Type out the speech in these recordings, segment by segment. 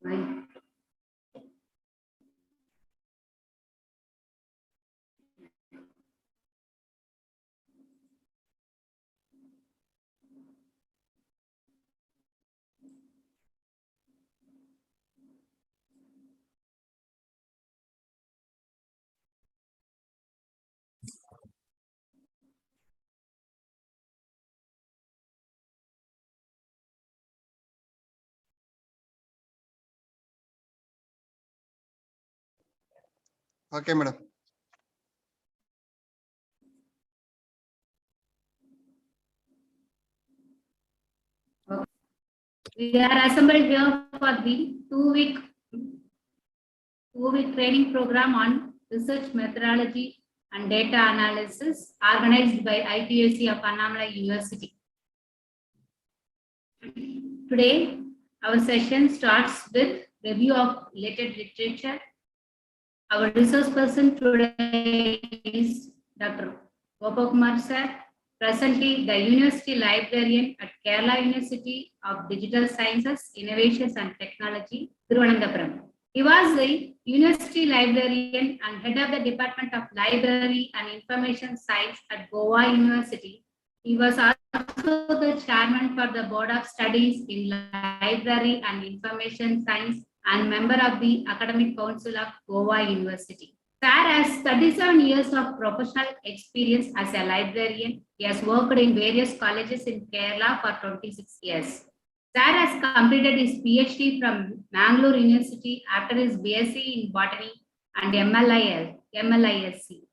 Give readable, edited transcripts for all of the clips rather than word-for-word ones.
Right. Okay, madam. Okay. We are assembled here for the two-week training program on research methodology and data analysis organized by IQAC of Annamalai University. Today, our session starts with review of related literature. Our resource person today is Dr. Gopakumar sir, presently the University Librarian at Kerala University of Digital Sciences, Innovations and Technology, Thiruvananthapuram. He was the University Librarian and Head of the Department of Library and Information Science at Goa University. He was also the Chairman for the Board of Studies in Library and Information Science and member of the Academic Council of Goa University. Sir has 37 years of professional experience as a librarian. He has worked in various colleges in Kerala for 26 years. Sir has completed his PhD from Mangalore University after his BSc in Botany and MLISC.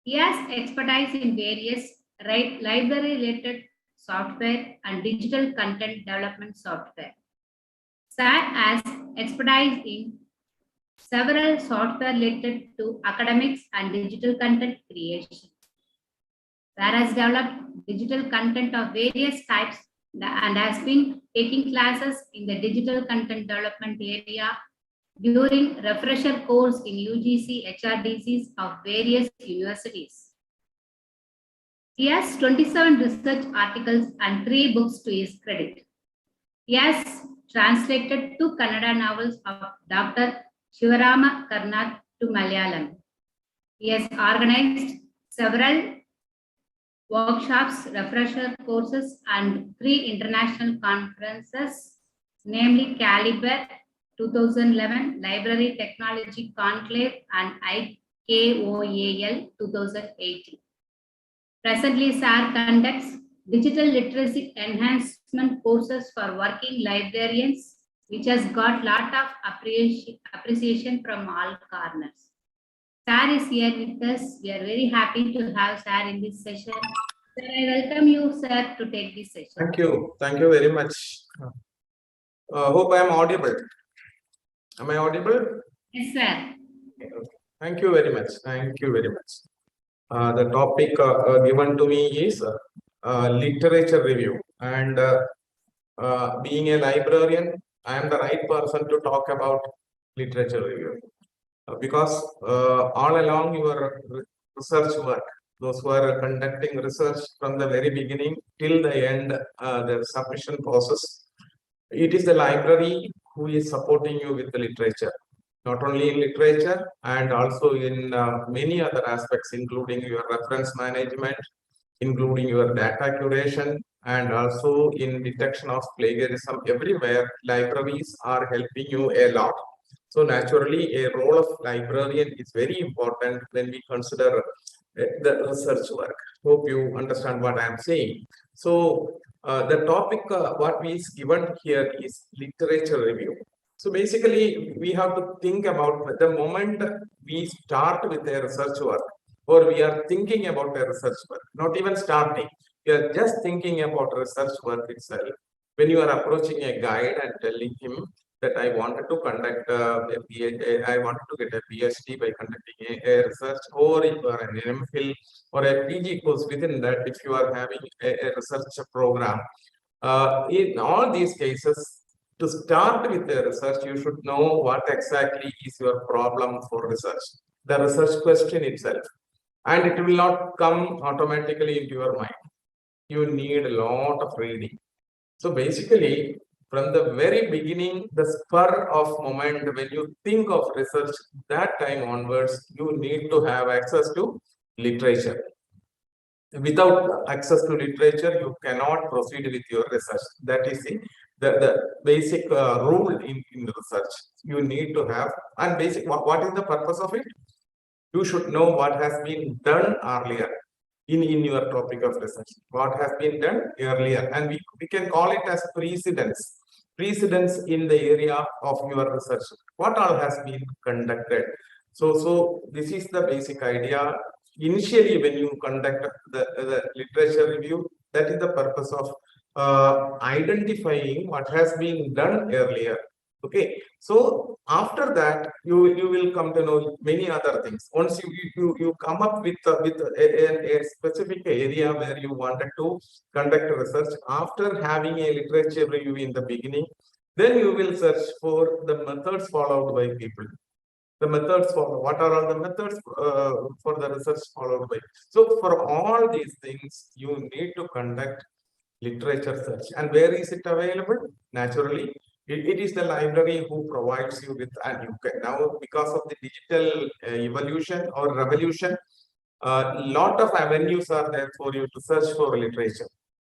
He has expertise in various library-related software and digital content development software. Sir has expertise in several software related to academics and digital content creation. Sir has developed digital content of various types and has been taking classes in the digital content development area during refresher course in UGC HRDCs of various universities. He has 27 research articles and 3 books to his credit. He has translated 2 Kannada novels of Dr. Shivarama Karnad to Malayalam. He has organized several workshops, refresher courses, and 3 international conferences, namely Caliber 2011, Library Technology Conclave, and IQAC-ANNAMALAI 2018. Presently, SAR conducts digital literacy enhancement courses for working librarians, which has got lot of appreciation from all corners. Sir is here with us. We are very happy to have Sir in this session. Sir, I welcome you, sir, to take this session. Thank you. Thank you very much. Hope I am audible. Am I audible? Yes, sir. Thank you very much. Thank you very much. The topic given to me is literature review. And being a librarian, I am the right person to talk about literature review. Because all along your research work, those who are conducting research from the very beginning till the end, the submission process, it is the library who is supporting you with the literature, not only in literature and also in many other aspects, including your reference management, including your data curation, and also in detection of plagiarism. Everywhere, libraries are helping you a lot. So naturally, a role of librarian is very important when we consider the research work. Hope you understand what I am saying. So the topic what is given here is literature review. So basically, we have to think about the moment we start with a research work, or we are thinking about a research work, not even starting, we are just thinking about research work itself. When you are approaching a guide and telling him that I wanted to conduct I wanted to get a PhD by conducting a research, or if you are an MPhil or a PG course, within that, if you are having a research program, in all these cases, to start with the research, you should know what exactly is your problem for research, the research question itself. And it will not come automatically into your mind. You need a lot of reading. So basically, from the very beginning, the spur of moment, when you think of research, that time onwards, you need to have access to literature. Without access to literature, you cannot proceed with your research. That is the basic rule in research. You need to have, and basic, what is the purpose of it? You should know what has been done earlier in your topic of research, what has been done earlier, and we can call it as precedence in the area of your research, what all has been conducted. So this is the basic idea. Initially, when you conduct the literature review, that is the purpose of identifying what has been done earlier. Okay, so after that, you will come to know many other things. Once you come up with a specific area where you wanted to conduct research, after having a literature review in the beginning, then you will search for the methods followed by people. The methods for what are all the methods for the research followed by. So for all these things, you need to conduct literature search. And where is it available? Naturally, it is the library who provides you with, and you can now, because of the digital evolution or revolution, lot of avenues are there for you to search for literature.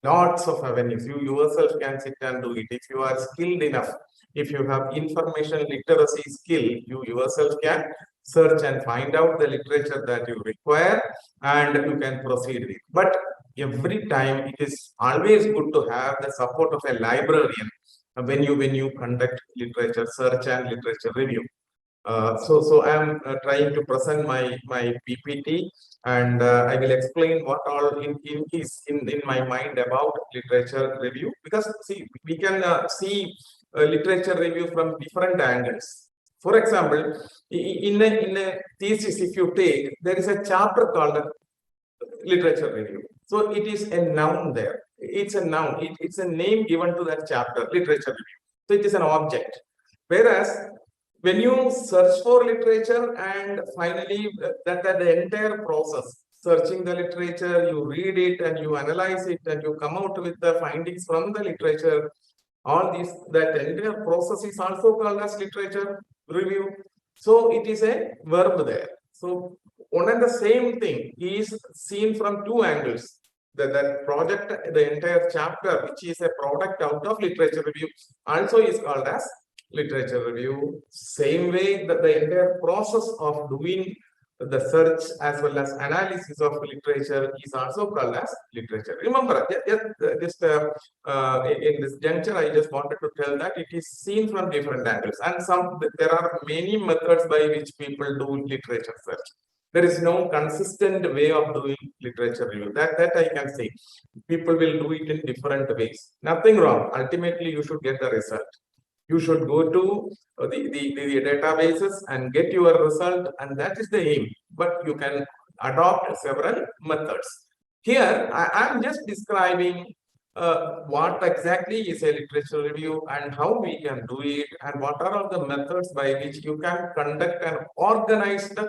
Lots of avenues. You yourself can sit and do it. If you are skilled enough, if you have information literacy skill, you yourself can search and find out the literature that you require, and you can proceed with. But every time, it is always good to have the support of a librarian when you conduct literature search and literature review. So I am trying to present my PPT, and I will explain what all is in my mind about literature review, because see, we can see literature review from different angles. For example, in a thesis, if you take, there is a chapter called literature review. So it is a noun there. It's a noun. It's a name given to that chapter, literature review. So it is an object. Whereas when you search for literature, and finally that the entire process, searching the literature, you read it and you analyze it and you come out with the findings from the literature, all these, that entire process is also called as literature review. So it is a verb there. So one and the same thing is seen from two angles. That project, the entire chapter, which is a product out of literature review, also is called as literature review. Same way that the entire process of doing the search as well as analysis of literature is also called as literature. Remember, just in this juncture, I just wanted to tell that it is seen from different angles, and there are many methods by which people do literature search. There is no consistent way of doing literature review. That I can say. People will do it in different ways. Nothing wrong. Ultimately, you should get the result. You should go to the databases and get your result, and that is the aim. But you can adopt several methods. Here, I am just describing what exactly is a literature review and how we can do it, and what are all the methods by which you can conduct an organized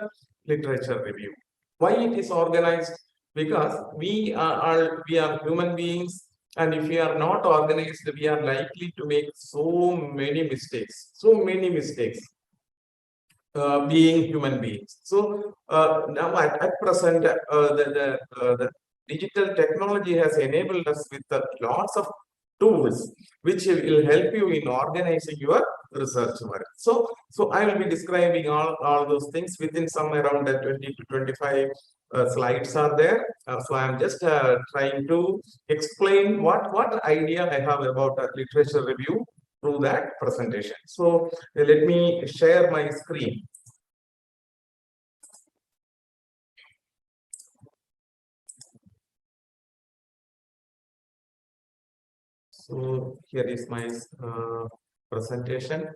literature review. Why it is organized? Because we are human beings. And if we are not organized, we are likely to make so many mistakes, being human beings. So now at present, the digital technology has enabled us with lots of tools which will help you in organizing your research work. So I will be describing all those things within some around 20 to 25 slides are there. So I am just trying to explain what idea I have about a literature review through that presentation. So let me share my screen. So here is my presentation.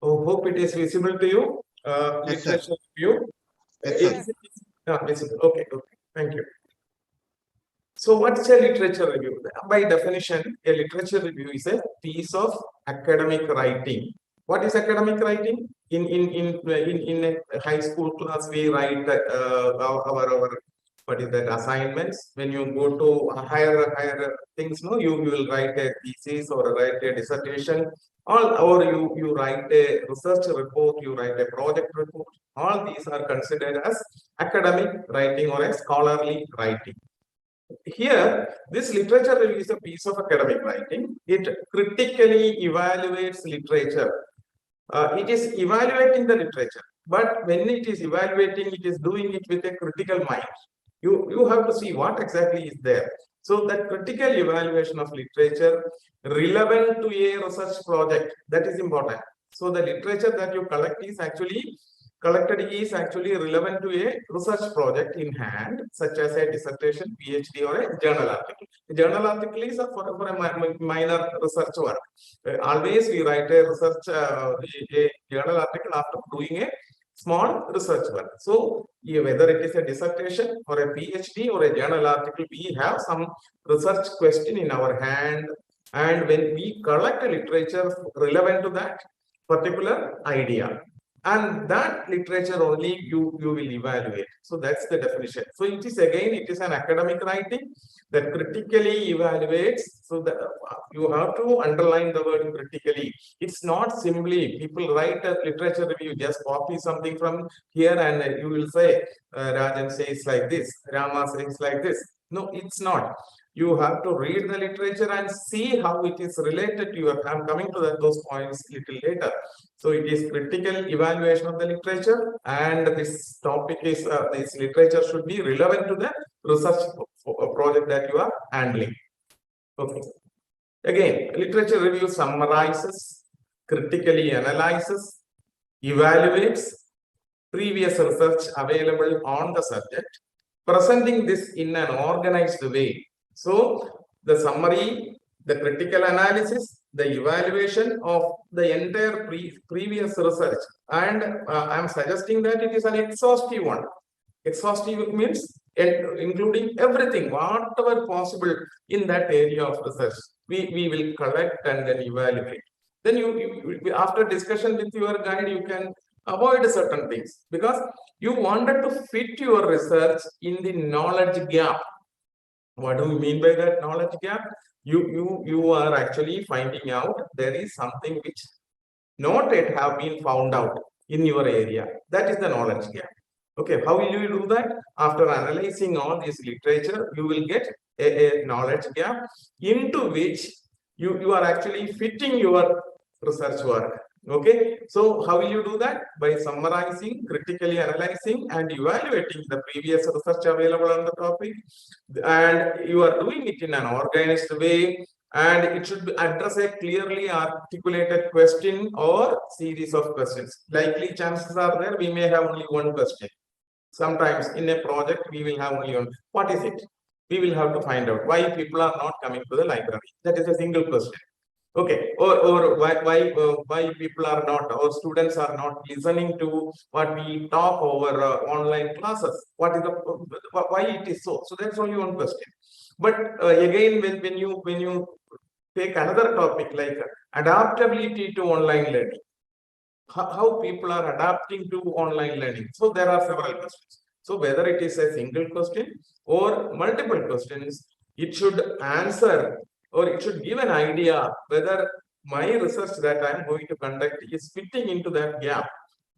Oh, hope it is visible to you. Yes, Literature review. Yes, sir. Visible. Okay, thank you. So what's a literature review? By definition, a literature review is a piece of academic writing. What is academic writing? In a high school class, we write our what is that, assignments. When you go to higher things, no, you will write a thesis or write a dissertation, or you write a research report, you write a project report. All these are considered as academic writing or a scholarly writing. Here, this literature review is a piece of academic writing. It critically evaluates literature. It is evaluating the literature, but when it is evaluating, it is doing it with a critical mind. You have to see what exactly is there. So that critical evaluation of literature relevant to a research project, that is important. So the literature that you collect is actually relevant to a research project in hand, such as a dissertation, PhD, or a journal article. A journal article is for a minor research work. Always we write a research a journal article after doing a small research work. So whether it is a dissertation or a PhD or a journal article, we have some research question in our hand, and when we collect a literature relevant to that particular idea, and that literature only you will evaluate. So that's the definition. So it is an academic writing that critically evaluates. So that you have to underline the word critically. It's not simply people write a literature review, just copy something from here and you will say Rajan says like this, Rama says like this. No, it's not. You have to read the literature and see how it is related to your. I'm coming to those points little later. So it is critical evaluation of the literature, and this topic is this literature should be relevant to the research project that you are handling. Okay. Again, literature review summarizes, critically analyzes, evaluates previous research available on the subject, presenting this in an organized way. So the summary, the critical analysis, the evaluation of the entire previous research, and I am suggesting that it is an exhaustive one. Exhaustive means including everything, whatever possible in that area of research, we will collect and then evaluate. Then you after discussion with your guide, you can avoid certain things because you wanted to fit your research in the knowledge gap. What do we mean by that knowledge gap? You are actually finding out there is something which not yet have been found out in your area. That is the knowledge gap. Okay, how will you do that? After analyzing all this literature, you will get a knowledge gap into which you are actually fitting your research work. Okay, so how will you do that? By summarizing, critically analyzing, and evaluating the previous research available on the topic, and you are doing it in an organized way, and it should address a clearly articulated question or series of questions. Likely chances are there we may have only one question. Sometimes in a project we will have only one. What is it? We will have to find out why people are not coming to the library. That is a single question. Okay, or why people are not, or students are not listening to what we talk over online classes. What is the why it is so? So that's only one question. But again, when you take another topic like adaptability to online learning, how people are adapting to online learning. So there are several questions. So whether it is a single question or multiple questions, it should answer, or it should give an idea whether my research that I am going to conduct is fitting into that gap.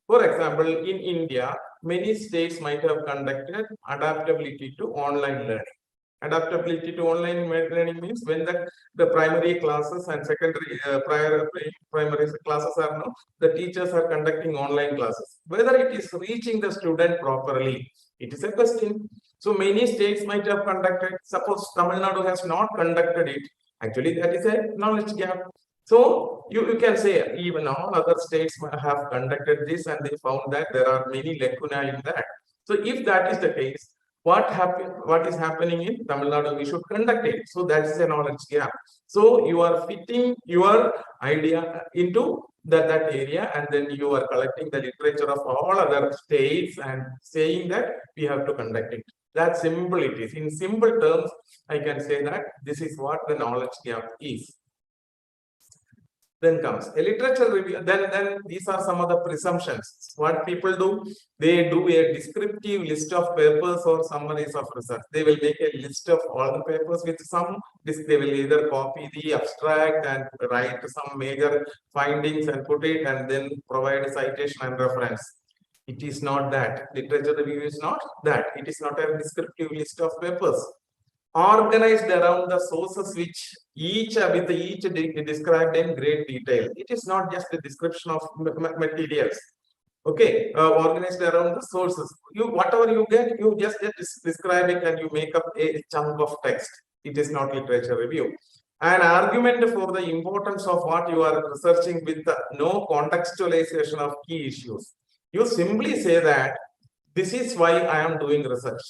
For example, in India, many states might have conducted adaptability to online learning. Adaptability to online learning means when the primary classes and secondary primary classes are now, the teachers are conducting online classes. Whether it is reaching the student properly, it is a question. So many states might have conducted. Suppose Tamil Nadu has not conducted it. Actually, that is a knowledge gap. So you can say even all other states have conducted this and they found that there are many lacunae in that. So if that is the case, what is happening in Tamil Nadu, we should conduct it. So that is a knowledge gap. So you are fitting your idea into that area, and then you are collecting the literature of all other states and saying that we have to conduct it. That simple it is. In simple terms, I can say that this is what the knowledge gap is. Then comes a literature review. Then these are some of the presumptions. What people do, they do a descriptive list of papers or summaries of research. They will make a list of all the papers with some. They will either copy the abstract and write some major findings and put it, and then provide a citation and reference. It is not that. Literature review is not that. It is not a descriptive list of papers. Organized around the sources which each described in great detail. It is not just a description of materials. Okay, organized around the sources. You whatever you get, you just describe it and you make up a chunk of text. It is not literature review. An argument for the importance of what you are researching with no contextualization of key issues. You simply say that this is why I am doing research.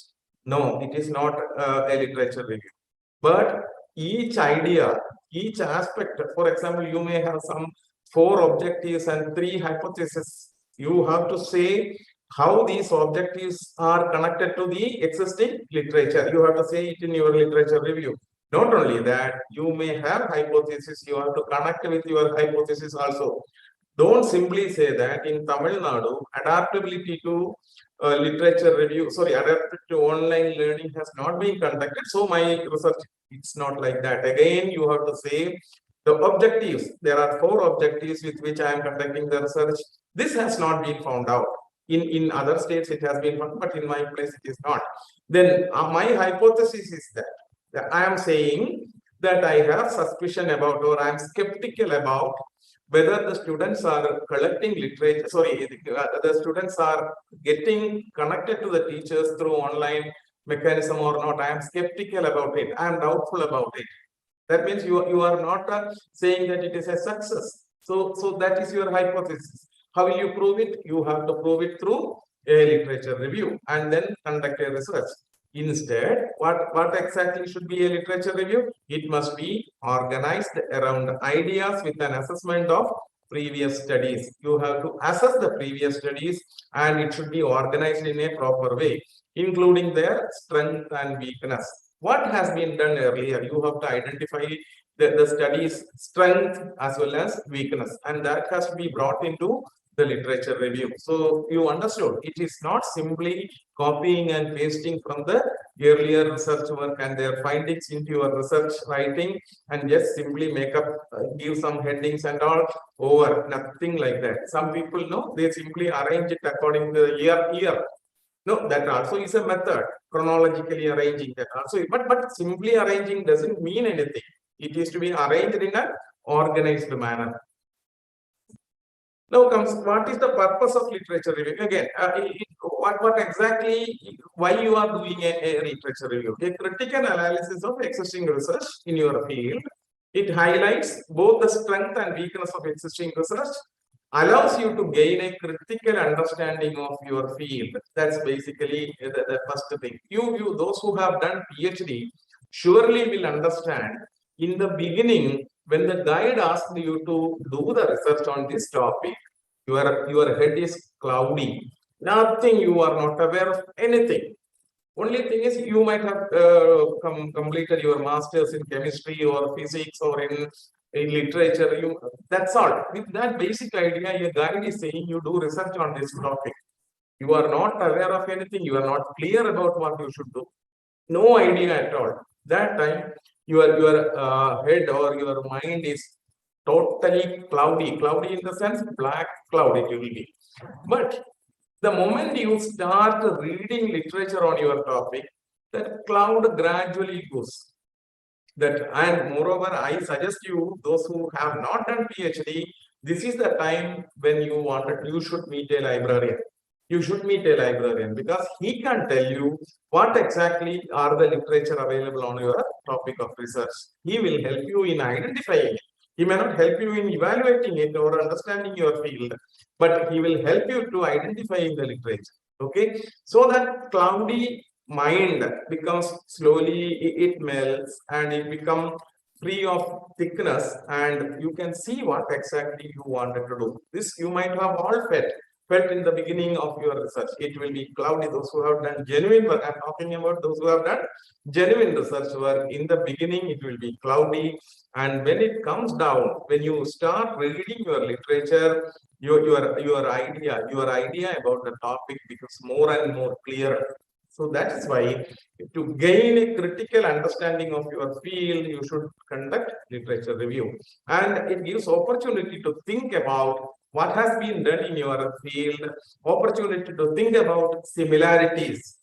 No, it is not a literature review. But each idea, each aspect, for example, you may have some 4 objectives and 3 hypotheses. You have to say how these objectives are connected to the existing literature. You have to say it in your literature review. Not only that, you may have hypothesis. You have to connect with your hypothesis also. Don't simply say that in Tamil Nadu, adaptability to literature review, adapted to online learning has not been conducted. So my research, it's not like that. Again, you have to say the objectives. There are 4 objectives with which I am conducting the research. This has not been found out. In other states, it has been found, but in my place, it is not. Then my hypothesis is that I am saying that I have suspicion about, or I am skeptical about whether the students are collecting literature, the students are getting connected to the teachers through online mechanism or not. I am skeptical about it. I am doubtful about it. That means you are not saying that it is a success. So that is your hypothesis. How will you prove it? You have to prove it through a literature review and then conduct a research. Instead, what exactly should be a literature review? It must be organized around ideas with an assessment of previous studies. You have to assess the previous studies and it should be organized in a proper way, including their strength and weakness. What has been done earlier? You have to identify the study's strength as well as weakness, and that has to be brought into the literature review. So you understood, it is not simply copying and pasting from the earlier research work and their findings into your research writing and just simply make up, give some headings and all over, nothing like that. Some people know, they simply arrange it according to the year. No, that also is a method, chronologically arranging that also, but simply arranging doesn't mean anything. It is to be arranged in an organized manner. Now comes, what is the purpose of literature review? Again, what exactly, why you are doing a literature review? A critical analysis of existing research in your field. It highlights both the strength and weakness of existing research, allows you to gain a critical understanding of your field. That's basically the first thing. Those who have done PhD surely will understand in the beginning, when the guide asked you to do the research on this topic, your head is cloudy. Nothing, you are not aware of anything. Only thing is, you might have completed your master's in chemistry or physics or in literature. That's all. With that basic idea, your guide is saying you do research on this topic. You are not aware of anything. You are not clear about what you should do. No idea at all. That time, your head or your mind is totally cloudy in the sense black cloud it will be. But the moment you start reading literature on your topic, that cloud gradually goes. And moreover, I suggest you, those who have not done PhD, this is the time when you should meet a librarian. You should meet a librarian because he can tell you what exactly are the literature available on your topic of research. He will help you in identifying it. He may not help you in evaluating it or understanding your field, but he will help you to identifying the literature. Okay, so that cloudy mind becomes slowly, it melts and it becomes free of thickness, and you can see what exactly you wanted to do. This you might have all felt. felt in the beginning of your research. It will be cloudy. Those who have done genuine work, I'm talking about those who have done genuine research work. In the beginning, it will be cloudy. And when it comes down, when you start reading your literature, your idea about the topic becomes more and more clearer. So that is why, to gain a critical understanding of your field, you should conduct literature review. And it gives opportunity to think about what has been done in your field, opportunity to think about similarities.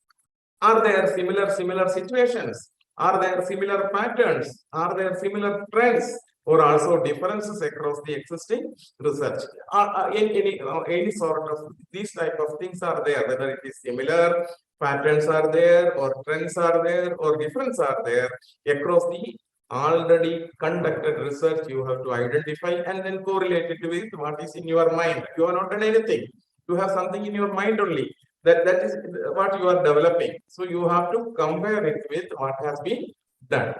Are there similar situations? Are there similar patterns? Are there similar trends? Or also differences across the existing research? Any sort of these type of things are there, whether it is similar patterns are there, or trends are there, or difference are there across the already conducted research. You have to identify and then correlate it with what is in your mind. You are not done anything. You have something in your mind only. That is what you are developing. So you have to compare it with what has been done.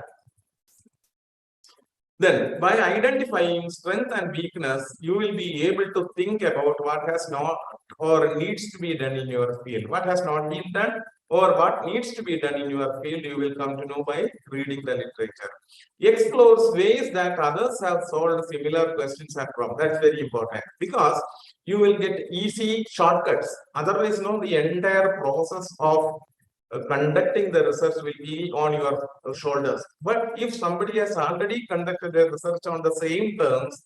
Then, by identifying strength and weakness, you will be able to think about what has not or needs to be done in your field. What has not been done or what needs to be done in your field, you will come to know by reading the literature. Explores ways that others have solved similar questions and problems. That's very important, because you will get easy shortcuts. Otherwise, the entire process of conducting the research will be on your shoulders. But if somebody has already conducted a research on the same terms,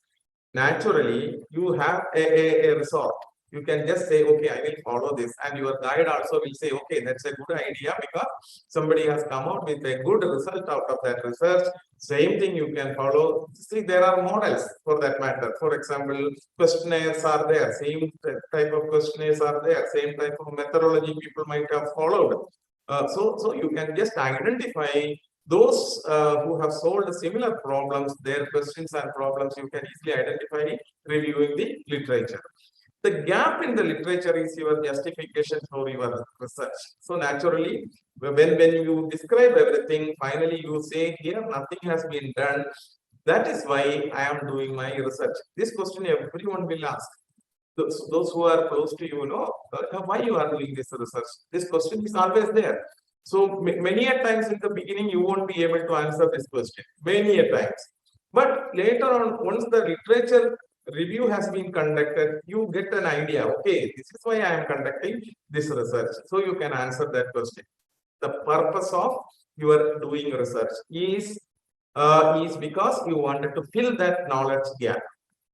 naturally you have a resort. You can just say, okay, I will follow this, and your guide also will say, okay, that's a good idea, because somebody has come out with a good result out of that research. Same thing you can follow. See, there are models for that matter. For example, questionnaires are there, same type of questionnaires are there, same type of methodology people might have followed. So you can just identify those who have solved similar problems, their questions and problems. You can easily identify reviewing the literature. The gap in the literature is your justification for your research. So naturally, when you describe everything, finally you say, here nothing has been done. That is why I am doing my research. This question everyone will ask. Those who are close to you know why you are doing this research. This question is always there. So many a times in the beginning, you won't be able to answer this question, many a times. But later on, once the literature review has been conducted, you get an idea, okay, this is why I am conducting this research. So you can answer that question. The purpose of your doing research is because you wanted to fill that knowledge gap.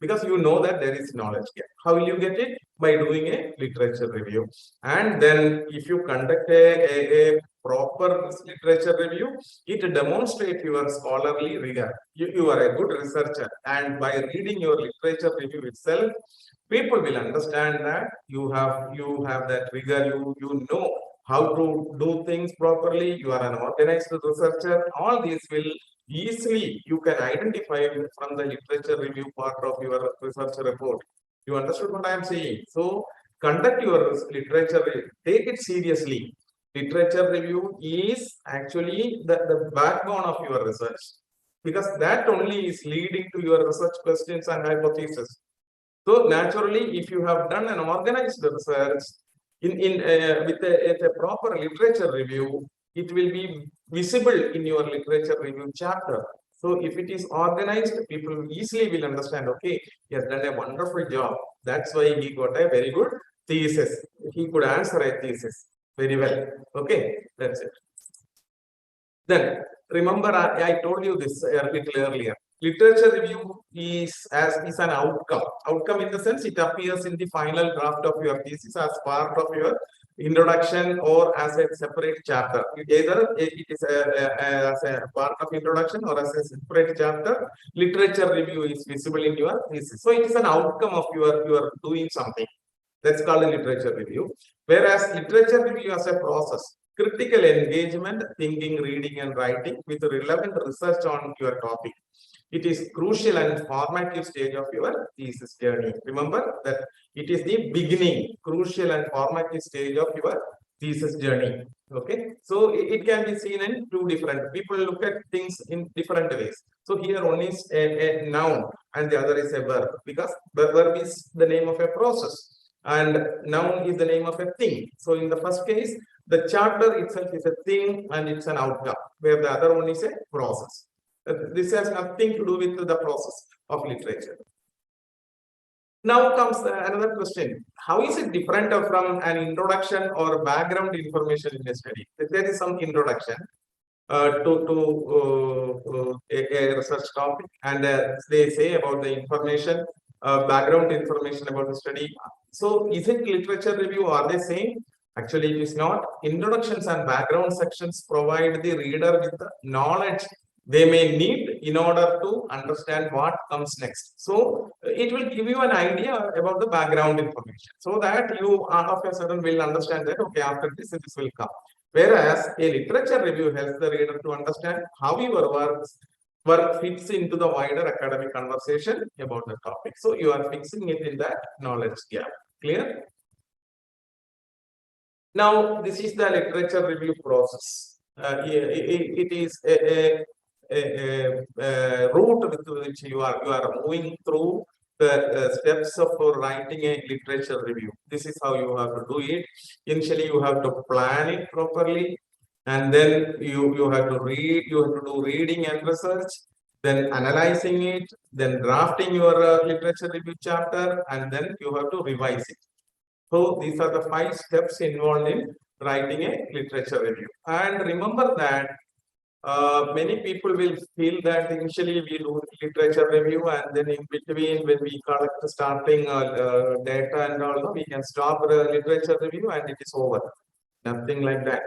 Because you know that there is knowledge gap. How will you get it? By doing a literature review. And then if you conduct a proper literature review, it demonstrates your scholarly rigor. You are a good researcher. And by reading your literature review itself, people will understand that you have that rigor. You know how to do things properly. You are an organized researcher. All these will easily, you can identify from the literature review part of your research report. You understood what I am saying? So conduct your literature, take it seriously. Literature review is actually the backbone of your research, because that only is leading to your research questions and hypotheses. So naturally, if you have done an organized research with a proper literature review, it will be visible in your literature review chapter. So if it is organized, people easily will understand, okay, he has done a wonderful job. That's why he got a very good thesis. He could answer a thesis very well. Okay, that's it. Then remember, I told you this a little earlier. Literature review is an outcome. Outcome in the sense it appears in the final draft of your thesis as part of your introduction or as a separate chapter. Either it is as a part of introduction or as a separate chapter. Literature review is visible in your thesis. So it is an outcome of your doing something. That's called a literature review. Whereas literature review as a process, critical engagement, thinking, reading, and writing with relevant research on your topic. It is crucial and formative stage of your thesis journey. Remember that it is the beginning, crucial and formative stage of your thesis journey. Okay, so it can be seen in two different. People look at things in different ways. So here one is a noun and the other is a verb, because the verb is the name of a process. and noun is the name of a thing. So in the first case, the chapter itself is a thing and it's an outcome, where the other one is a process. This has nothing to do with the process of literature. Now comes another question. How is it different from an introduction or background information in a study? There is some introduction to a research topic, and they say about the information, background information about the study. So is it literature review? Are they saying? Actually, it is not. Introductions and background sections provide the reader with the knowledge they may need in order to understand what comes next. So it will give you an idea about the background information, so that you all of a sudden will understand that, okay, after this will come. Whereas a literature review helps the reader to understand how your work fits into the wider academic conversation about the topic. So you are fixing it in that knowledge gap. Clear? Now, this is the literature review process. It is a route with which you are moving through the steps of writing a literature review. This is how you have to do it. Initially, you have to plan it properly, and then you have to read. You have to do reading and research, then analyzing it, then drafting your literature review chapter, and then you have to revise it. So these are the 5 steps involved in writing a literature review. And remember that many people will feel that initially we do literature review, and then in between when we collect the starting data and all, we can stop the literature review and it is over. Nothing like that.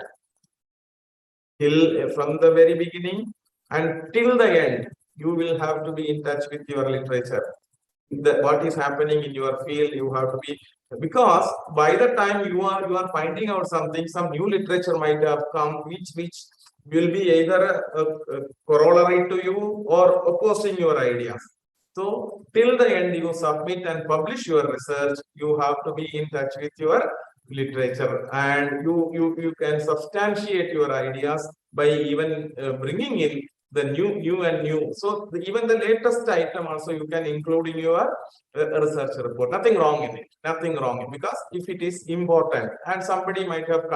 From the very beginning and till the end, you will have to be in touch with your literature. What is happening in your field, you have to be, because by the time you are finding out something, some new literature might have come, which will be either a corollary to you or opposing your ideas. So till the end you submit and publish your research, you have to be in touch with your literature, and you can substantiate your ideas by even bringing in the new. So even the latest item also you can include in your research report. Nothing wrong in it. Nothing wrong in it, because if it is important and somebody might have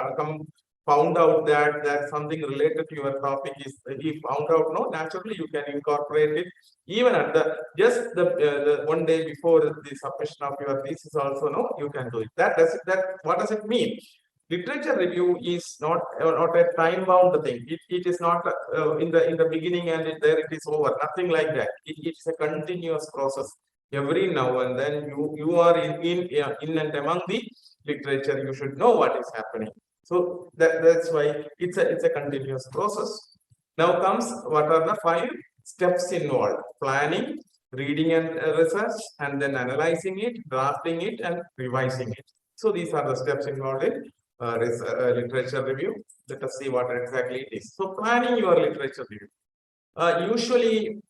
found out that something related to your topic is, he found out, no, naturally you can incorporate it even at the one day before the submission of your thesis also, no, you can do it. What does it mean? Literature review is not a time bound thing. It is not in the beginning and there it is over. Nothing like that. It's a continuous process. Every now and then you are in and among the literature. You should know what is happening. So that's why it's a continuous process. Now comes what are the 5 steps involved: planning, reading and research, and then analyzing it, drafting it, and revising it. So these are the steps involved in literature review. Let us see what exactly it is. So planning your literature review. Usually,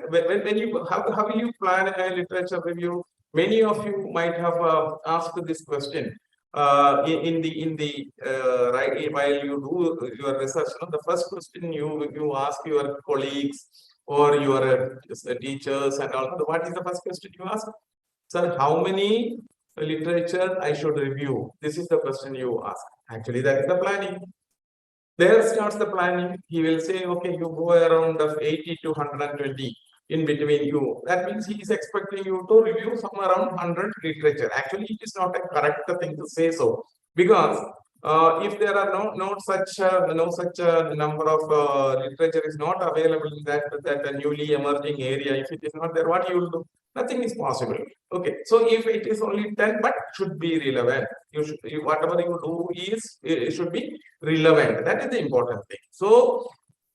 when you how will you plan a literature review? Many of you might have asked this question in the right while you do your research. The first question you ask your colleagues or your teachers and all. What is the first question you ask? Sir, how many literature I should review? This is the question you ask. Actually, that is the planning. There starts the planning. He will say, okay, you go around of 80 to 120 in between you. That means he is expecting you to review somewhere around 100 literature. Actually, it is not a correct thing to say so, because if there are no such number of literature is not available in that newly emerging area, if it is not there, what you will do? Nothing is possible. Okay, so if it is only 10, but should be relevant. Whatever you do it should be relevant. That is the important thing. So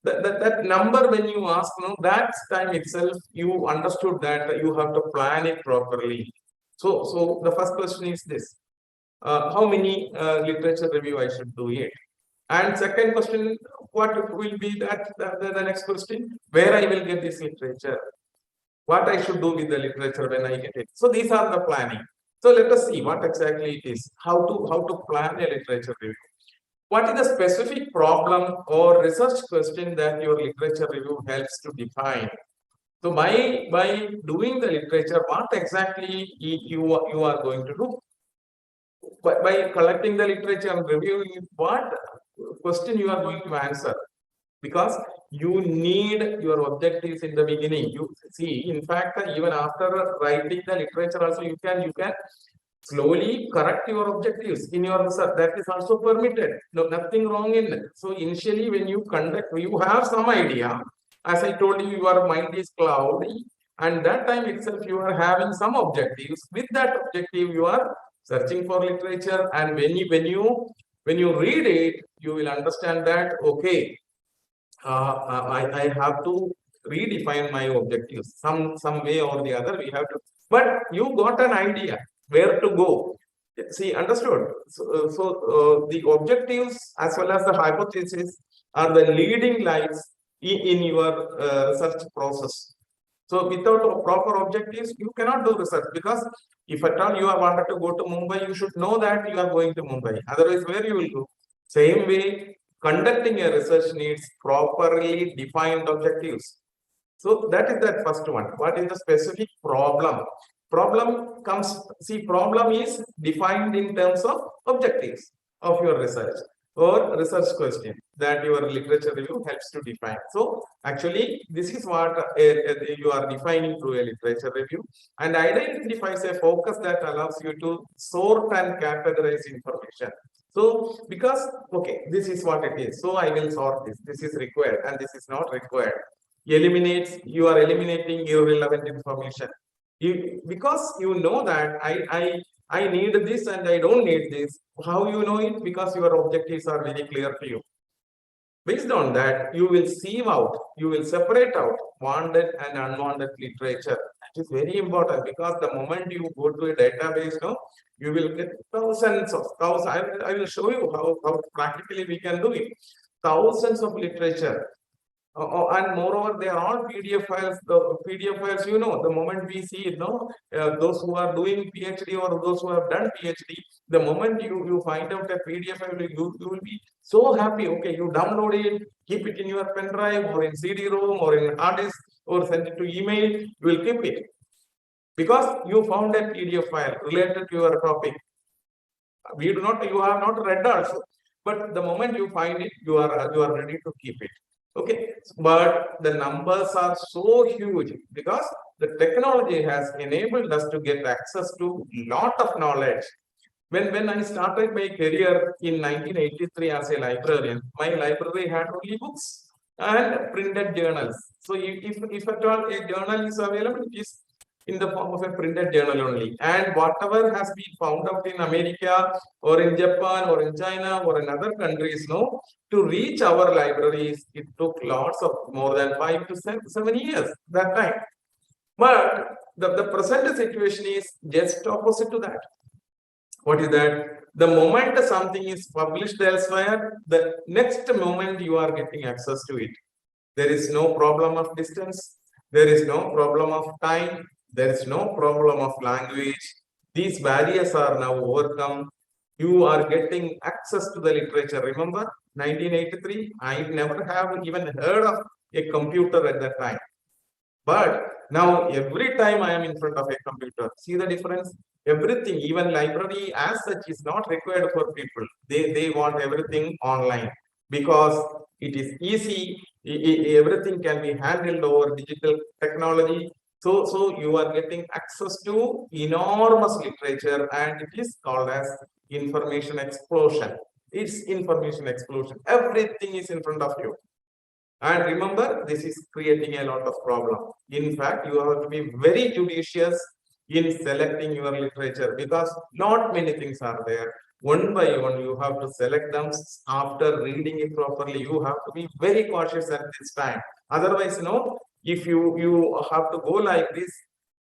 that number, when you ask, that time itself you understood that you have to plan it properly. So the first question is this: how many literature review I should do it? And second question, what will be the next question? Where I will get this literature? What I should do with the literature when I get it? So these are the planning. So let us see what exactly it is. How to plan a literature review. What is the specific problem or research question that your literature review helps to define? So by doing the literature, what exactly you are going to do? by collecting the literature and reviewing it, what question you are going to answer, because you need your objectives in the beginning. You see, in fact, even after writing the literature also, you can slowly correct your objectives in your research. That is also permitted. No, nothing wrong in it. So initially, when you conduct, you have some idea. As I told you, your mind is cloudy, and that time itself you are having some objectives. With that objective, you are searching for literature, and when you read it, you will understand that okay, I have to redefine my objectives some way or the other. We have to, but you got an idea where to go. See, understood. The objectives as well as the hypothesis are the leading lights in your research process. So without proper objectives, you cannot do research, because if at all you are wanted to go to Mumbai, you should know that you are going to Mumbai. Otherwise, where you will go? Same way, conducting a research needs properly defined objectives. So that is that first one. What is the specific problem? Problem comes, see, problem is defined in terms of objectives of your research or research question that your literature review helps to define. So actually, this is what you are defining through a literature review, and identifies a focus that allows you to sort and categorize information. So because, okay, this is what it is. So I will sort this. This is required and this is not required. You are eliminating irrelevant information. Because you know that I need this and I don't need this. How you know it? Because your objectives are very clear to you. Based on that, you will sieve out, you will separate out wanted and unwanted literature. That is very important, because the moment you go to a database, no, you will get thousands. I will show you how practically we can do it. Thousands of literature. And moreover, they are all PDF files. The PDF files, you know, the moment we see it, no, those who are doing PhD or those who have done PhD, the moment you find out a PDF file, you will be so happy. Okay, you download it, keep it in your pen drive or in CD-ROM or in hard disk or send it to email. You will keep it because you found a PDF file related to your topic. You have not read also, but the moment you find it, you are ready to keep it. Okay, but the numbers are so huge because the technology has enabled us to get access to lot of knowledge. When I started my career in 1983 as a librarian, my library had only books and printed journals. So if at all a journal is available, it is in the form of a printed journal only. And whatever has been found out in America or in Japan or in China or in other countries, no, to reach our libraries, it took lots of more than 5 to 7 years that time. But the present situation is just opposite to that. What is that? The moment something is published elsewhere, the next moment you are getting access to it. There is no problem of distance. There is no problem of time. There is no problem of language. These barriers are now overcome. You are getting access to the literature. Remember, 1983, I never have even heard of a computer at that time. But now every time I am in front of a computer, see the difference? Everything, even library as such, is not required for people. They want everything online because it is easy. Everything can be handled over digital technology. So you are getting access to enormous literature, and it is called as information explosion. It's information explosion. Everything is in front of you. And remember, this is creating a lot of problem. In fact, you have to be very judicious in selecting your literature because not many things are there. One by one, you have to select them after reading it properly. You have to be very cautious at this time. Otherwise, if you have to go like this,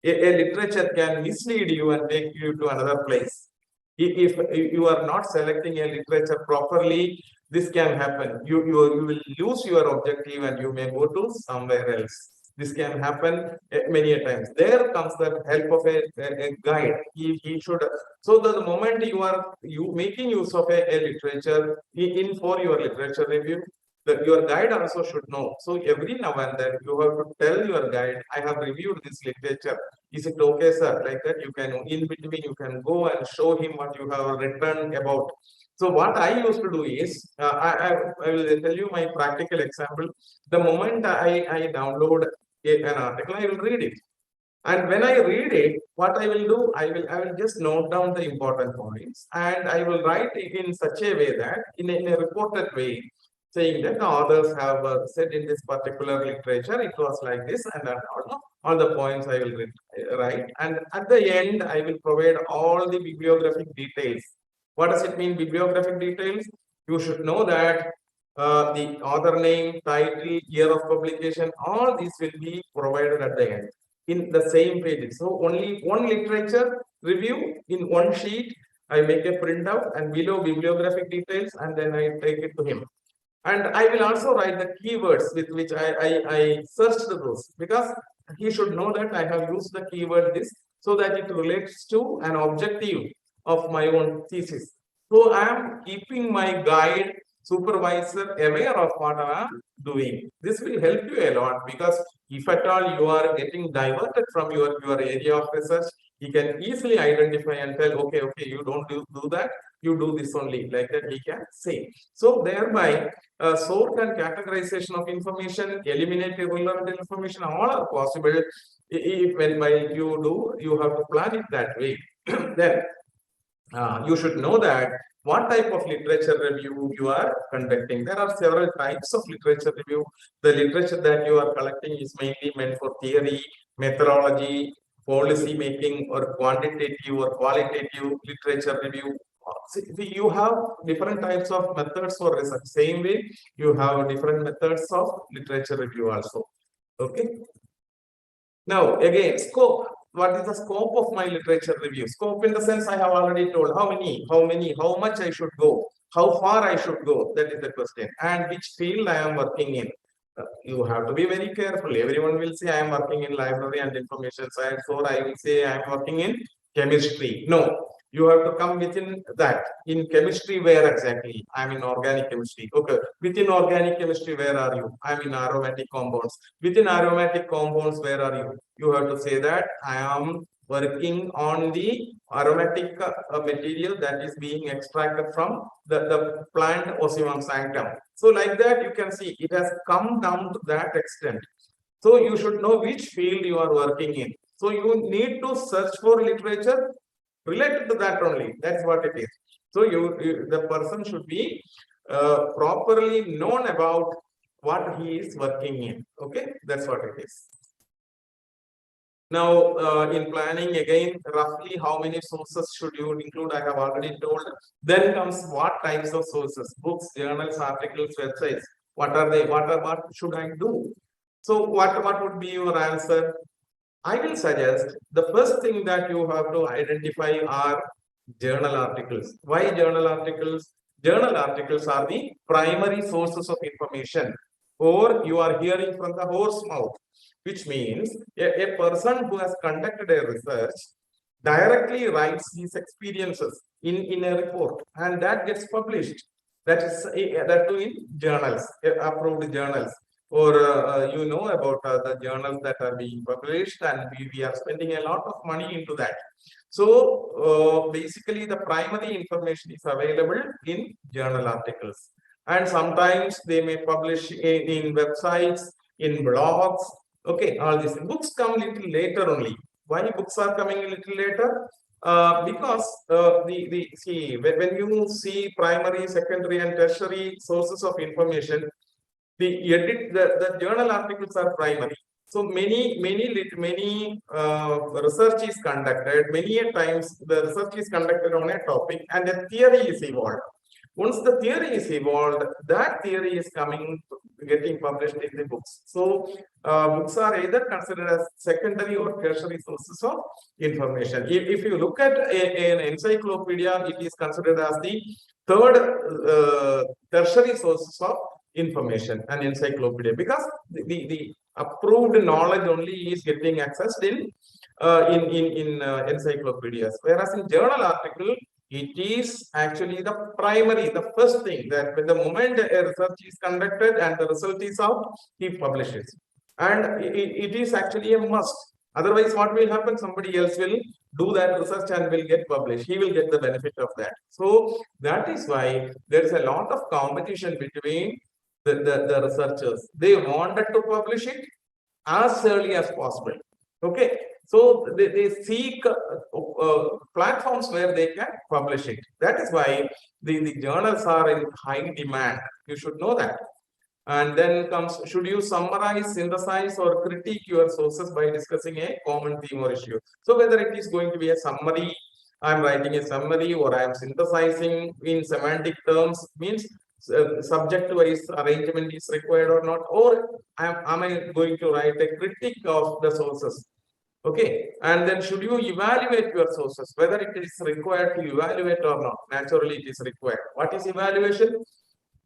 a literature can mislead you and take you to another place. If you are not selecting a literature properly, this can happen. You will lose your objective and you may go to somewhere else. This can happen many a times. There comes the help of a guide. He should. So the moment you making use of a literature in for your literature review, your guide also should know. So every now and then you have to tell your guide, I have reviewed this literature. Is it okay, sir? Like that, you can, in between, you can go and show him what you have written about. So what I used to do is, I will tell you my practical example. The moment I download an article, I will read it. And when I read it, what I will do, I will just note down the important points, and I will write it in such a way that in a reported way, saying that the authors have said in this particular literature, it was like this, and then all the points I will write. And at the end, I will provide all the bibliographic details. What does it mean, bibliographic details? You should know that the author name, title, year of publication, all these will be provided at the end in the same page. So only one literature review in one sheet. I make a printout and below bibliographic details, and then I take it to him. And I will also write the keywords with which I searched those, because he should know that I have used the keyword this, so that it relates to an objective of my own thesis. So I am keeping my guide supervisor aware of what I am doing. This will help you a lot, because if at all you are getting diverted from your area of research, he can easily identify and tell, okay, you don't do that, you do this only, like that he can say. So thereby, sort and categorization of information, eliminate irrelevant information, all are possible. If while you do, you have to plan it that way. Then you should know that what type of literature review you are conducting. There are several types of literature review. The literature that you are collecting is mainly meant for theory, methodology, policy making, or quantitative or qualitative literature review. See, you have different types of methods for research. Same way, you have different methods of literature review also. Okay. Now, again, scope. What is the scope of my literature review? Scope in the sense I have already told how much I should go, how far I should go. That is the question. And which field I am working in. You have to be very careful. Everyone will say I am working in library and information science, or I will say I am working in chemistry. No, you have to come within that. In chemistry, where exactly? I'm in organic chemistry. Okay. Within organic chemistry, where are you? I'm in aromatic compounds. Within aromatic compounds, where are you? You have to say that I am working on the aromatic material that is being extracted from the plant Osimum sanctum. So like that, you can see it has come down to that extent. So you should know which field you are working in. So you need to search for literature related to that only. That's what it is. So the person should be properly known about what he is working in. Okay, that's what it is. Now, in planning, again, roughly how many sources should you include? I have already told. Then comes what types of sources: books, journals, articles, websites. What are they? What should I do? So, what would be your answer? I will suggest the first thing that you have to identify are journal articles. Why journal articles? Journal articles are the primary sources of information, or you are hearing from the horse mouth, which means a person who has conducted a research directly writes his experiences in a report, and that gets published. That is that too in journals, approved journals. Or you know about the journals that are being published, and we are spending a lot of money into that. So basically the primary information is available in journal articles, and sometimes they may publish in websites, in blogs. Okay, all these books come a little later only. Why books are coming a little later? Because see, when you see primary, secondary, and tertiary sources of information, the journal articles are primary. So many research is conducted. Many a times the research is conducted on a topic, and a theory is evolved. Once the theory is evolved, that theory is getting published in the books. So books are either considered as secondary or tertiary sources of information. If you look at an encyclopedia, it is considered as the third tertiary sources of information, an encyclopedia, because the approved knowledge only is getting accessed in encyclopedias, whereas in journal article, it is actually the primary, the first thing that when the moment a research is conducted and the result is out, he publishes. And it is actually a must. Otherwise, what will happen? Somebody else will do that research and will get published. He will get the benefit of that. So that is why there is a lot of competition between the researchers. They wanted to publish it as early as possible. Okay. So they seek platforms where they can publish it. That is why the journals are in high demand. You should know that. And then comes, should you summarize, synthesize, or critique your sources by discussing a common theme or issue? So whether it is going to be a summary, I'm writing a summary, or I'm synthesizing in semantic terms, means subject-wise arrangement is required or not, or am I going to write a critique of the sources? Okay, and then should you evaluate your sources, whether it is required to evaluate or not? Naturally, it is required. What is evaluation?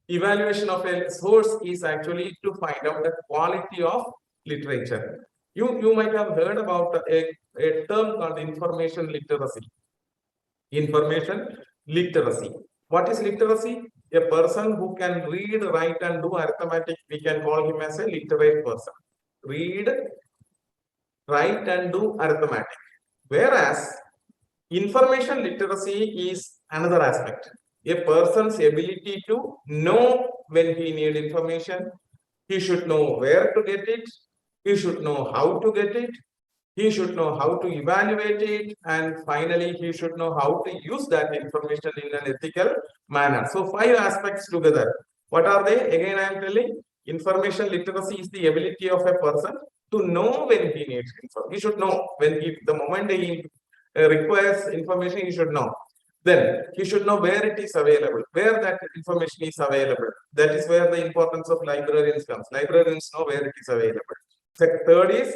Evaluation of a source is actually to find out the quality of literature. You might have heard about a term called information literacy. Information literacy. What is literacy? A person who can read, write, and do arithmetic, we can call him as a literate person. Read, write, and do arithmetic. Whereas information literacy is another aspect. A person's ability to know when he needs information, he should know where to get it, he should know how to get it, he should know how to evaluate it, and finally, he should know how to use that information in an ethical manner. So 5 aspects together. What are they? Again, I am telling, information literacy is the ability of a person to know when he needs information. He should know when the moment he requires information, he should know. Then he should know where it is available, where that information is available. That is where the importance of librarians comes. Librarians know where it is available. Third is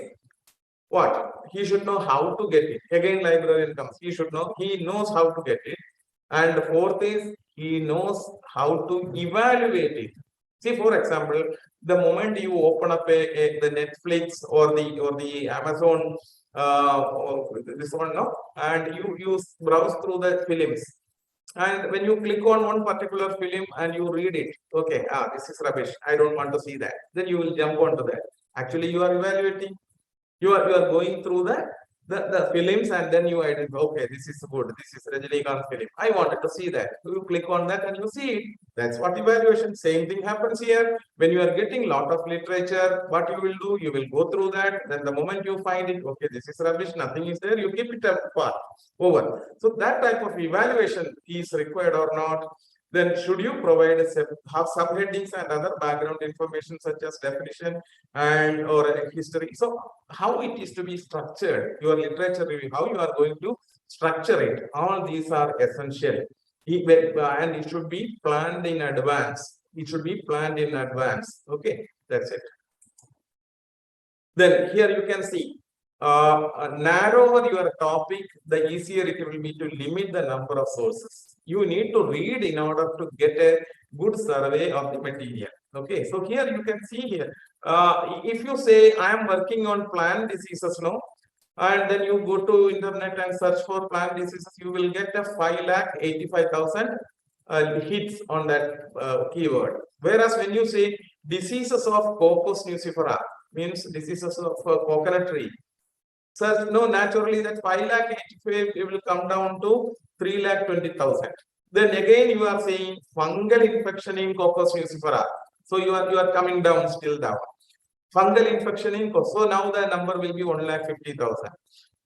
what? He should know how to get it. Again, librarian comes. He should know, he knows how to get it. And fourth is he knows how to evaluate it. See, for example, the moment you open up the Netflix or the Amazon this one, no, and you browse through the films, and when you click on one particular film and you read it, okay, this is rubbish, I don't want to see that, then you will jump onto that. Actually, you are evaluating, you are going through the films, and then you identify, okay, this is good, this is Rajinikanth film, I wanted to see that. You click on that and you see it. That's what evaluation. Same thing happens here. When you are getting lot of literature, what you will do, you will go through that. Then the moment you find it, okay, this is rubbish, nothing is there, you keep it apart, over. So that type of evaluation is required or not. Then should you provide have subheadings and other background information such as definition and or history. So how it is to be structured, your literature review, how you are going to structure it, all these are essential. And it should be planned in advance. It should be planned in advance. Okay, that's it. Then here you can see, narrower your topic, the easier it will be to limit the number of sources. You need to read in order to get a good survey of the material. Okay, so here you can see here, if you say I am working on plant diseases, no, and then you go to internet and search for plant diseases, you will get a 5,85,000 hits on that keyword. Whereas when you say diseases of Cocos nucifera, means diseases of coconut tree, so no, naturally that 5,85,000 it will come down to 3,20,000. Then again you are saying fungal infection in Cocos nucifera, so you are coming down, still down. Fungal infection in Cocos, so now the number will be 1,50,000.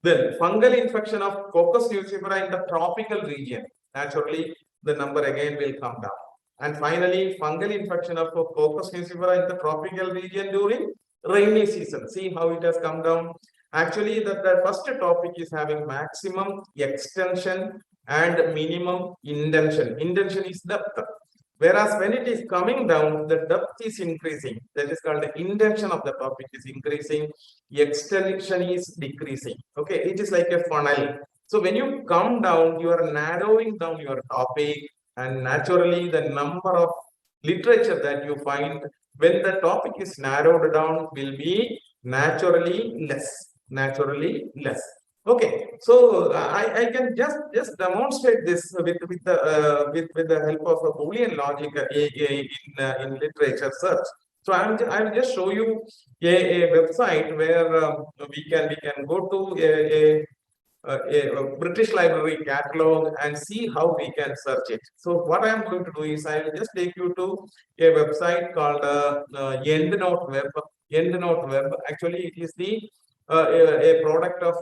Then fungal infection of Cocos nucifera in the tropical region, naturally the number again will come down. And finally, fungal infection of Cocos nucifera in the tropical region during rainy season. See how it has come down. Actually, the first topic is having maximum extension and minimum intention. Intention is depth. Whereas when it is coming down, the depth is increasing. That is called the intention of the topic is increasing. Extension is decreasing. Okay, it is like a funnel. So when you come down, you are narrowing down your topic, and naturally the number of literature that you find when the topic is narrowed down will be naturally less. Okay, so I can just demonstrate this with the help of a Boolean logic in literature search. So I will just show you a website where we can go to a British Library catalog and see how we can search it. So what I am going to do is I will just take you to a website called EndNote Web. EndNote Web. Actually, it is the a product of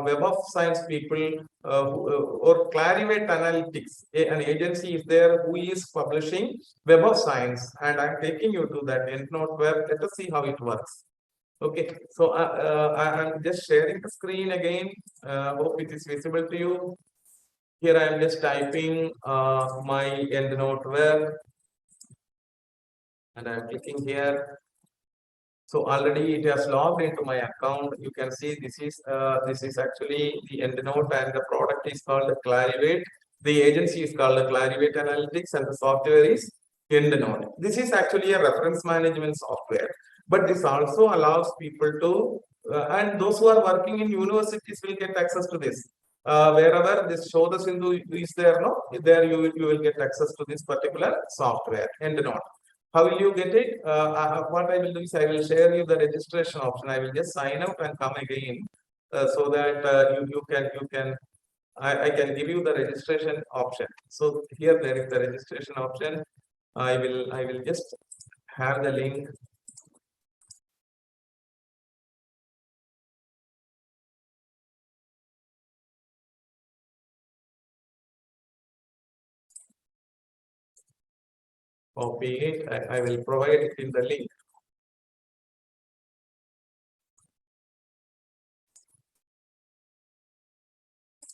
Web of Science people or Clarivate Analytics. An agency is there who is publishing Web of Science, and I'm taking you to that EndNote Web. Let us see how it works. Okay, so I'm just sharing the screen again. Hope it is visible to you. Here I am just typing my EndNote Web, and I'm clicking here. So already it has logged into my account. You can see this is actually the EndNote, and the product is called Clarivate. The agency is called Clarivate Analytics, and the software is EndNote. This is actually a reference management software, but this also allows people to and those who are working in universities will get access to this. Wherever this Shodha Sindhu is there, no, there you will get access to this particular software, EndNote. How will you get it? What I will do is I will share you the registration option. I will just sign up and come again so that you can I can give you the registration option. So here there is the registration option. I will just have the link. Copy it. I will provide it in the link.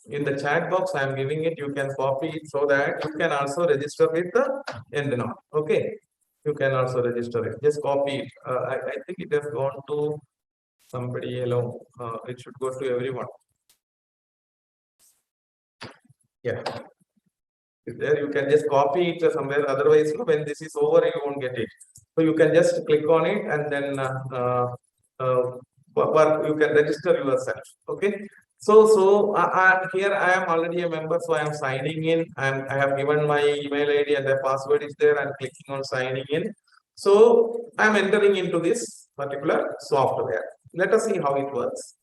In the chat box, I am giving it. You can copy it so that you can also register with the EndNote. Okay, you can also register it. Just copy it. I think it has gone to somebody alone. It should go to everyone. Yeah. There you can just copy it somewhere. Otherwise, when this is over, you won't get it. So you can just click on it and then you can register yourself. Okay. So here I am already a member, so I am signing in, and I have given my email ID and the password is there. I'm clicking on signing in. So I'm entering into this particular software. Let us see how it works.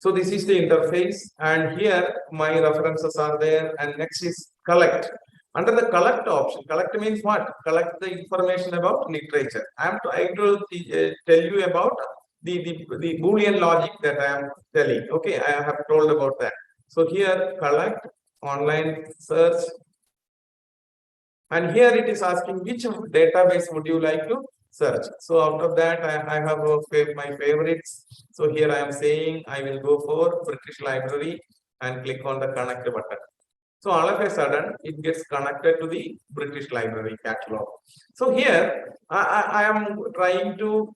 So this is the interface, and here my references are there, and next is collect. Under the collect option, collect means what? Collect the information about literature. I am trying to tell you about the Boolean logic that I am telling. Okay, I have told about that. So here collect, online search, and here it is asking which database would you like to search. So out of that, I have my favorites. So here I am saying I will go for British Library and click on the connect button. So all of a sudden, it gets connected to the British Library catalog. So here I am trying to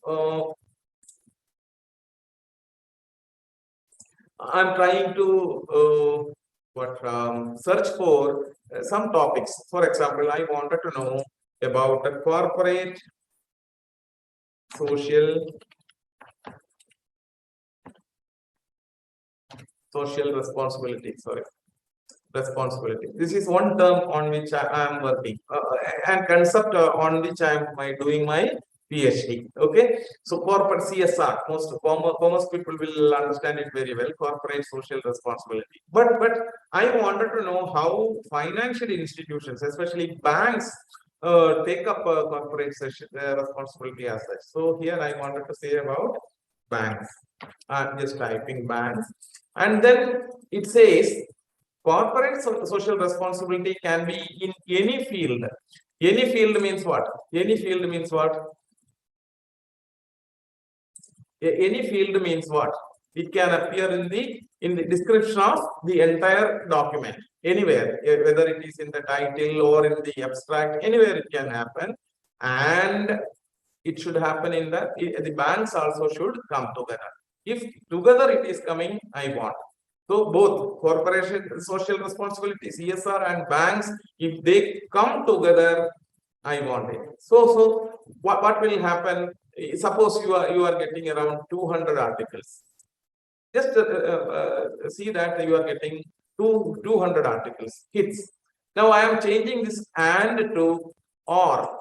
search for some topics. For example, I wanted to know about the corporate social responsibility. Responsibility. This is one term on which I am working, and concept on which I am doing my PhD. Okay, so corporate CSR. Most people will understand it very well. Corporate social responsibility. But I wanted to know how financial institutions, especially banks, take up corporate responsibility as such. So here I wanted to say about banks. I'm just typing banks, and then it says corporate social responsibility can be in any field. Any field means what? Any field means what? Any field means what? It can appear in the description of the entire document. Anywhere, whether it is in the title or in the abstract, anywhere it can happen. And it should happen in the banks also should come together. If together it is coming, I want. So both corporation social responsibility, CSR, and banks, if they come together, I want it. So what will happen? Suppose you are getting around 200 articles. Just see that you are getting 200 articles hits. Now I am changing this and to or.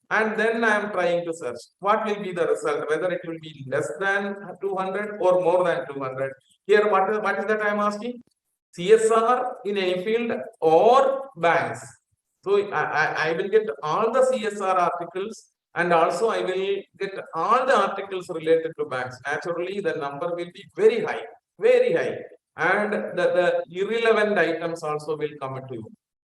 and then I am trying to search. What will be the result? Whether it will be less than 200 or more than 200. Here, what is that I am asking? CSR in any field or banks. So I will get all the CSR articles, and also I will get all the articles related to banks. Naturally, the number will be very high, very high. And the irrelevant items also will come to you.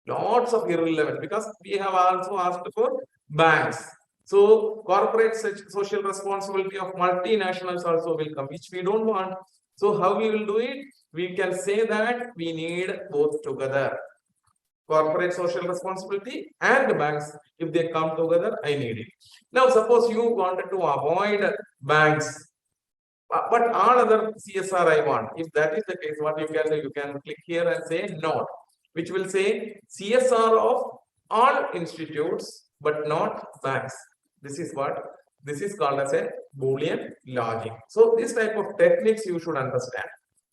Lots of irrelevant, because we have also asked for banks. So corporate social responsibility of multinationals also will come, which we don't want. So how we will do it? We can say that we need both together. Corporate social responsibility and banks, if they come together, I need it. Now, suppose you wanted to avoid banks, but all other CSR I want. If that is the case, what you can do, you can click here and say not, which will say CSR of all institutes, but not banks. This is called as a Boolean logic. So this type of techniques you should understand.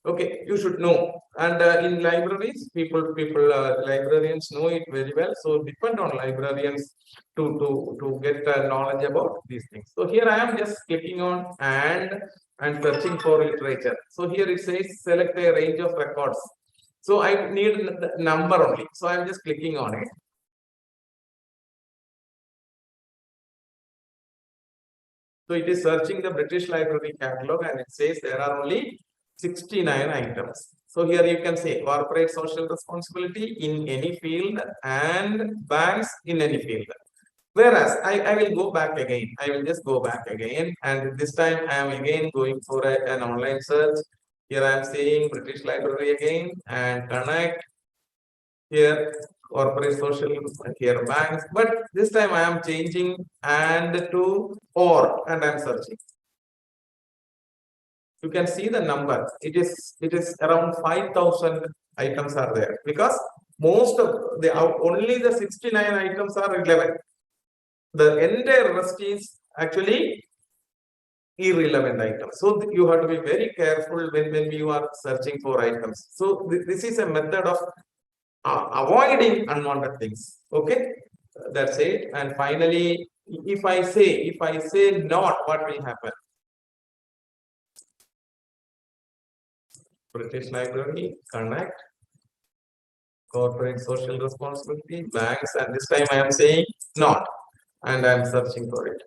Okay, you should know. And in libraries, librarians know it very well. So depend on librarians to get knowledge about these things. So here I am just clicking on and searching for literature. So here it says select a range of records. So I need the number only. So I'm just clicking on it. So it is searching the British Library catalog, and it says there are only 69 items. So here you can say corporate social responsibility in any field and banks in any field. Whereas I will go back again. I will just go back again, and this time I am again going for an online search. Here I am saying British Library again and connect. Here corporate social, here banks, but this time I am changing and to or, and I am searching. You can see the number. It is around 5,000 items are there, because most of the only the 69 items are relevant. The entire rest is actually irrelevant items. So you have to be very careful when you are searching for items. So this is a method of avoiding unwanted things. Okay, that's it. And finally, if I say not, what will happen? British Library, connect, corporate social responsibility, banks, and this time I am saying not, and I am searching for it.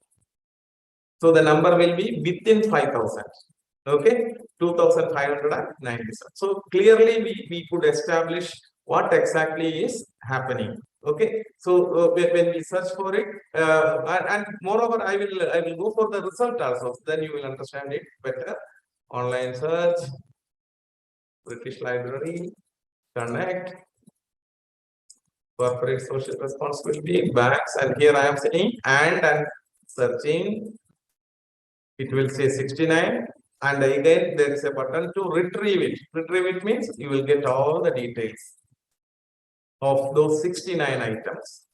So the number will be within 5,000. Okay, 2,597. So clearly we could establish what exactly is happening. Okay, so when we search for it, and moreover, I will go for the result also. Then you will understand it better. Online search, British Library, connect, corporate social responsibility, banks, and here I am saying and searching. It will say 69, and again there is a button to retrieve it. Retrieve it means you will get all the details of those 69 items.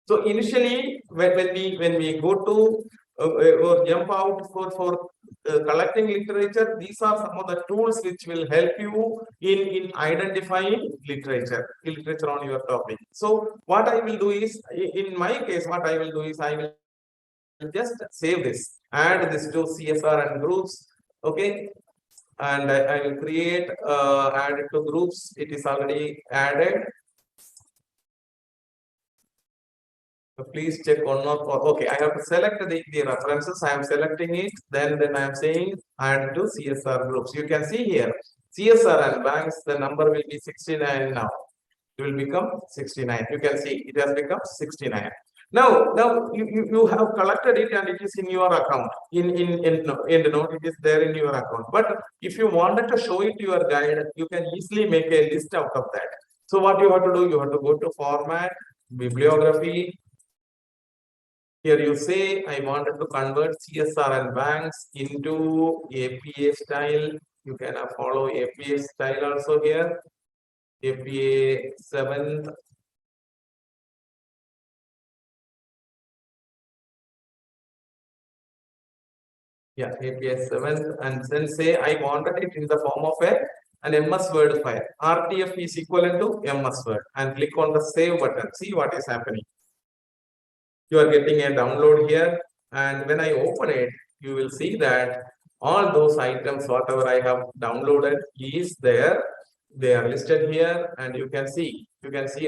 So initially, when we go to or jump out for collecting literature, these are some of the tools which will help you in identifying literature on your topic. So what I will do is, in my case, what I will do is I will just save this, add this to CSR and groups. Okay, and I will create add it to groups. It is already added. So please check one or okay, I have to select the references. I am selecting it, then I am saying add to CSR groups. You can see here CSR and banks, the number will be 69 now. It will become 69. You can see it has become 69. Now you have collected it and it is in your account. In the note, it is there in your account. But if you wanted to show it to your guide, you can easily make a list out of that. So what you have to do, you have to go to format, bibliography. Here you say, I wanted to convert CSR and banks into APA style. You can follow APA style also here. APA 7th. Yeah, APA 7th, and then say I wanted it in the form of a an MS Word file. RTF is equivalent to MS Word, and click on the save button. See what is happening. You are getting a download here, and when I open it, you will see that all those items, whatever I have downloaded, is there. They are listed here, and you can see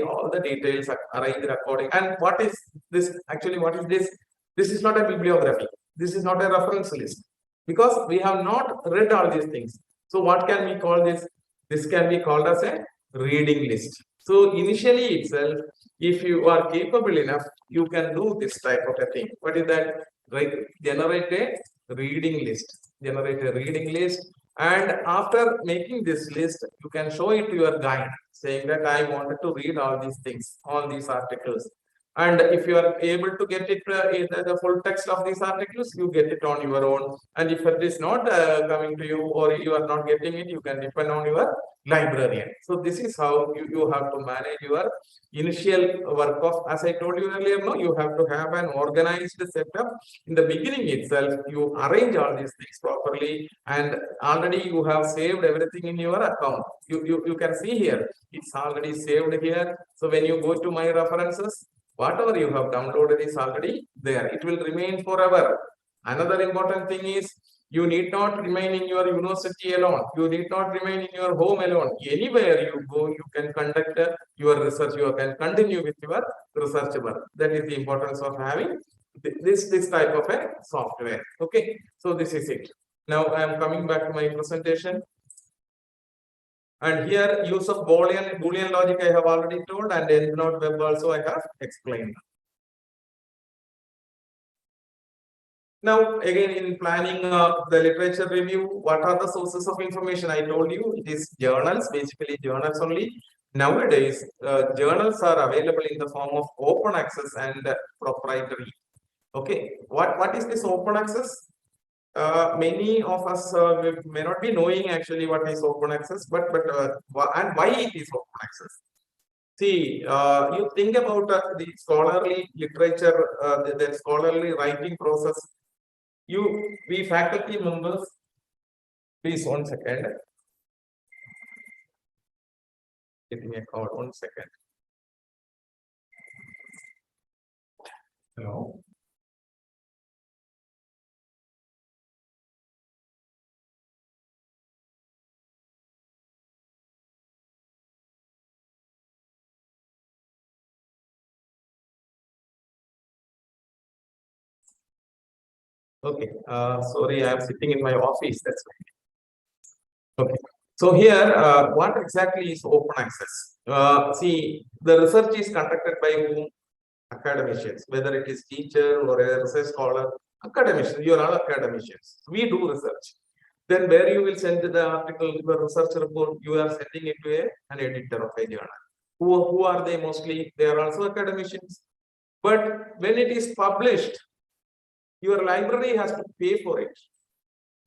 all the details arranged according. And what is this? Actually, what is this? This is not a bibliography. This is not a reference list, because we have not read all these things. So what can we call this? This can be called as a reading list. So initially itself, if you are capable enough, you can do this type of a thing. What is that? Right? Generate a reading list. Generate a reading list. And after making this list, you can show it to your guide, saying that I wanted to read all these things, all these articles. And if you are able to get it in the full text of these articles, you get it on your own. And if it is not coming to you, or you are not getting it, you can depend on your librarian. So this is how you have to manage your initial work of, as I told you earlier, no, you have to have an organized setup. In the beginning itself, you arrange all these things properly, and already you have saved everything in your account. You can see here, it's already saved here. So when you go to my references, whatever you have downloaded is already there. It will remain forever. Another important thing is, you need not remain in your university alone. You need not remain in your home alone. Anywhere you go, you can conduct your research. You can continue with your research work. That is the importance of having this type of a software. Okay, so this is it. Now I am coming back to my presentation. And here, use of Boolean logic I have already told, and EndNote web also I have explained. Now, again, in planning the literature review, what are the sources of information? I told you it is journals, basically journals only. Nowadays, journals are available in the form of open access and proprietary. Okay, what is this open access? Many of us may not be knowing actually what is open access, but and why it is open access. See, you think about the scholarly literature, the scholarly writing process. We faculty members, please 1 second. Give me a call, 1 second. Hello. Okay, sorry, I am sitting in my office. That's why. Okay, so here, what exactly is open access? See, the research is conducted by whom? Academicians, whether it is teacher or a research scholar. Academicians, you are all academicians. We do research. Then where you will send the article, your research report, you are sending it to an editor of a journal. Who are they mostly? They are also academicians. But when it is published, your library has to pay for it,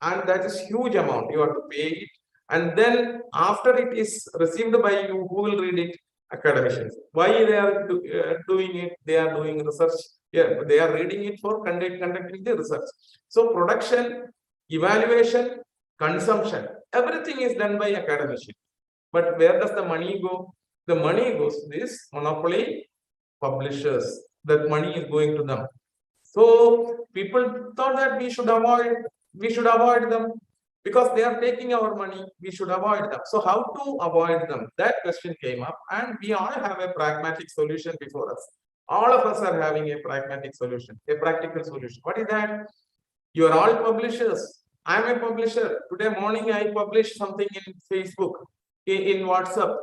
and that is huge amount. You have to pay it, and then after it is received by you, who will read it? Academicians. Why they are doing it? They are doing research. Yeah, they are reading it for conducting the research. So production, evaluation, consumption, everything is done by academicians. But where does the money go? The money goes to this monopoly publishers. That money is going to them. So people thought that we should avoid them because they are taking our money. We should avoid them. So how to avoid them? That question came up, and we all have a pragmatic solution before us. All of us are having a pragmatic solution, a practical solution. What is that? You are all publishers. I am a publisher. Today morning I published something in Facebook, in WhatsApp,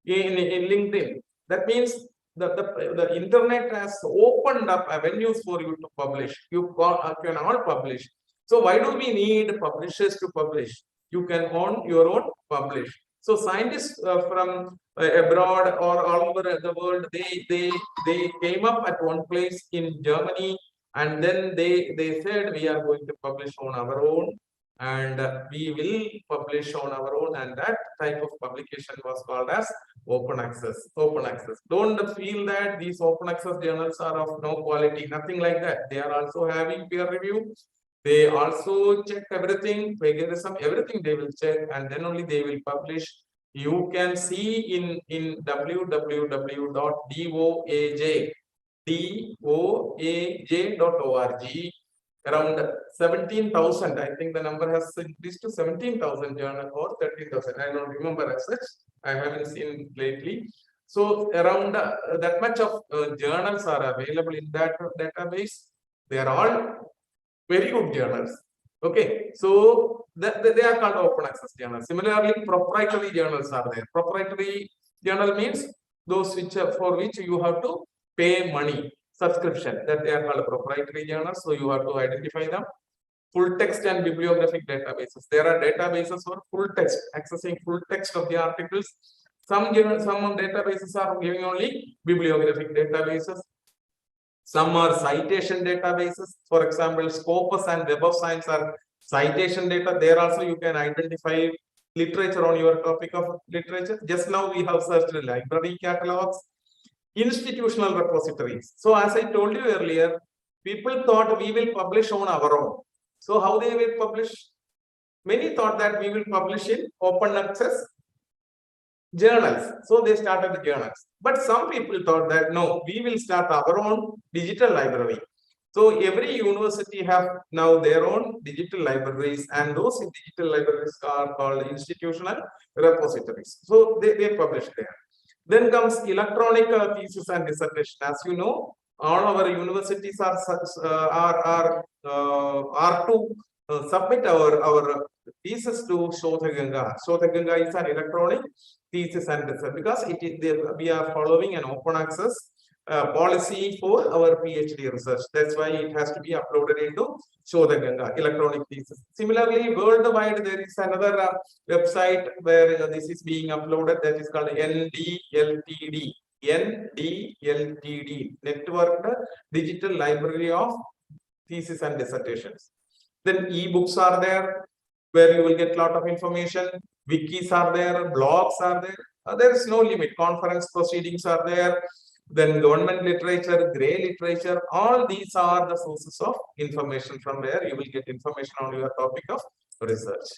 in LinkedIn. That means the internet has opened up avenues for you to publish. You can all publish. So why do we need publishers to publish? You can own your own publish. So scientists from abroad or all over the world, they came up at one place in Germany, and then they said we are going to publish on our own, and we will publish on our own, and that type of publication was called as open access. Open access. Don't feel that these open access journals are of no quality, nothing like that. They are also having peer review. They also check everything, plagiarism, everything they will check, and then only they will publish. You can see in www.doaj.org around 17,000. I think the number has increased to 17,000 journal or 13,000. I don't remember as such. I haven't seen lately. So around that much of journals are available in that database. They are all very good journals. Okay, so they are called open access journals. Similarly, proprietary journals are there. Proprietary journal means those which for which you have to pay money, subscription, that they are called proprietary journals. So you have to identify them. Full text and bibliographic databases. There are databases for full text, accessing full text of the articles. Some databases are giving only bibliographic databases. Some are citation databases. For example, Scopus and Web of Science are citation data. There also you can identify literature on your topic of literature. Just now we have searched library catalogs, institutional repositories. So as I told you earlier, people thought we will publish on our own. So how they will publish? Many thought that we will publish in open access journals. So they started the journals. But some people thought that no, we will start our own digital library. So every university have now their own digital libraries, and those digital libraries are called institutional repositories. So they publish there. Then comes electronic thesis and dissertation. As you know, all our universities are to submit our thesis to Shodhaganga. Shodhaganga is an electronic thesis and research because we are following an open access policy for our PhD research. That's why it has to be uploaded into Shodhaganga, electronic thesis. Similarly, worldwide there is another website where this is being uploaded, that is called NDLTD. NDLTD, Networked Digital Library of Thesis and Dissertations. Then ebooks are there, where you will get a lot of information. Wikis are there, blogs are there. There is no limit. Conference proceedings are there. Then government literature, grey literature, all these are the sources of information from where you will get information on your topic of research.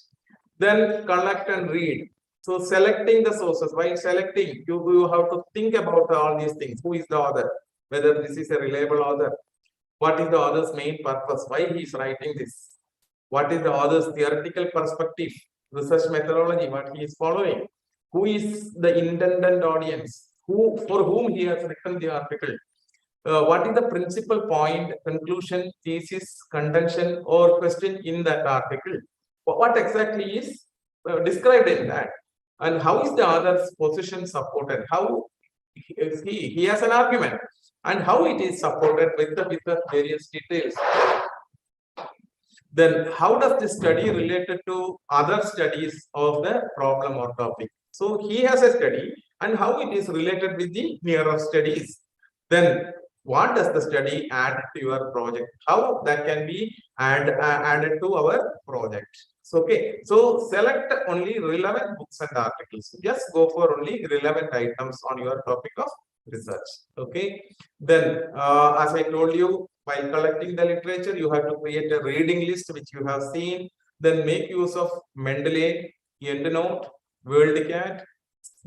Then collect and read. So selecting the sources, while selecting, you have to think about all these things. Who is the author? Whether this is a reliable author. What is the author's main purpose? Why he is writing this? What is the author's theoretical perspective, research methodology, what he is following? Who is the intended audience? For whom he has written the article? What is the principal point, conclusion, thesis, contention, or question in that article? What exactly is described in that? And how is the author's position supported? How he has an argument, and how it is supported with the various details. Then how does this study related to other studies of the problem or topic? So he has a study, and how it is related with the nearer studies. Then what does the study add to your project? How that can be added to our project? So, okay, so select only relevant books and articles. Just go for only relevant items on your topic of research. Okay, then as I told you, while collecting the literature, you have to create a reading list, which you have seen. Then make use of Mendeley, EndNote, WorldCat,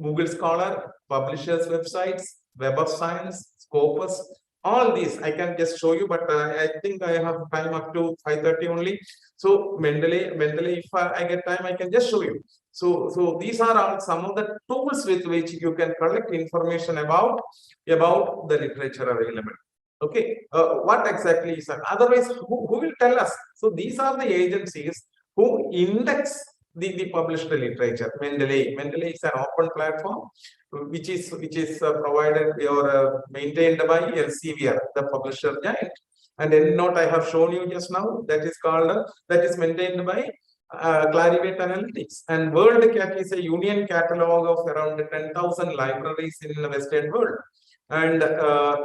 Google Scholar, publishers' websites, Web of Science, Scopus. All these I can just show you, but I think I have time up to 5:30 only. So Mendeley, if I get time, I can just show you. So these are all some of the tools with which you can collect information about the literature available. Okay, what exactly is that? Otherwise, who will tell us? So these are the agencies who index the published literature. Mendeley is an open platform which is provided or maintained by Elsevier, the publisher giant. And EndNote I have shown you just now, that is maintained by Clarivate Analytics. And WorldCat is a union catalog of around 10,000 libraries in the Western world, and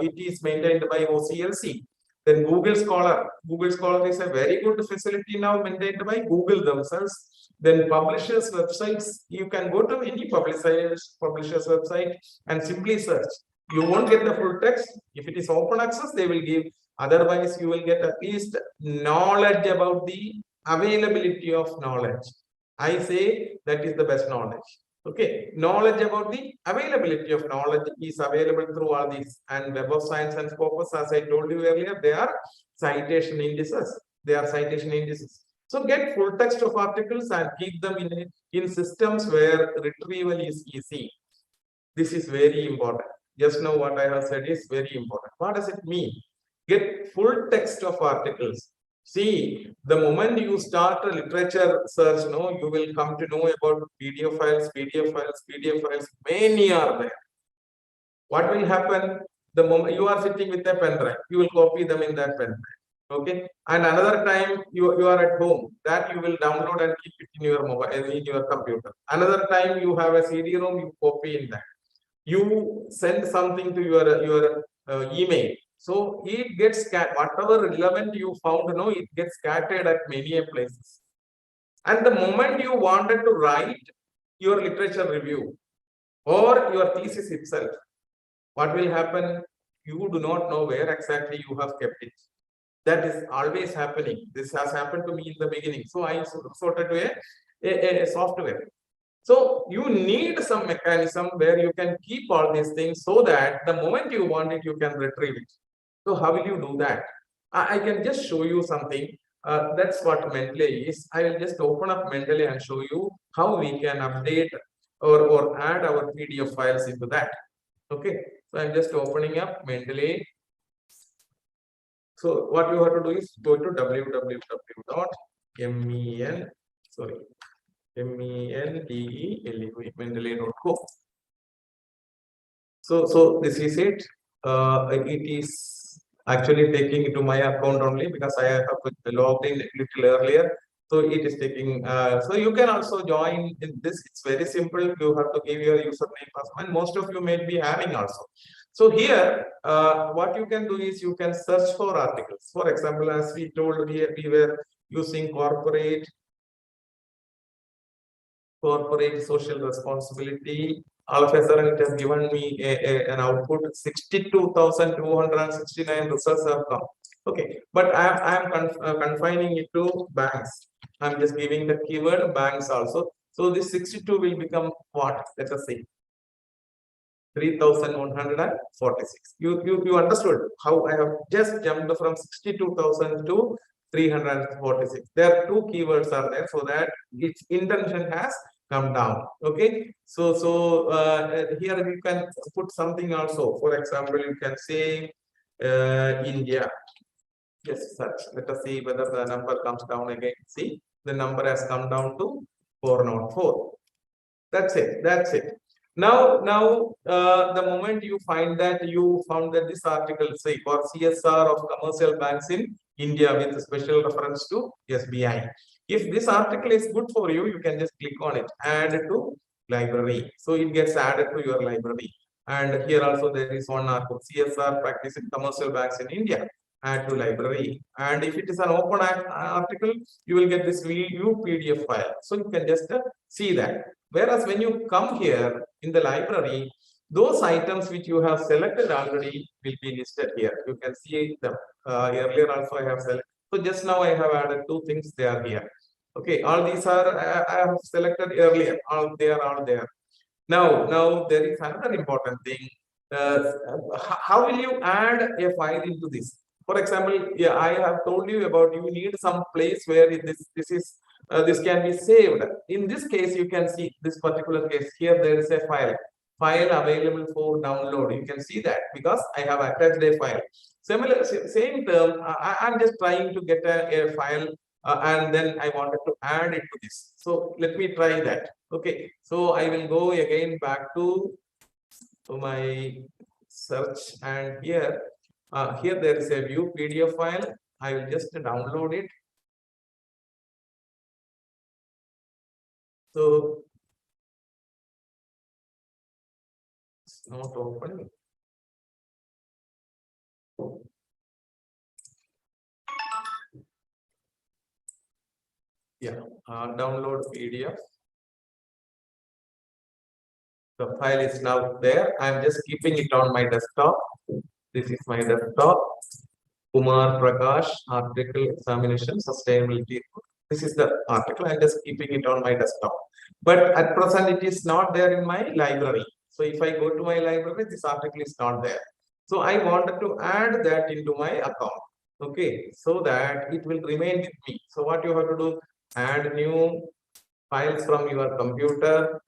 it is maintained by OCLC. Then Google Scholar is a very good facility now, maintained by Google themselves. Then publishers' websites, you can go to any publisher's website and simply search. You won't get the full text. If it is open access, they will give Otherwise, you will get at least knowledge about the availability of knowledge. I say that is the best knowledge. Okay, knowledge about the availability of knowledge is available through all these. And Web of Science and Scopus, as I told you earlier, they are citation indices. They are citation indices. So get full text of articles and keep them in systems where retrieval is easy. This is very important. Just now what I have said is very important. What does it mean? Get full text of articles. See, the moment you start a literature search, you will come to know about PDF files, PDF files, PDF files. Many are there. What will happen? The moment you are sitting with a pen drive, you will copy them in that pen drive. Okay, and another time you are at home, that you will download and keep it in your mobile, in your computer. Another time you have a CD-ROM, you copy in that. You send something to your email, so it gets whatever relevant you found, it gets scattered at many places. And the moment you wanted to write your literature review or your thesis itself, what will happen? You do not know where exactly you have kept it. That is always happening. This has happened to me in the beginning. So I sorted to a software. So you need some mechanism where you can keep all these things so that the moment you want it, you can retrieve it. So how will you do that? I can just show you something. That's what Mendeley is. I will just open up Mendeley and show you how we can update or add our PDF files into that. Okay. So I'm just opening up Mendeley. So what you have to do is go to mendeley.com. So this is it. It is actually taking it to my account only because I have logged in a little earlier. So it is taking. So you can also join in this. It's very simple. You have to give your username, password, and most of you may be having also. So here, what you can do is you can search for articles. For example, as we told here, we were using corporate social responsibility. All of a sudden, it has given me an output. 62,269 results have come. Okay, but I am confining it to banks. I'm just giving the keyword banks also. So this 62 will become what? Let us see. 3,146. You understood how I have just jumped from 62,000 to 346. There are two keywords are there, so that its intention has come down. Okay, so here you can put something also. For example, you can say India. Just search. Let us see whether the number comes down again. See, the number has come down to 404. That's it. That's it. Now, the moment you found that this article, say, for CSR of commercial banks in India with special reference to SBI. If this article is good for you, you can just click on it, add to library. So it gets added to your library. And here also there is one article, CSR practice in commercial banks in India. Add to library. And if it is an open article, you will get this view PDF file. So you can just see that. Whereas when you come here in the library, those items which you have selected already will be listed here. You can see them. Earlier also I have selected. So just now I have added two things, they are here. Okay, all these are I have selected earlier. They are all there. Now there is another important thing. How will you add a file into this? For example, yeah, I have told you about you need some place where this can be saved. In this case, you can see this particular case here. There is a file available for download. You can see that because I have attached a file. Same term. I'm just trying to get a file and then I wanted to add it to this. So let me try that. Okay. So I will go again back to my search, and here there is a view PDF file. I will just download it. So it's not opening. Yeah, download PDF. The file is now there. I'm just keeping it on my desktop. This is my desktop. Kumar Prakash, article examination, sustainability. This is the article. I'm just keeping it on my desktop. But at present, it is not there in my library. So if I go to my library, this article is not there. So I wanted to add that into my account. Okay, so that it will remain with me. So what you have to do, add new files from your computer,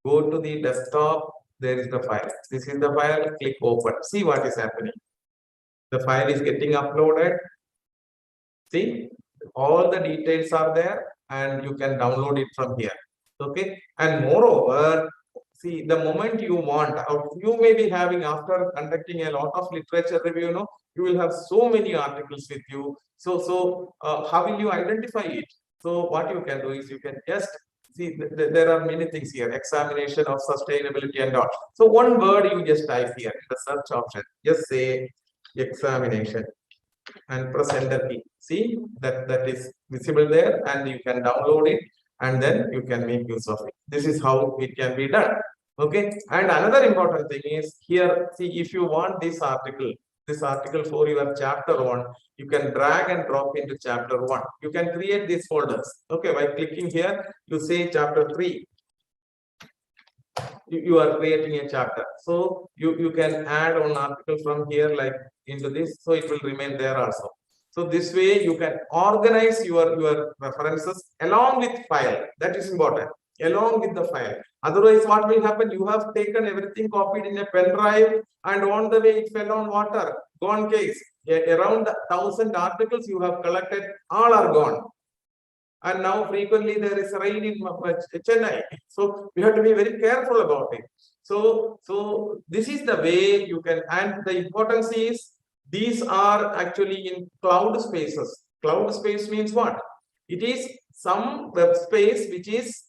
go to the desktop, there is the file. This is the file, click open. See what is happening. The file is getting uploaded. See, all the details are there and you can download it from here. Okay, and moreover, see, the moment you want, you may be having, after conducting a lot of literature review, you will have so many articles with you. So how will you identify it? So what you can do is you can just see, there are many things here, examination of sustainability and all. So one word you just type here in the search option, just say examination and press enter key. See that is visible there, and you can download it and then you can make use of it. This is how it can be done. Okay, and another important thing is here, see, if you want this article for your chapter 1, you can drag and drop into chapter 1. You can create these folders. Okay, by clicking here, you say chapter 3. You are creating a chapter, so you can add one article from here like into this, so it will remain there also. So this way you can organize your references along with file. That is important, along with the file. Otherwise what will happen, you have taken everything, copied in a pen drive, and on the way it fell on water, gone case. Around 1,000 articles you have collected, all are gone. And now frequently there is rain in Chennai, so we have to be very careful about it. So this is the way you can, and the importance is these are actually in cloud spaces. Cloud space means what? It is some web space which is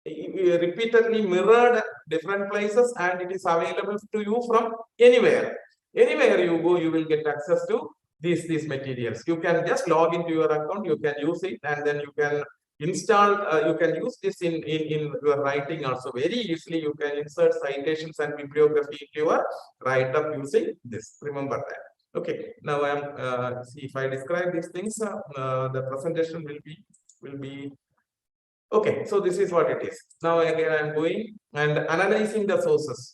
repeatedly mirrored at different places, and it is available to you from anywhere. Anywhere you go, you will get access to these materials. You can just log into your account, you can use it, and then you can install, you can use this in your writing also very easily. You can insert citations and bibliography into your write-up using this. Remember that. Okay, now I'm see, if I describe these things, the presentation will be okay. So this is what it is. Now again I'm going and analyzing the sources.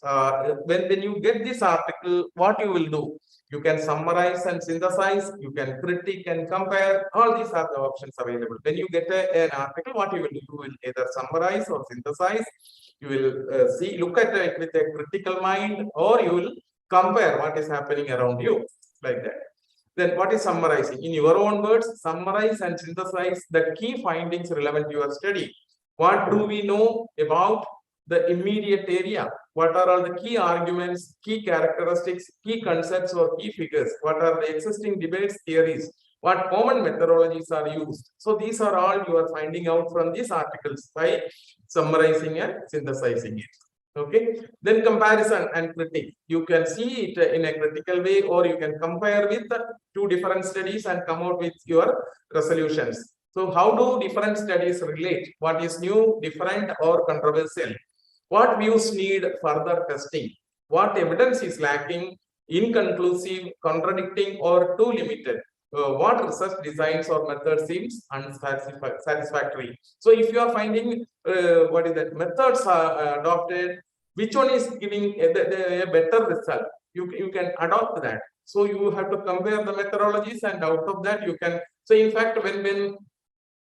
When you get this article, what you will do, you can summarize and synthesize, you can critique and compare. All these are the options available. When you get an article, what you will do, you will either summarize or synthesize. You will look at it with a critical mind, or you will compare what is happening around you, like that. Then what is summarizing? In your own words, summarize and synthesize the key findings relevant to your study. What do we know about the immediate area? What are all the key arguments, key characteristics, key concepts, or key figures? What are the existing debates, theories? What common methodologies are used? So these are all you are finding out from these articles by summarizing and synthesizing it. Okay, then comparison and critique. You can see it in a critical way, or you can compare with two different studies and come out with your resolutions. So how do different studies relate? What is new, different, or controversial? What views need further testing? What evidence is lacking, inconclusive, contradicting, or too limited? What research designs or methods seems unsatisfactory? So if you are finding what is that methods are adopted, which one is giving a better result, you can adopt that. So you have to compare the methodologies, and out of that you can. So in fact, when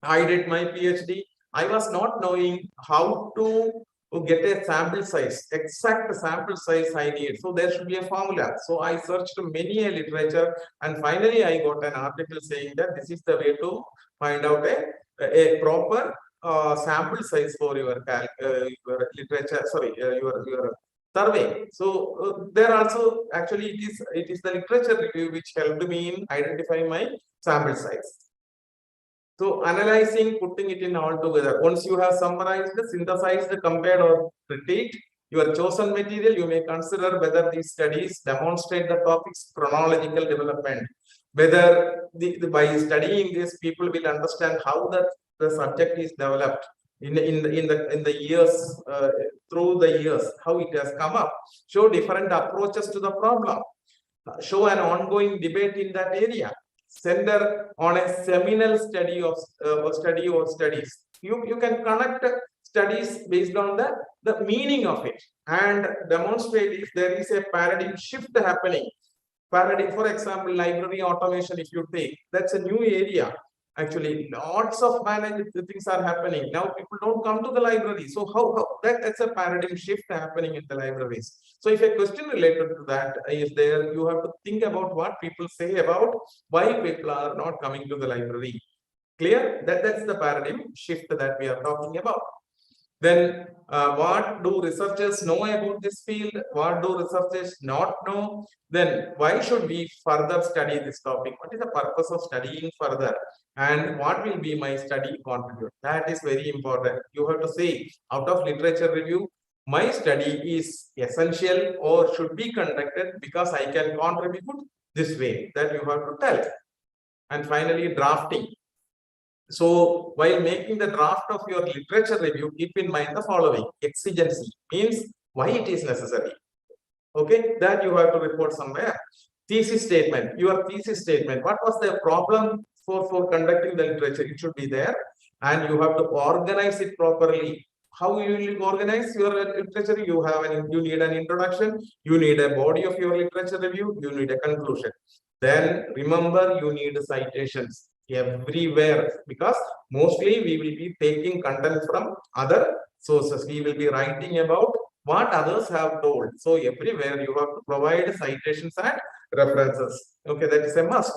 I did my PhD, I was not knowing how to get a sample size, exact sample size I need. So there should be a formula. So I searched many a literature, and finally I got an article saying that this is the way to find out a proper sample size for your literature. Sorry, your survey. So there also actually it is the literature review which helped me in identifying my sample size. So analyzing, putting it in all together. Once you have summarized, synthesized, compared, or critiqued your chosen material, you may consider whether these studies demonstrate the topic's chronological development. Whether by studying this, people will understand how the subject is developed in the years, through the years, how it has come up. Show different approaches to the problem. Show an ongoing debate in that area. center on a seminal study of studies. You can connect studies based on the meaning of it and demonstrate if there is a paradigm shift happening. Paradigm, for example, library automation, if you take, that's a new area. Actually, lots of managed things are happening. Now people don't come to the library. So how that's a paradigm shift happening in the libraries. So if a question related to that is there, you have to think about what people say about why people are not coming to the library. Clear? That's the paradigm shift that we are talking about. Then what do researchers know about this field? What do researchers not know? Then why should we further study this topic? What is the purpose of studying further? And what will be my study contribute? That is very important. You have to say, out of literature review, my study is essential or should be conducted because I can contribute this way. That you have to tell. And finally, drafting. So while making the draft of your literature review, keep in mind the following. Exigency means why it is necessary. Okay, that you have to report somewhere. Thesis statement, your thesis statement. What was the problem for conducting the literature? It should be there. And you have to organize it properly. How you will organize your literature? You need an introduction, you need a body of your literature review, you need a conclusion. Then remember, you need citations everywhere, because mostly we will be taking content from other sources. We will be writing about what others have told. So everywhere you have to provide citations and references. Okay, that is a must.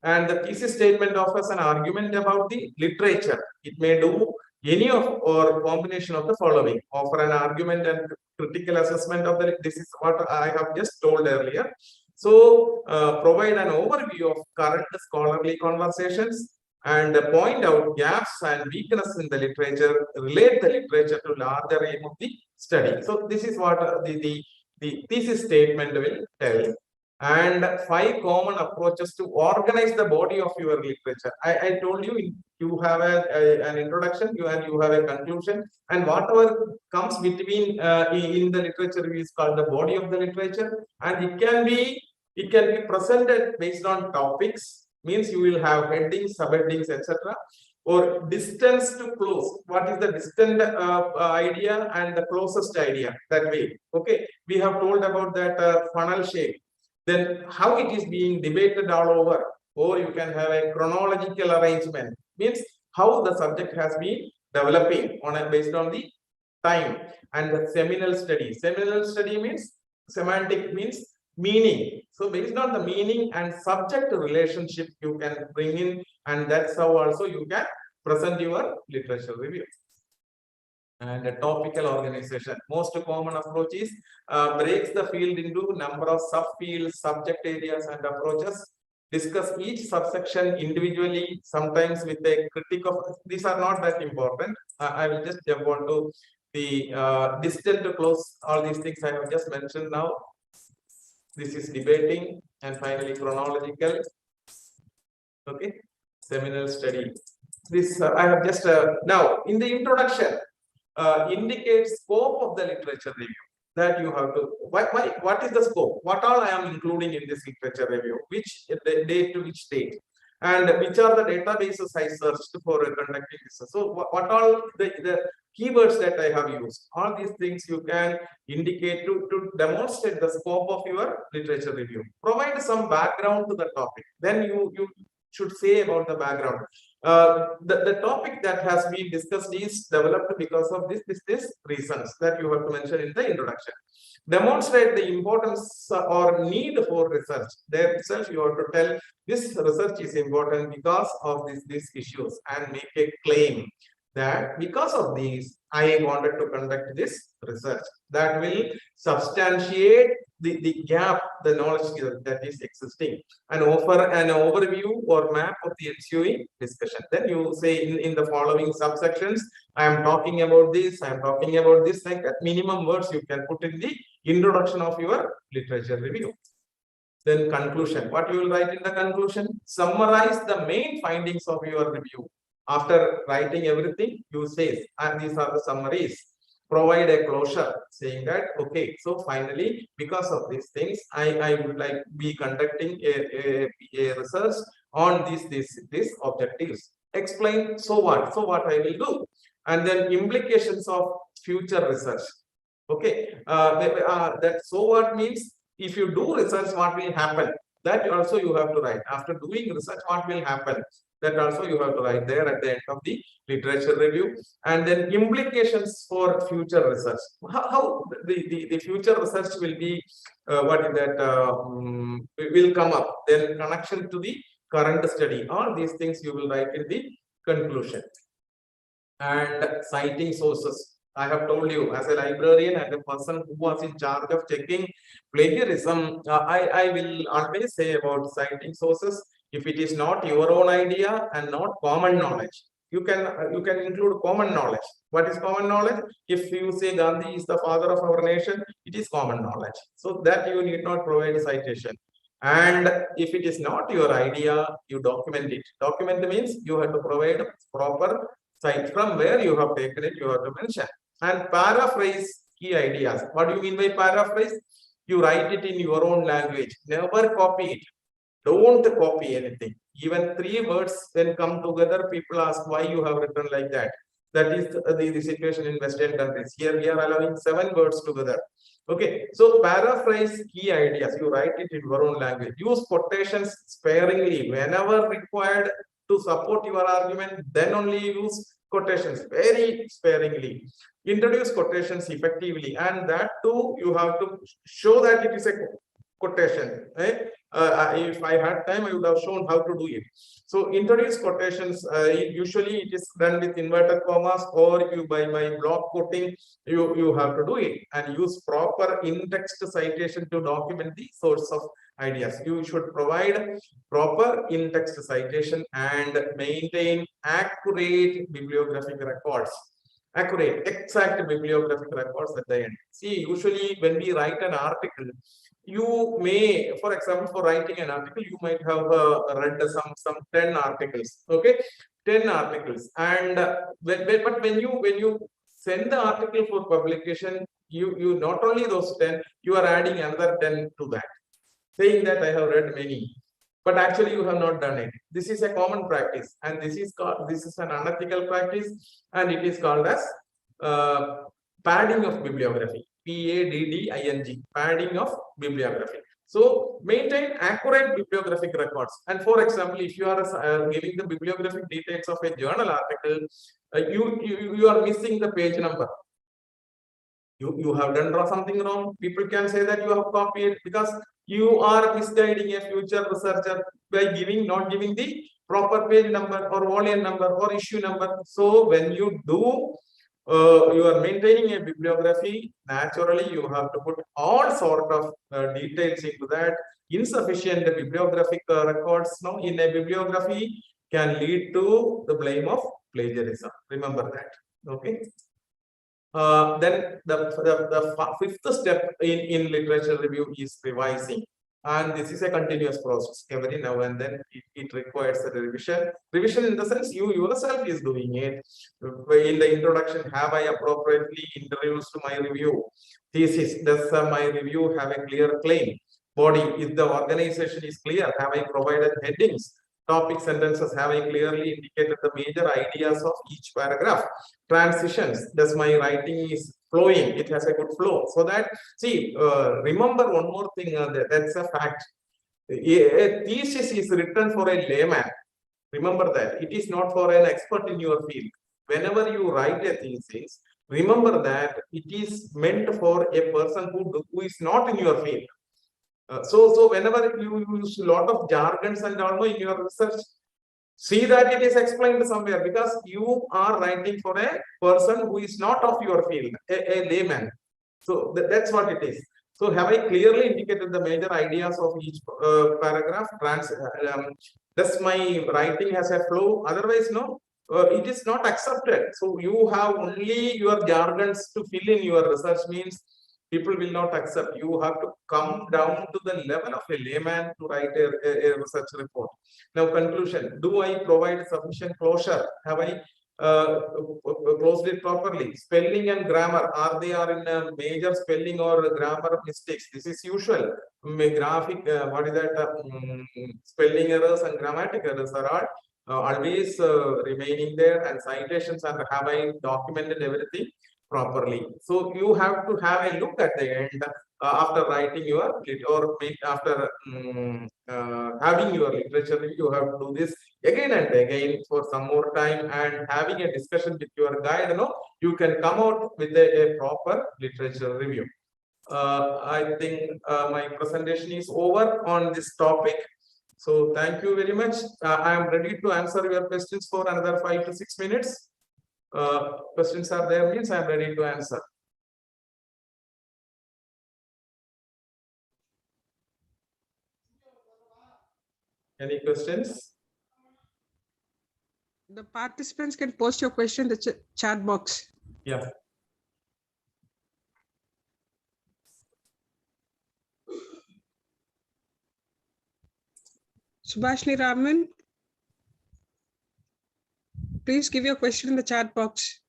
And the thesis statement offers an argument about the literature. It may do any of or combination of the following: offer an argument and critical assessment of the. This is what I have just told earlier. So provide an overview of current scholarly conversations and point out gaps and weaknesses in the literature, relate the literature to larger aim of the study. So this is what the thesis statement will tell. And 5 common approaches to organize the body of your literature. I told you, you have an introduction, you have a conclusion, and whatever comes between in the literature is called the body of the literature, and it can be presented based on topics. Means you will have headings, subheadings, etc. Or distance to close. What is the distant idea and the closest idea? That way. Okay, we have told about that funnel shape. Then how it is being debated all over, or you can have a chronological arrangement, means how the subject has been developing based on the time. And the seminal study means semantic, means meaning. So based on the meaning and subject relationship you can bring in, and that's how also you can present your literature review. And a topical organization. Most common approach is breaks the field into number of subfields, subject areas, and approaches. Discuss each subsection individually, sometimes with a critique of. These are not that important. I will just jump on to the distant to close. All these things I have just mentioned now. This is debating, and finally chronological. Okay, seminal study. This I have just now in the introduction. Indicates scope of the literature review, that you have to what is the scope, what all I am including in this literature review, which date to which date, and which are the databases I searched for conducting this. So what all the keywords that I have used, all these things you can indicate to demonstrate the scope of your literature review. Provide some background to the topic, then you should say about the background. The topic that has been discussed is developed because of this reasons that you have to mention in the introduction. Demonstrate the importance or need for research. There itself you have to tell this research is important because of these issues, and make a claim that because of these I wanted to conduct this research. That will substantiate the gap, the knowledge that is existing, and offer an overview or map of the ensuing discussion. Then you say in the following subsections, I am talking about this, I am talking about this, like that. Minimum words you can put in the introduction of your literature review. Then conclusion. What you will write in the conclusion? Summarize the main findings of your review. After writing everything, you say, and these are the summaries. Provide a closure saying that, okay, so finally, because of these things, I would like be conducting a research on these objectives. Explain so what I will do, and then implications of future research. Okay, that so what means if you do research, what will happen? That also you have to write. After doing research, what will happen? That also you have to write there at the end of the literature review. And then implications for future research. How the future research will be, what is that, will come up. Then connection to the current study. All these things you will write in the conclusion. And citing sources. I have told you, as a librarian and a person who was in charge of checking plagiarism, I will always say about citing sources. If it is not your own idea and not common knowledge, you can include common knowledge. What is common knowledge? If you say Gandhi is the father of our nation, it is common knowledge. So that you need not provide a citation. And if it is not your idea, you document it. Document means you have to provide proper site from where you have taken it, you have to mention. And paraphrase key ideas. What do you mean by paraphrase? You write it in your own language. Never copy it. Don't copy anything. Even 3 words when come together, people ask why you have written like that. That is the situation in Western countries. Here we are allowing 7 words together. Okay, so paraphrase key ideas. You write it in your own language. Use quotations sparingly whenever required to support your argument. Then only use quotations very sparingly. Introduce quotations effectively, and that too you have to show that it is a quotation. If I had time, I would have shown how to do it. So introduce quotations. Usually it is done with inverted commas, or you by block quoting. You have to do it, and use proper in-text citation to document the source of ideas. You should provide proper in-text citation and maintain accurate bibliographic records. Accurate, exact bibliographic records at the end. See, usually when we write an article, you may, for example, for writing an article, you might have read some 10 articles. Okay, 10 articles, and but when you send the article for publication, you not only those 10, you are adding another 10 to that, saying that I have read many, but actually you have not done it. This is a common practice, and this is an unethical practice, and it is called as padding of bibliography. PADDING, padding of bibliography. So maintain accurate bibliographic records. And for example, if you are giving the bibliographic details of a journal article, you are missing the page number. You have done something wrong. People can say that you have copied, because you are misguiding a future researcher by not giving the proper page number or volume number or issue number. So when you do, you are maintaining a bibliography, naturally you have to put all sort of details into that. Insufficient bibliographic records now in a bibliography can lead to the blame of plagiarism. Remember that. Okay. Then the 5th step in literature review is revising. And this is a continuous process. Every now and then it requires a revision. Revision in the sense you yourself is doing it. In the introduction, have I appropriately introduced my review? Thesis, does my review have a clear claim? Body, if the organization is clear, have I provided headings? Topic sentences, have I clearly indicated the major ideas of each paragraph? Transitions, does my writing is flowing, it has a good flow. So that, see, remember one more thing, that's a fact. A thesis is written for a layman. Remember that. It is not for an expert in your field. Whenever you write a thesis, remember that it is meant for a person who is not in your field. So whenever you use a lot of jargons and all in your research, see that it is explained somewhere, because you are writing for a person who is not of your field, a layman. So that's what it is. So have I clearly indicated the major ideas of each paragraph? Does my writing has a flow? Otherwise, no, it is not accepted. So you have only your jargons to fill in your research, means people will not accept. You have to come down to the level of a layman to write a research report. Now, conclusion. Do I provide sufficient closure? Have I closed it properly? Spelling and grammar, are they in a major spelling or grammar mistakes? This is usual. graphic, what is that, spelling errors and grammatic errors are all always remaining there, and citations are have I documented everything properly. So you have to have a look at the end after writing your or after having your literature review. You have to do this again and again for some more time, and having a discussion with your guide. You can come out with a proper literature review. I think my presentation is over on this topic. So thank you very much. I am ready to answer your questions for another 5 to 6 minutes. Questions are there means I am ready to answer. Any questions? The participants can post your question in the chat box. Yeah. Subhashni Raman, please give your question in the chat box.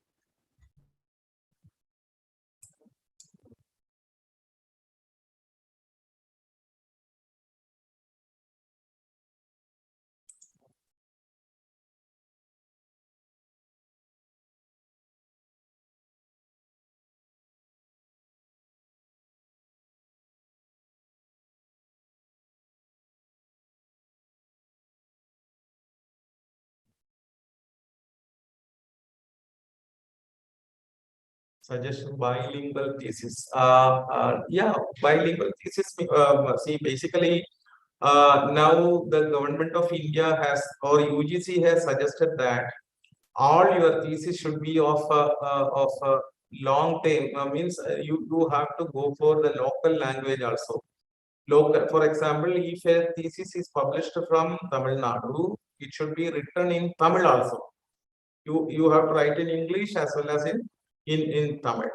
Suggestion bilingual thesis. Yeah, bilingual thesis. See, basically, now the government of India has, or UGC has suggested that all your thesis should be of a long term. Means you have to go for the local language also. Local, for example, if a thesis is published from Tamil Nadu, it should be written in Tamil also. You have to write in English as well as in Tamil.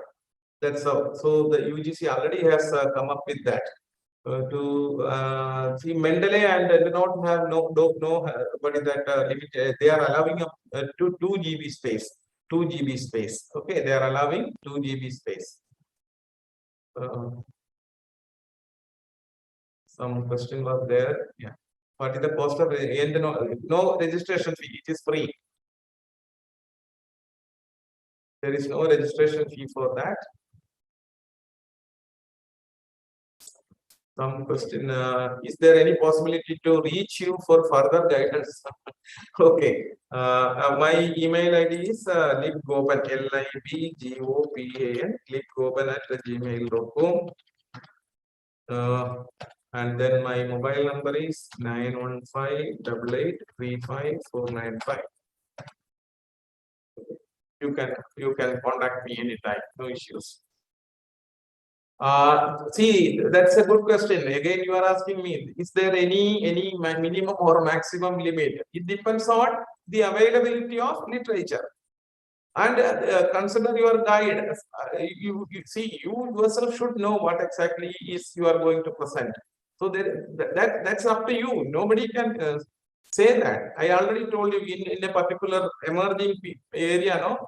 That's how. So the UGC already has come up with that. To see, Mendeley and do not have no what is that limit? They are allowing up to 2 GB space. 2 GB space. Okay, they are allowing 2 GB space. Some question was there. Yeah. What is the cost of and no registration fee? It is free. There is no registration fee for that. Some question, is there any possibility to reach you for further guidance? Okay, my email ID is libgopan, libgopan, libgopan@gmail.com. And then my mobile number is 91588359495. You can contact me anytime, no issues. See, that's a good question. Again, you are asking me, is there any minimum or maximum limit? It depends on the availability of literature. And consider your guide. You see, you yourself should know what exactly is you are going to present. So that's up to you. Nobody can say that. I already told you in a particular emerging area, no,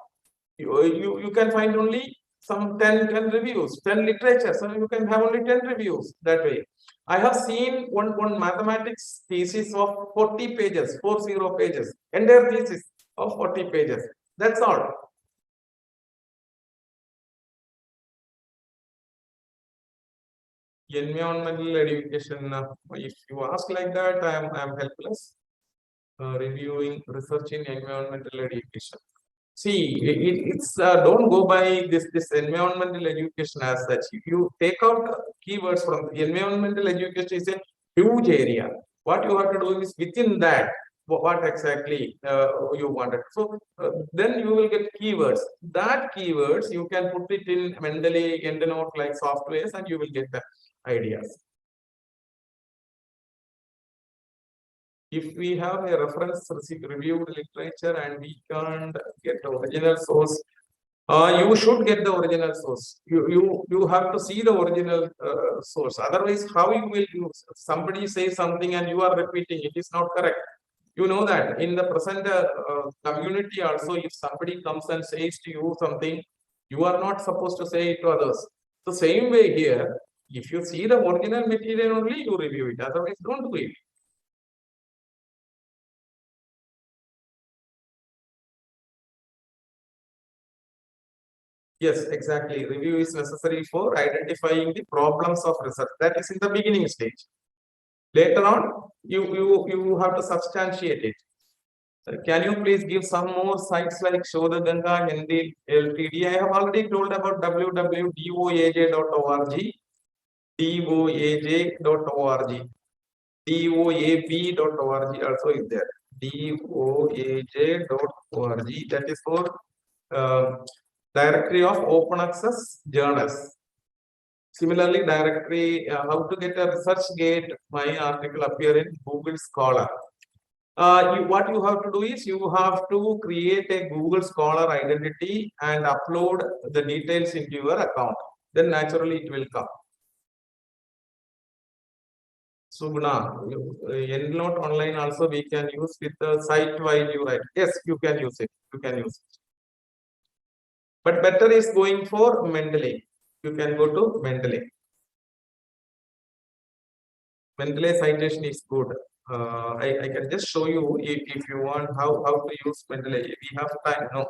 you can find only some 10 reviews, 10 literature. So you can have only 10 reviews that way. I have seen one mathematics thesis of 40 pages, 40 pages, entire thesis of 40 pages. That's all. Environmental education. If you ask like that, I am helpless. Reviewing research in environmental education. See, it's don't go by this environmental education as such. If you take out keywords from the environmental education, is a huge area. What you have to do is within that, what exactly you wanted. So then you will get keywords. That keywords you can put it in Mendeley EndNote like softwares, and you will get the ideas. If we have a reference reviewed literature and we can't get the original source, you should get the original source. You have to see the original source. Otherwise, how you will use? Somebody says something and you are repeating it is not correct. You know that in the present community also, if somebody comes and says to you something, you are not supposed to say it to others. The same way here, If you see the original material only, you review it. Otherwise, don't do it. Yes, exactly. Review is necessary for identifying the problems of research. That is in the beginning stage. Later on, you have to substantiate it. Can you please give some more sites like Shodha Ganga, ND, LTD? I have already told about www.doaj.org, doaj.org, doab.org also is there. doaj.org, that is for directory of open access journals. Similarly, directory, how to get a research gate, my article appear in Google Scholar. What you have to do is you have to create a Google Scholar identity and upload the details into your account. Then naturally it will come. Subna, EndNote online also we can use with the site while you write. Yes, you can use it. You can use it. But better is going for Mendeley. You can go to Mendeley. Mendeley citation is good. I can just show you if you want how to use Mendeley. We have time. No,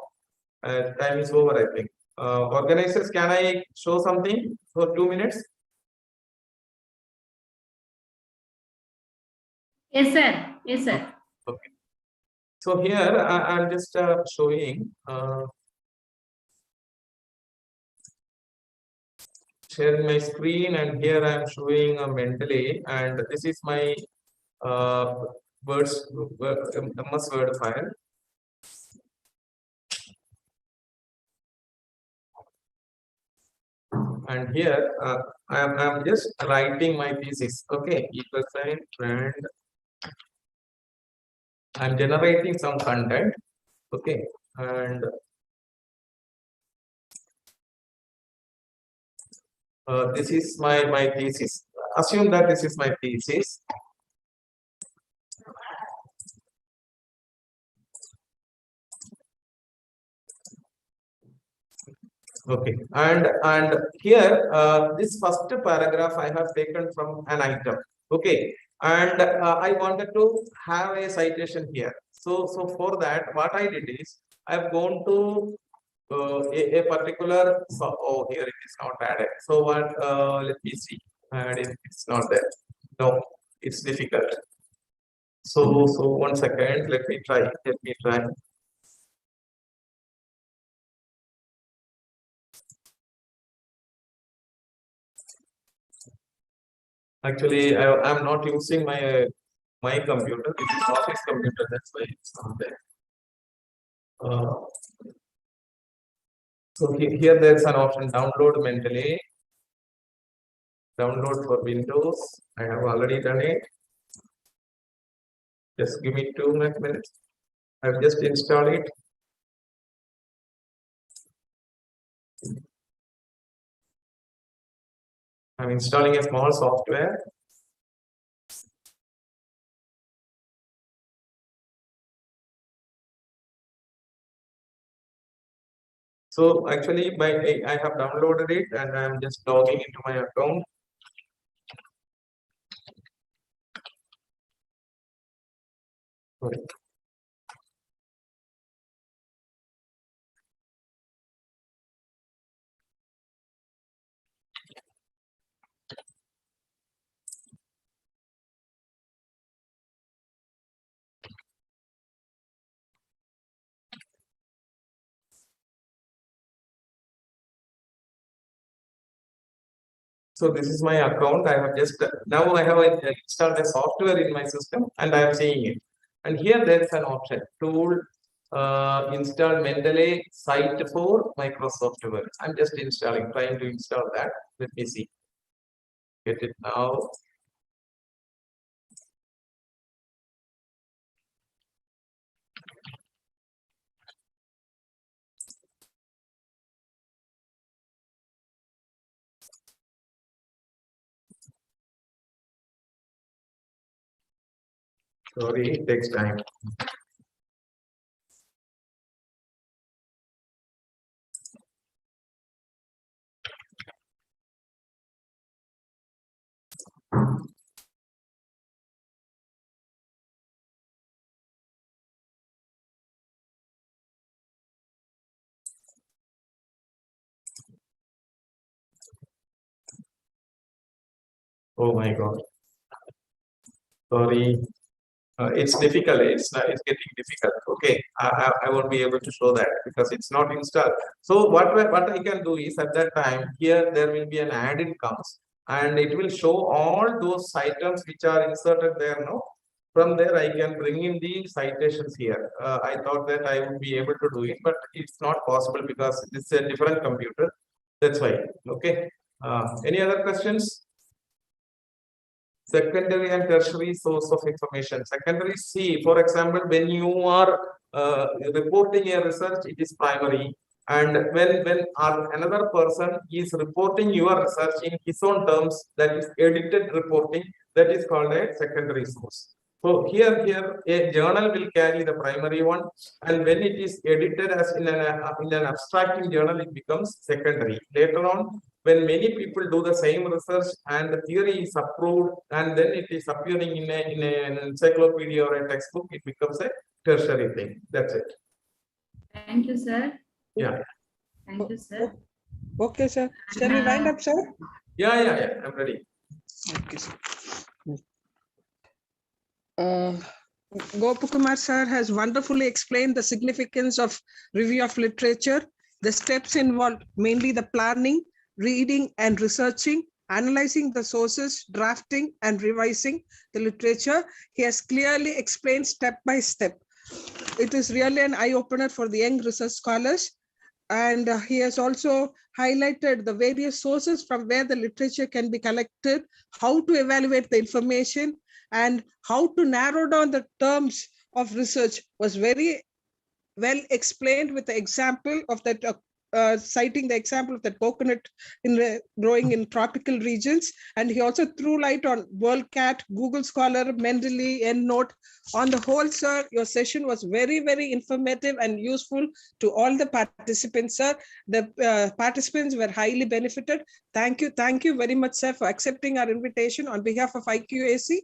time is over, I think. Organizers, can I show something for 2 minutes? Yes, sir. Yes, sir. Okay. So here I'm just showing. Sharing my screen, and here I am showing a Mendeley, and this is my MS Word file. And here I'm just writing my thesis. Okay, equal sign, and I'm generating some content. Okay, and this is my thesis. Assume that this is my thesis. Okay, and here this first paragraph I have taken from an item. Okay, and I wanted to have a citation here. So for that, what I did is I've gone to a particular. Oh, here it is not added. So what? Let me see. It's not there. No, it's difficult. So 1 second. Let me try. Let me try. Actually, I'm not using my computer. This is office computer. That's why it's not there. So here there's an option: download Mendeley. Download for Windows. I have already done it. Just give me 2 minutes. I've just installed it. I'm installing a small software. So actually, I have downloaded it and I'm just logging into my account. Sorry. So this is my account. I have just now I have installed a software in my system and I am seeing it. And here there is an option: tool, install Mendeley site for Microsoft Word. I'm just trying to install that. Let me see. Get it now. Sorry, it takes time. Oh my God. Sorry. It's difficult. It's getting difficult. Okay, I won't be able to show that because it's not installed. So what I can do is at that time here there will be an add-in comes and it will show all those items which are inserted there. No, from there I can bring in the citations here. I thought that I would be able to do it, but it's not possible because it's a different computer. That's why. Okay. Any other questions? Secondary and tertiary source of information. Secondary, see, for example, when you are reporting a research, it is primary. And when another person is reporting your research in his own terms, that is edited reporting, that is called a secondary source. So here a journal will carry the primary one, and when it is edited as in an abstracting journal, it becomes secondary. Later on, when many people do the same research and the theory is approved and then it is appearing in an encyclopedia or a textbook, it becomes a tertiary thing. That's it. Thank you, sir. Yeah. Thank you, sir. Okay, sir. Shall we wind up, sir? Yeah. I'm ready. Okay, sir. Gopakumar sir has wonderfully explained the significance of review of literature, the steps involved, mainly the planning, reading and researching, analyzing the sources, drafting and revising the literature. He has clearly explained step by step. It is really an eye-opener for the young research scholars. And he has also highlighted the various sources from where the literature can be collected, how to evaluate the information, and how to narrow down the terms of research was very well explained with the example of that, citing the example of that coconut growing in tropical regions. And he also threw light on WorldCat, Google Scholar, Mendeley, EndNote. On the whole, sir, your session was very, very informative and useful to all the participants, sir. The participants were highly benefited. Thank you very much, sir, for accepting our invitation on behalf of IQAC.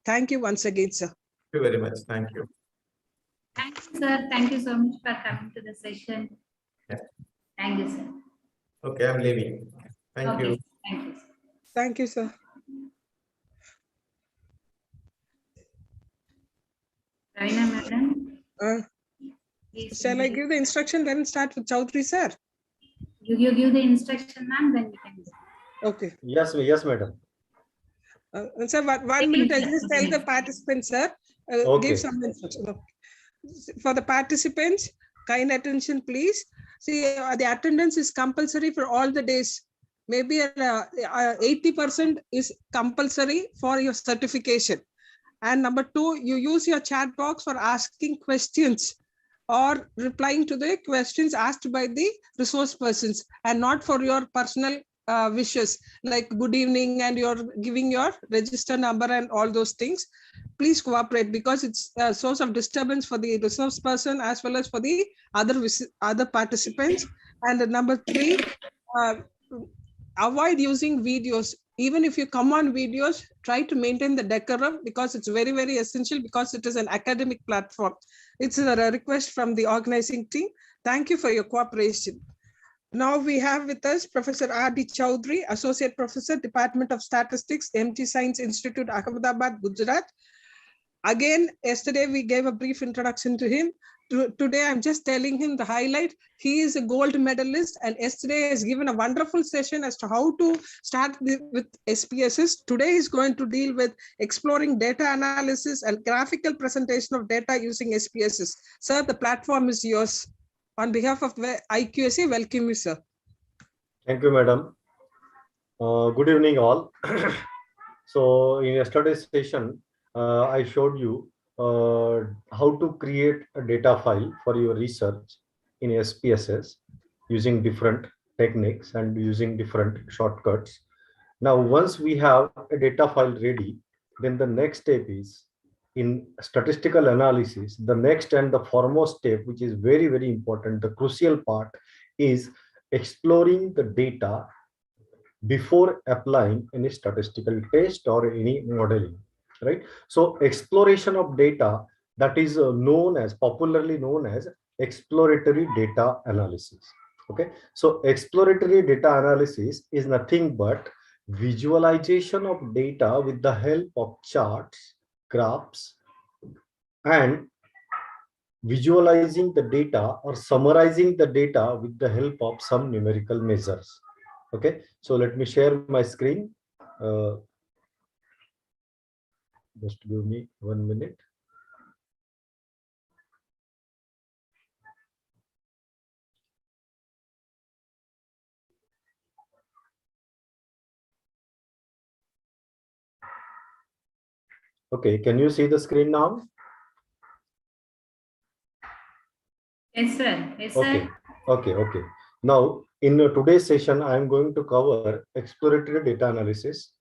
Thank you once again, sir. Thank you very much. Thank you. Thank you, sir. Thank you so much for coming to the session. Yeah. Thank you, sir. Okay, I'm leaving. Thank you. Thank you. Thank you, sir. Ravina madam. Please, Shall I give the instruction, then start with Chaudhary, sir? You give the instruction, ma'am, then we can go. Okay. Yes, madam. Sir, 1 minute, I'll just tell the participants, sir. Okay. Give some instruction. Okay. For the participants, kind attention, please. See, the attendance is compulsory for all the days. Maybe 80% is compulsory for your certification. And number 2, you use your chat box for asking questions or replying to the questions asked by the resource persons, and not for your personal wishes like good evening and you're giving your register number and all those things. Please cooperate, because it's a source of disturbance for the resource person as well as for the other participants. And number 3, avoid using videos. Even if you come on videos, try to maintain the decorum, because it's very, very essential, because it is an academic platform. It's a request from the organizing team. Thank you for your cooperation. Now we have with us Professor R.D. Chaudhary, Associate Professor, Department of Statistics, MG Science Institute, Ahmedabad, Gujarat. Again, yesterday we gave a brief introduction to him. Today, I'm just telling him the highlight. He is a gold medalist, and yesterday has given a wonderful session as to how to start with SPSS. Today, he's going to deal with exploring data analysis and graphical presentation of data using SPSS. Sir, the platform is yours. On behalf of IQAC, welcome you, sir. Thank you, madam. Good evening, all. So in yesterday's session, I showed you how to create a data file for your research in SPSS using different techniques and using different shortcuts. Now, once we have a data file ready, then the next step is in statistical analysis. The next and the foremost step, which is very, very important, the crucial part, is exploring the data before applying any statistical test or any modeling, right? So exploration of data, that is popularly known as exploratory data analysis. Okay, so exploratory data analysis is nothing but visualization of data with the help of charts, graphs, and visualizing the data or summarizing the data with the help of some numerical measures. Okay, so let me share my screen. Uh, just give me 1 minute. Okay, can you see the screen now? Yes, sir. Yes, Okay, sir. okay. Now, in today's session, I am going to cover exploratory data analysis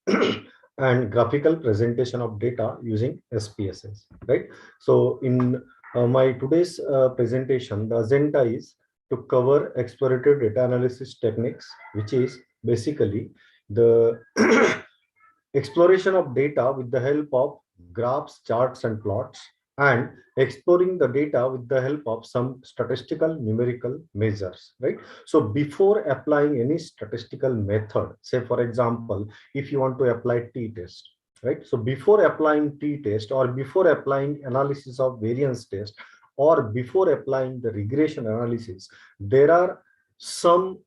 and graphical presentation of data using SPSS, right? So, in my today's presentation, the agenda is to cover exploratory data analysis techniques, which is basically the exploration of data with the help of graphs, charts, and plots, and exploring the data with the help of some statistical numerical measures, right? So before applying any statistical method, say for example, if you want to apply t-test, right? So before applying t-test or before applying analysis of variance test or before applying the regression analysis, there are some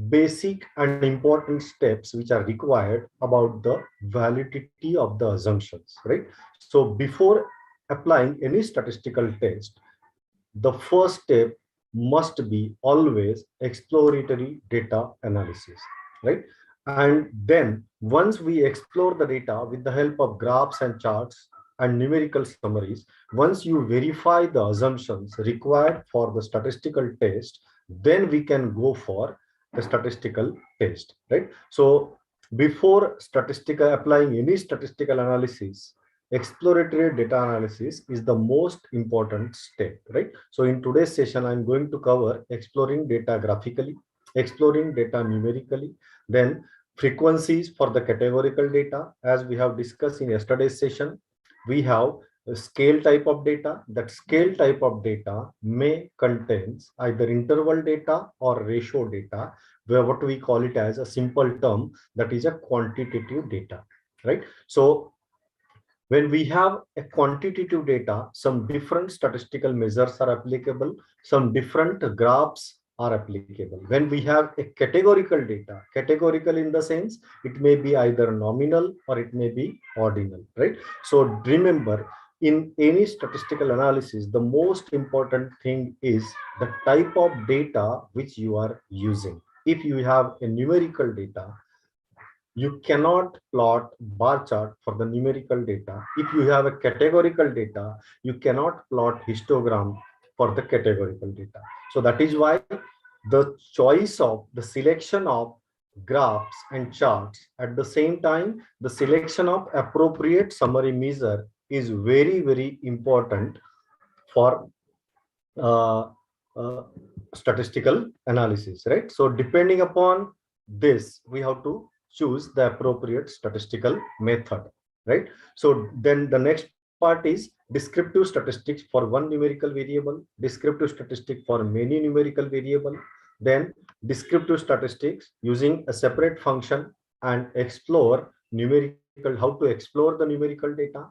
basic and important steps which are required about the validity of the assumptions, right? So before applying any statistical test, the first step must be always exploratory data analysis, right? And then once we explore the data with the help of graphs and charts and numerical summaries, once you verify the assumptions required for the statistical test, then we can go for the statistical test, right? So before applying any statistical analysis, exploratory data analysis is the most important step, right? So in today's session, I'm going to cover exploring data graphically, exploring data numerically, then frequencies for the categorical data. As we have discussed in yesterday's session, we have a scale type of data. That scale type of data may contains either interval data or ratio data, where what we call it as a simple term, that is a quantitative data, right? So when we have a quantitative data, some different statistical measures are applicable, some different graphs are applicable. When we have a categorical data, categorical in the sense, it may be either nominal or it may be ordinal, right? So remember, in any statistical analysis, the most important thing is the type of data which you are using. If you have a numerical data, you cannot plot bar chart for the numerical data. If you have a categorical data, you cannot plot histogram for the categorical data. So that is why the choice of the selection of graphs and charts, at the same time, the selection of appropriate summary measure is very, very important for uh, uh, statistical analysis, right? So depending upon this, we have to choose the appropriate statistical method, right? So then the next part is descriptive statistics for one numerical variable, descriptive statistic for many numerical variable, then descriptive statistics using a separate function, and explore numerical, how to explore the numerical data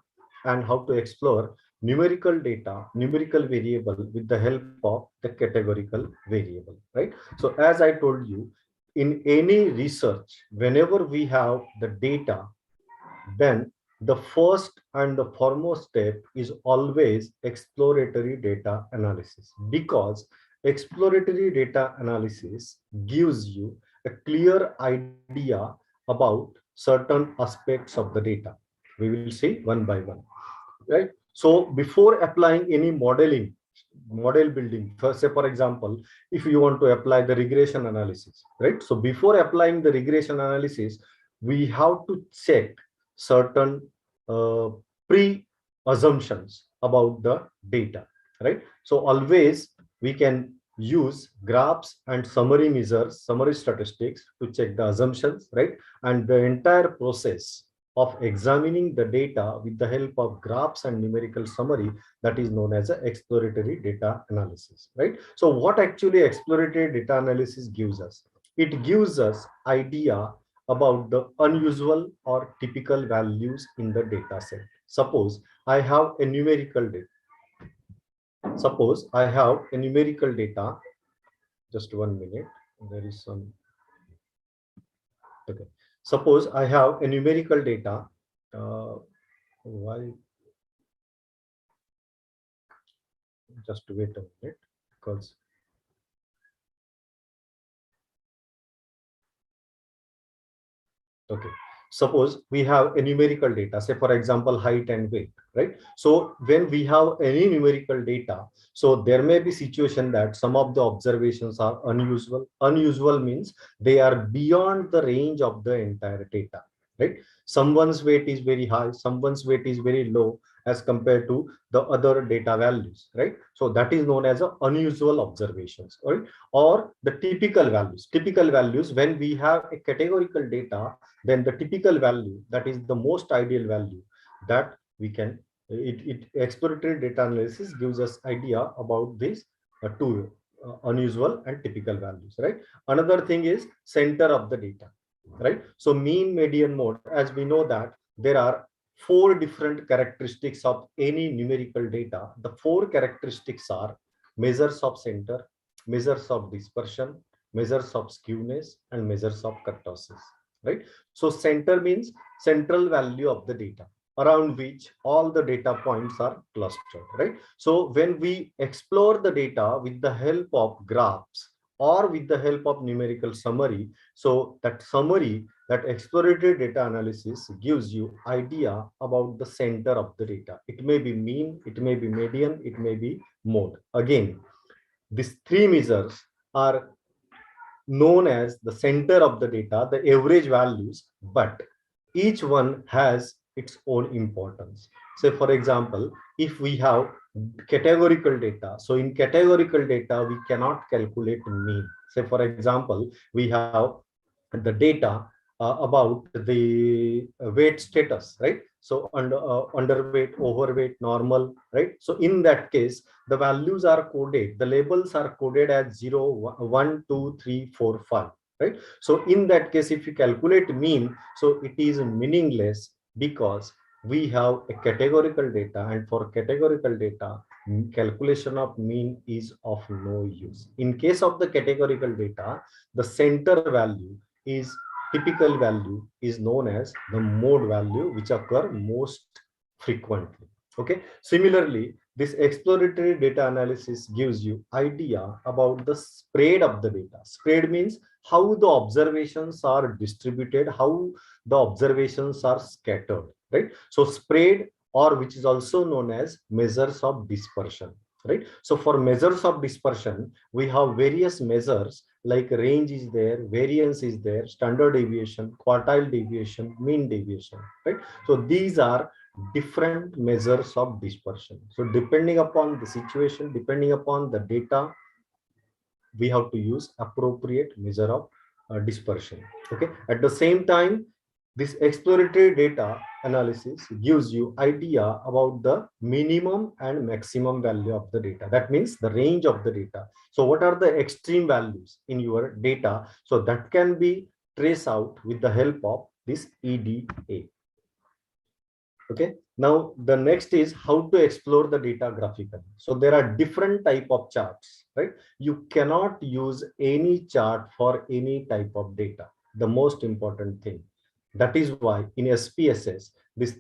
and how to explore numerical data, numerical variable with the help of the categorical variable, right? So as I told you, in any research, whenever we have the data, then the first and the foremost step is always exploratory data analysis, because exploratory data analysis gives you a clear idea about certain aspects of the data. We will see one by one, right? So before applying any model building, say for example, if you want to apply the regression analysis, right? So before applying the regression analysis, we have to check certain uh, pre assumptions about the data, right? So always we can use graphs and summary measures, summary statistics to check the assumptions, right? And the entire process of examining the data with the help of graphs and numerical summary, that is known as exploratory data analysis, right? So what actually exploratory data analysis gives us? It gives us idea about the unusual or typical values in the data set. Suppose I have a numerical data. Suppose I have a numerical data. Just 1 minute. There is some. Okay. Suppose I have a numerical data. Why? Just wait a minute, because okay. Suppose we have a numerical data, say for example, height and weight, right? So when we have any numerical data, so there may be situation that some of the observations are unusual. Unusual means they are beyond the range of the entire data, right? Someone's weight is very high, someone's weight is very low as compared to the other data values, right? So that is known as unusual observations, right? Or the typical values. Typical values, when we have a categorical data, then the typical value, that is the most ideal value that we can, exploratory data analysis gives us idea about these two unusual and typical values, right? Another thing is center of the data, right? So mean, median, mode, as we know that there are 4 different characteristics of any numerical data. The 4 characteristics are measures of center, measures of dispersion, measures of skewness, and measures of kurtosis, right? So center means central value of the data around which all the data points are clustered, right? So when we explore the data with the help of graphs or with the help of numerical summary, so that summary, that exploratory data analysis gives you idea about the center of the data. It may be mean, it may be median, it may be mode. Again, these 3 measures are known as the center of the data, the average values, but each one has its own importance. Say, for example, if we have categorical data, so in categorical data, we cannot calculate mean. Say, for example, we have the data about the weight status, right? So underweight, overweight, normal, right? So in that case, the values are coded, the labels are coded as 0, 1, 2, 3, 4, 5, right? So in that case, if you calculate mean, so it is meaningless because we have a categorical data, and for categorical data, calculation of mean is of no use. In case of the categorical data, the center value is typical value is known as the mode value, which occur most frequently. Okay. Similarly, this exploratory data analysis gives you idea about the spread of the data. Spread means how the observations are distributed, how the observations are scattered, right? So spread, or which is also known as measures of dispersion, right? So for measures of dispersion, we have various measures like range is there, variance is there, standard deviation, quartile deviation, mean deviation, right? So these are different measures of dispersion. So depending upon the situation, depending upon the data, we have to use appropriate measure of dispersion. Okay. At the same time, this exploratory data analysis gives you idea about the minimum and maximum value of the data. That means the range of the data. So what are the extreme values in your data? So that can be traced out with the help of this EDA. Okay. Now the next is how to explore the data graphically. So there are different type of charts, right? You cannot use any chart for any type of data. The most important thing. That is why in SPSS, this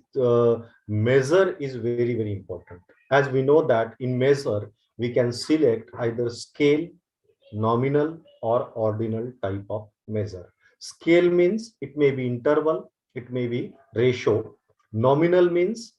measure is very, very important. As we know that in measure, we can select either scale, nominal, or ordinal type of measure. Scale means it may be interval, it may be ratio. Nominal means,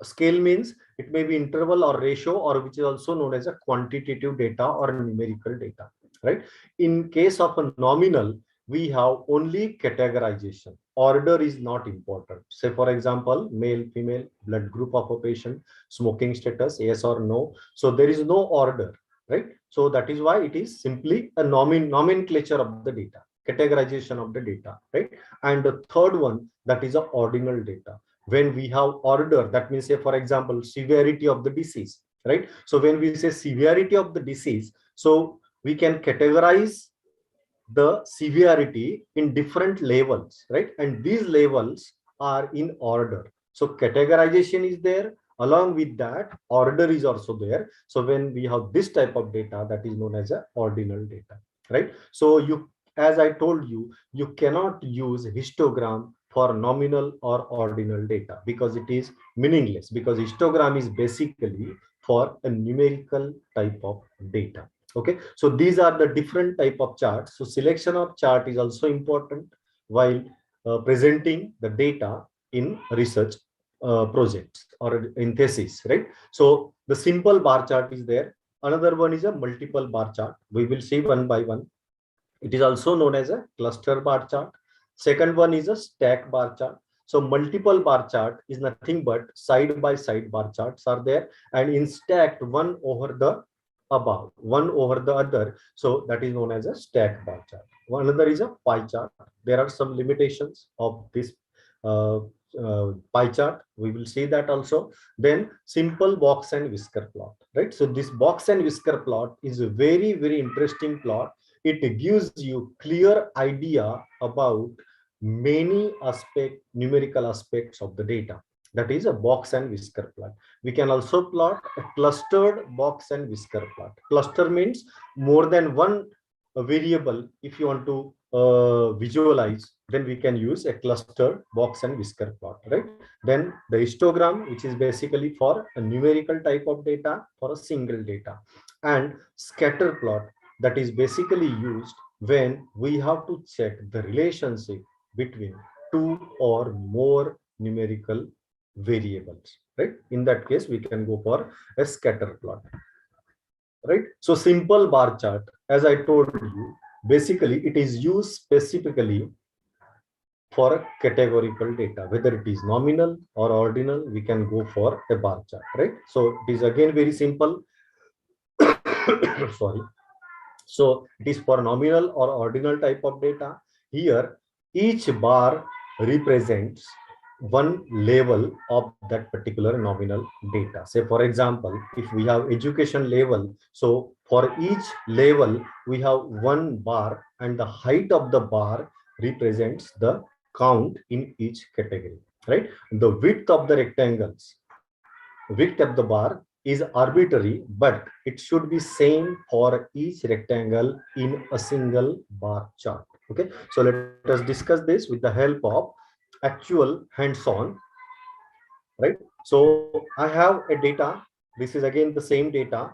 scale means it may be interval or ratio, or which is also known as a quantitative data or numerical data, right? In case of a nominal, we have only categorization. Order is not important. Say, for example, male, female, blood group of a patient, smoking status, yes or no. So there is no order. right? So that is why it is simply a nomenclature of the data, categorization of the data, right? And the third one, that is a ordinal data. When we have order, that means, say for example, severity of the disease, right? So when we say severity of the disease, so we can categorize the severity in different levels, right? And these levels are in order. So categorization is there. Along with that, order is also there. So when we have this type of data, that is known as a ordinal data, right? So you, as I told you, you cannot use histogram for nominal or ordinal data because it is meaningless, because histogram is basically for a numerical type of data. Okay, so these are the different type of charts. So selection of chart is also important while presenting the data in research projects or in thesis, right? So the simple bar chart is there. Another one is a multiple bar chart. We will see one by one. It is also known as a cluster bar chart. Second one is a stack bar chart. So multiple bar chart is nothing but side by side bar charts are there, and in stacked one over the above, one over the other. So that is known as a stack bar chart. Another is a pie chart. There are some limitations of this uh, pie chart. We will see that also. Then simple box and whisker plot, right? So this box and whisker plot is a very, very interesting plot. It gives you clear idea about many numerical aspects of the data. That is a box and whisker plot. We can also plot a clustered box and whisker plot. Cluster means more than one variable. If you want to visualize, then we can use a clustered box and whisker plot, right? Then the histogram, which is basically for a numerical type of data for a single data, and scatter plot, that is basically used when we have to check the relationship between two or more numerical variables, right? In that case, we can go for a scatter plot, right? So simple bar chart, as I told you, basically it is used specifically for a categorical data, whether it is nominal or ordinal, we can go for a bar chart, right? So it is again very simple. Sorry. So it is for nominal or ordinal type of data. Here, each bar represents one level of that particular nominal data. Say, for example, if we have education level, so for each level, we have one bar, and the height of the bar represents the count in each category, right? The width of the rectangles, width of the bar is arbitrary, but it should be same for each rectangle in a single bar chart. Okay, so let us discuss this with the help of actual hands-on, right? So I have a data. This is again the same data.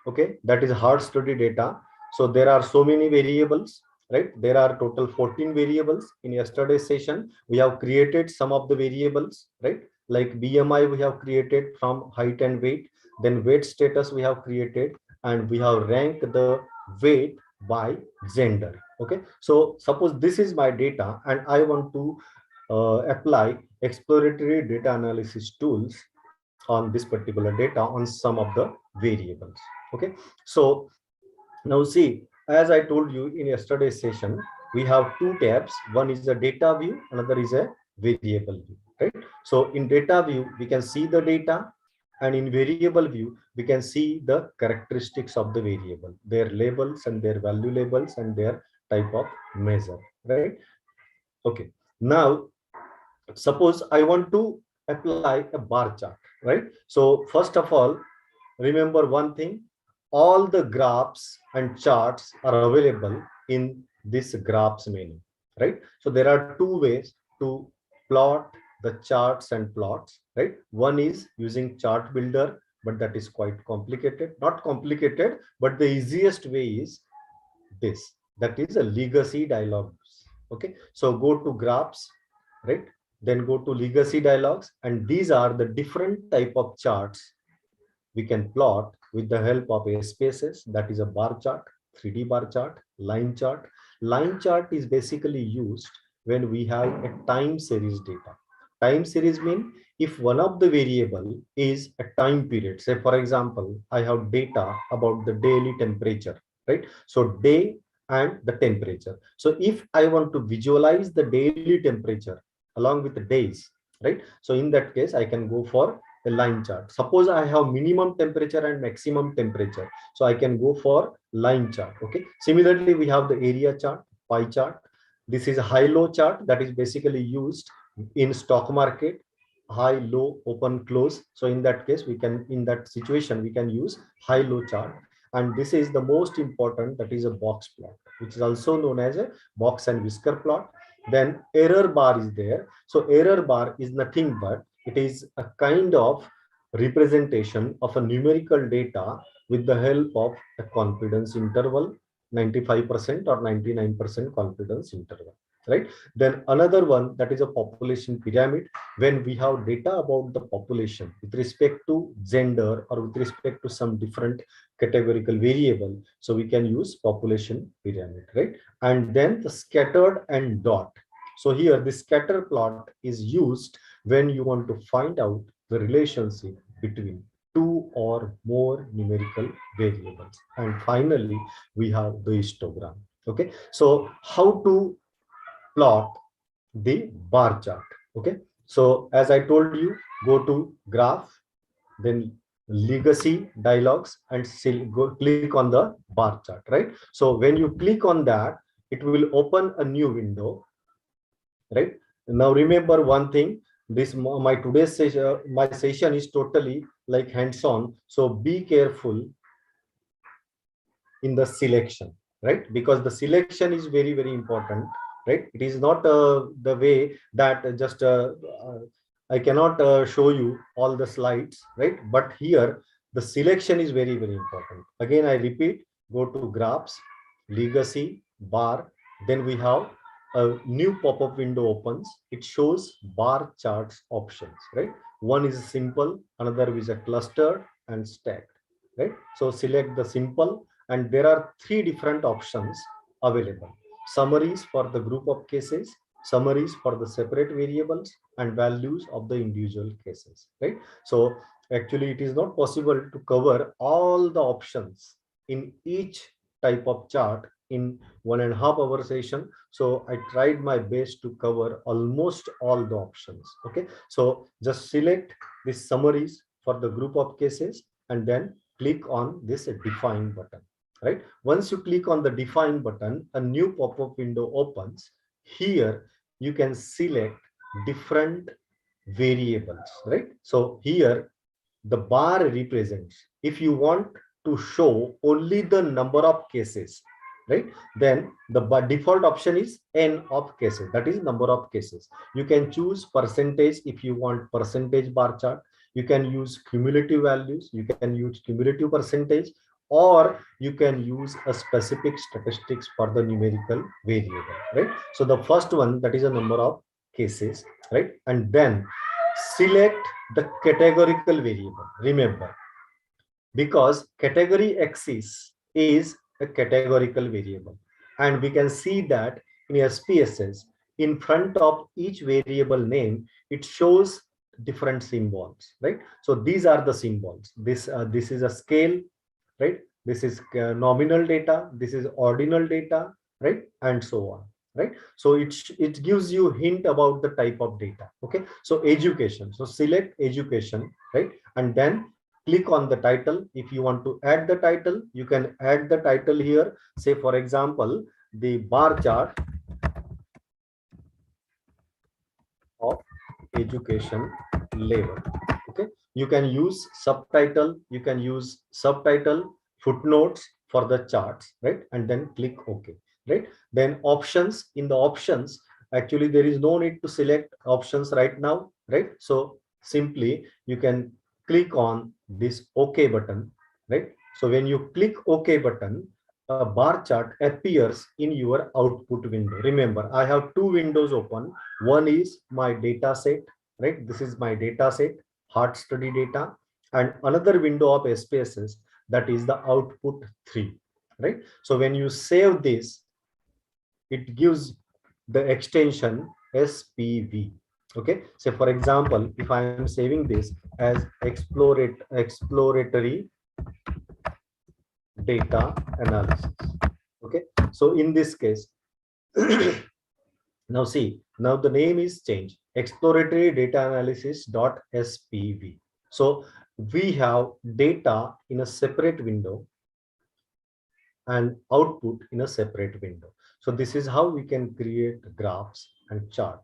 Okay, that is hard study data. So there are so many variables, right? There are total 14 variables. In yesterday's session, we have created some of the variables, right? Like BMI we have created from height and weight, then weight status we have created, and we have ranked the weight by gender. Okay, so suppose this is my data and I want to apply exploratory data analysis tools on this particular data on some of the variables. Okay, so now see, as I told you in yesterday's session, we have two tabs. One is a data view, another is a variable view, right? So in data view, we can see the data, and in variable view, we can see the characteristics of the variable, their labels and their value labels and their type of measure, right? Okay, now suppose I want to apply a bar chart, right? So first of all, remember one thing, all the graphs and charts are available in this graphs menu, right? So there are two ways to plot the charts and plots, right? One is using chart builder, but that is quite complicated. Not complicated, but the easiest way is this. That is a legacy dialog. Okay, so go to graphs, right? Then go to legacy dialogs, and these are the different type of charts we can plot with the help of a spaces. That is a bar chart, 3D bar chart, line chart. Line chart is basically used when we have a time series data. Time series mean if one of the variable is a time period. Say for example, I have data about the daily temperature, right? So day and the temperature. So if I want to visualize the daily temperature along with the days, right? So in that case, I can go for a line chart. Suppose I have minimum temperature and maximum temperature, so I can go for line chart. Okay. Similarly, we have the area chart, pie chart. This is a high-low chart that is basically used in stock market, high, low, open, close. So in that case, we can, in that situation, we can use high-low chart. And this is the most important, that is a box plot, which is also known as a box and whisker plot. Then error bar is there. So error bar is nothing but it is a kind of representation of a numerical data with the help of a confidence interval, 95% or 99% confidence interval, right? Then another one, that is a population pyramid. When we have data about the population with respect to gender or with respect to some different categorical variable, so we can use population pyramid, right? And then the scattered and dot. So here the scatter plot is used when you want to find out the relationship between two or more numerical variables. And finally, we have the histogram. Okay, so how to plot the bar chart? Okay, so as I told you, go to graph, then legacy dialogues, and click on the bar chart, right? So when you click on that, it will open a new window, right? Now remember one thing, this my today's session, my session is totally like hands-on, so be careful in the selection, right? Because the selection is very, very important, right? It is not the way that just I cannot show you all the slides, right? But here the selection is very, very important. Again, I repeat, go to graphs, legacy, bar, then we have a new pop-up window opens. It shows bar charts options, right? One is simple, another is a clustered and stacked, right? So select the simple, and there are three different options available: summaries for the group of cases, summaries for the separate variables, and values of the individual cases, right? So actually it is not possible to cover all the options in each type of chart in 1.5 hour session. So I tried my best to cover almost all the options. Okay, so just select this summaries for the group of cases and then click on this define button, right? Once you click on the define button, a new pop-up window opens. Here you can select different variables, right? So here the bar represents, if you want to show only the number of cases, right, then the default option is n of cases, that is number of cases. You can choose percentage if you want percentage bar chart. You can use cumulative values, you can use cumulative percentage, or you can use a specific statistics for the numerical variable, right? So the first one, that is a number of cases, right? And then select the categorical variable. Remember, because category axis is a categorical variable, and we can see that in SPSS, in front of each variable name, it shows different symbols, right? So these are the symbols. This is a scale, right? This is nominal data, this is ordinal data, right? And so on, right? So it gives you hint about the type of data. Okay, so education, so select education, right? And then click on the title. If you want to add the title, you can add the title here. Say for example, the bar chart of education level. Okay, you can use subtitle, you can use subtitle, footnotes for the charts, right? And then click OK, right? Then options, in the options, actually there is no need to select options right now, right? So simply you can click on this OK button, right? So when you click OK button, a bar chart appears in your output window. Remember, I have two windows open. One is my data set, right? This is my data set, hard study data, and another window of SPSS, that is the output 3, right? So when you save this, it gives the extension SPV. Okay, so for example, if I am saving this as exploratory data analysis. Okay, so in this case, now see, now the name is changed, exploratory data analysis .spv. So we have data in a separate window and output in a separate window. So this is how we can create graphs and chart,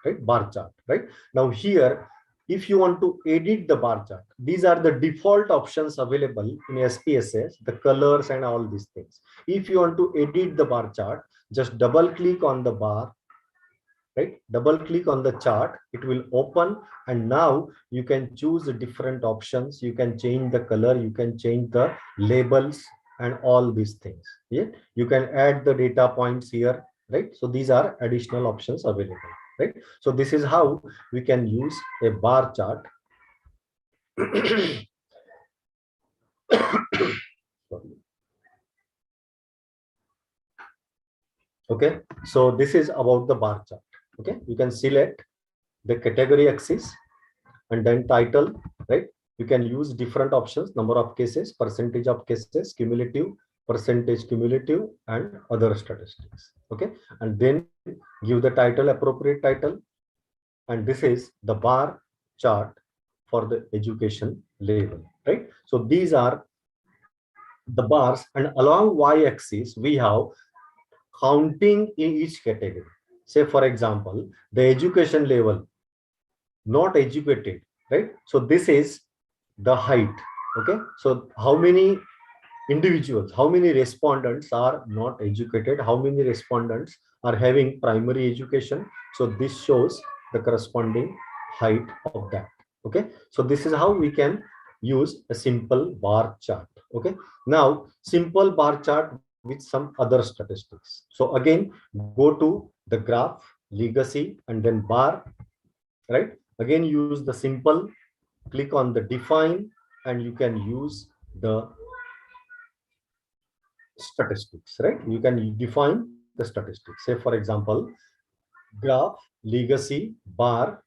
right? Bar chart, right? Now here, if you want to edit the bar chart, these are the default options available in SPSS, the colors and all these things. If you want to edit the bar chart, just double click on the bar, right? Double click on the chart, it will open, and now you can choose the different options. You can change the color, you can change the labels and all these things. Yeah, you can add the data points here, right? So these are additional options available, right? So this is how we can use a bar chart. Sorry. Okay, so this is about the bar chart. Okay, you can select the category axis and then title, right? You can use different options, number of cases, percentage of cases, cumulative, percentage cumulative, and other statistics. Okay, and then give the title, appropriate title, and this is the bar chart for the education level, right? So these are the bars, and along y-axis we have counting in each category. Say for example, the education level, not educated, right? So this is the height. Okay, so how many individuals, how many respondents are not educated, how many respondents are having primary education? So this shows the corresponding height of that. Okay, so this is how we can use a simple bar chart. Okay, now simple bar chart with some other statistics. So again, go to the graph, legacy, and then bar, right? Again, use the simple, click on the define, and you can use the statistics, right? You can define the statistics. Say for example, graph, legacy, bar,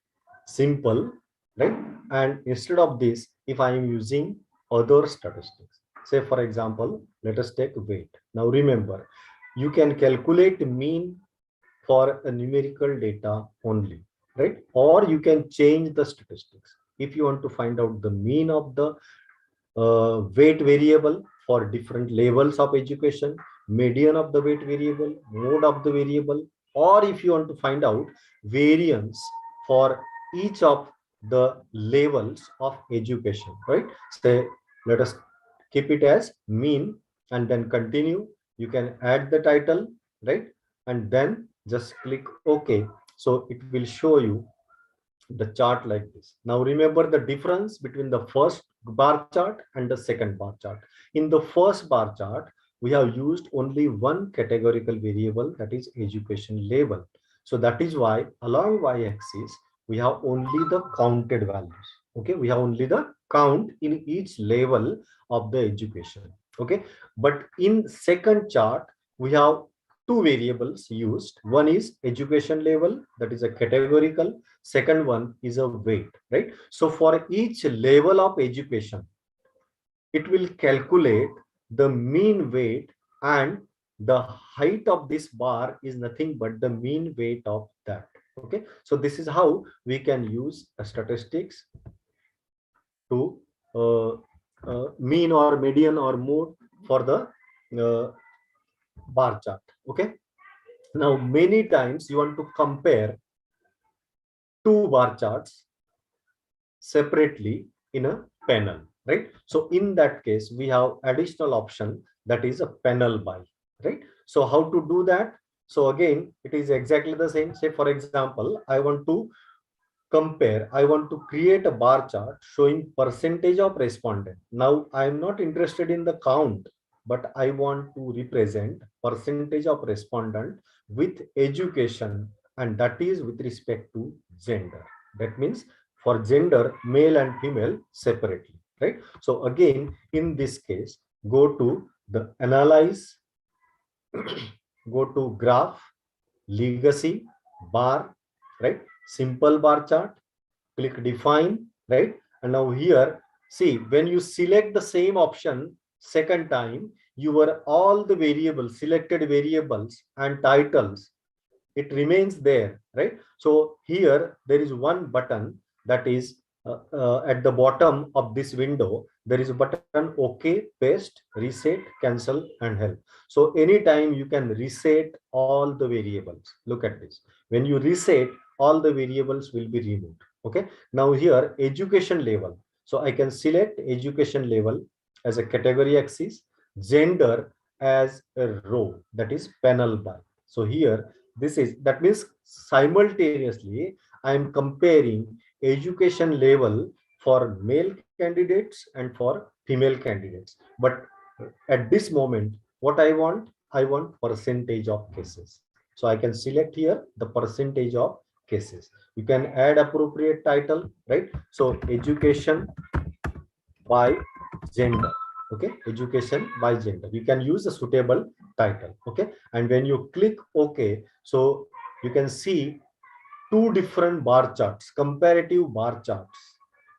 simple, right? And instead of this, if I am using other statistics, say for example, let us take weight. Now remember, you can calculate mean for a numerical data only, right? Or you can change the statistics. If you want to find out the mean of the weight variable for different levels of education, median of the weight variable, mode of the variable, or if you want to find out variance for each of the levels of education, right? Say, let us keep it as mean and then continue. You can add the title, right? And then just click OK. So it will show you the chart like this. Now remember the difference between the first bar chart and the second bar chart. In the first bar chart, we have used only one categorical variable, that is education level. So that is why along y-axis, we have only the counted values. Okay, we have only the count in each level of the education. Okay, but in second chart, we have two variables used. One is education level, that is a categorical. Second one is a weight, right? So for each level of education, it will calculate the mean weight, and the height of this bar is nothing but the mean weight of that. Okay, so this is how we can use statistics to mean or median or mode for the bar chart. Okay, now many times you want to compare two bar charts separately in a panel, right? So in that case, we have additional option, that is a panel by, right? So how to do that? So again, it is exactly the same. Say for example, I want to compare, I want to create a bar chart showing percentage of respondent. Now I am not interested in the count, but I want to represent percentage of respondent with education, and that is with respect to gender. That means for gender, male and female separately, right? So again, in this case, go to the analyze, go to graph, legacy, bar, right? simple bar chart, click define, right? And now here, see, when you select the same option second time, your all the variables, selected variables and titles, it remains there, right? So here there is one button that is at the bottom of this window. There is a button OK, paste, reset, cancel, and help. So anytime you can reset all the variables. Look at this. When you reset, all the variables will be removed. Okay. Now here education level. So I can select education level as a category axis, gender as a row, that is panel by. So here this is, that means simultaneously I am comparing education level for male candidates and for female candidates. But at this moment, what I want percentage of cases. So I can select here the percentage of cases. You can add appropriate title, right? So education by gender. Okay, education by gender. You can use a suitable title. Okay, and when you click OK, so you can see two different bar charts, comparative bar charts,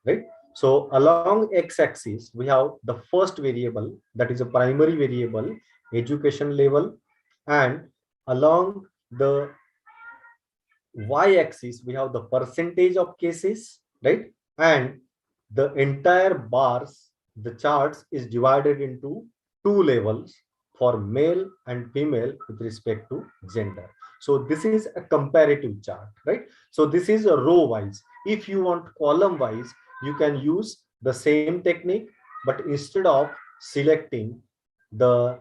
right? So along x-axis, we have the first variable, that is a primary variable, education level, and along the y-axis, we have the percentage of cases, right? And the entire bars, the charts is divided into two levels for male and female with respect to gender. So this is a comparative chart, right? So this is a row wise. If you want column wise, you can use the same technique, but instead of selecting the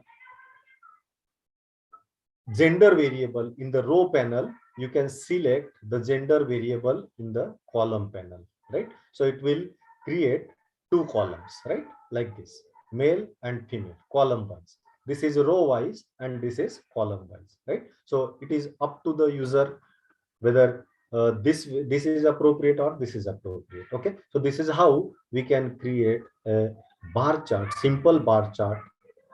gender variable in the row panel, you can select the gender variable in the column panel, right? So it will create two columns, right? Like this, male and female, column wise. This is row wise and this is column wise, right? So it is up to the user whether this is appropriate or this is appropriate. Okay, so this is how we can create a bar chart, simple bar chart,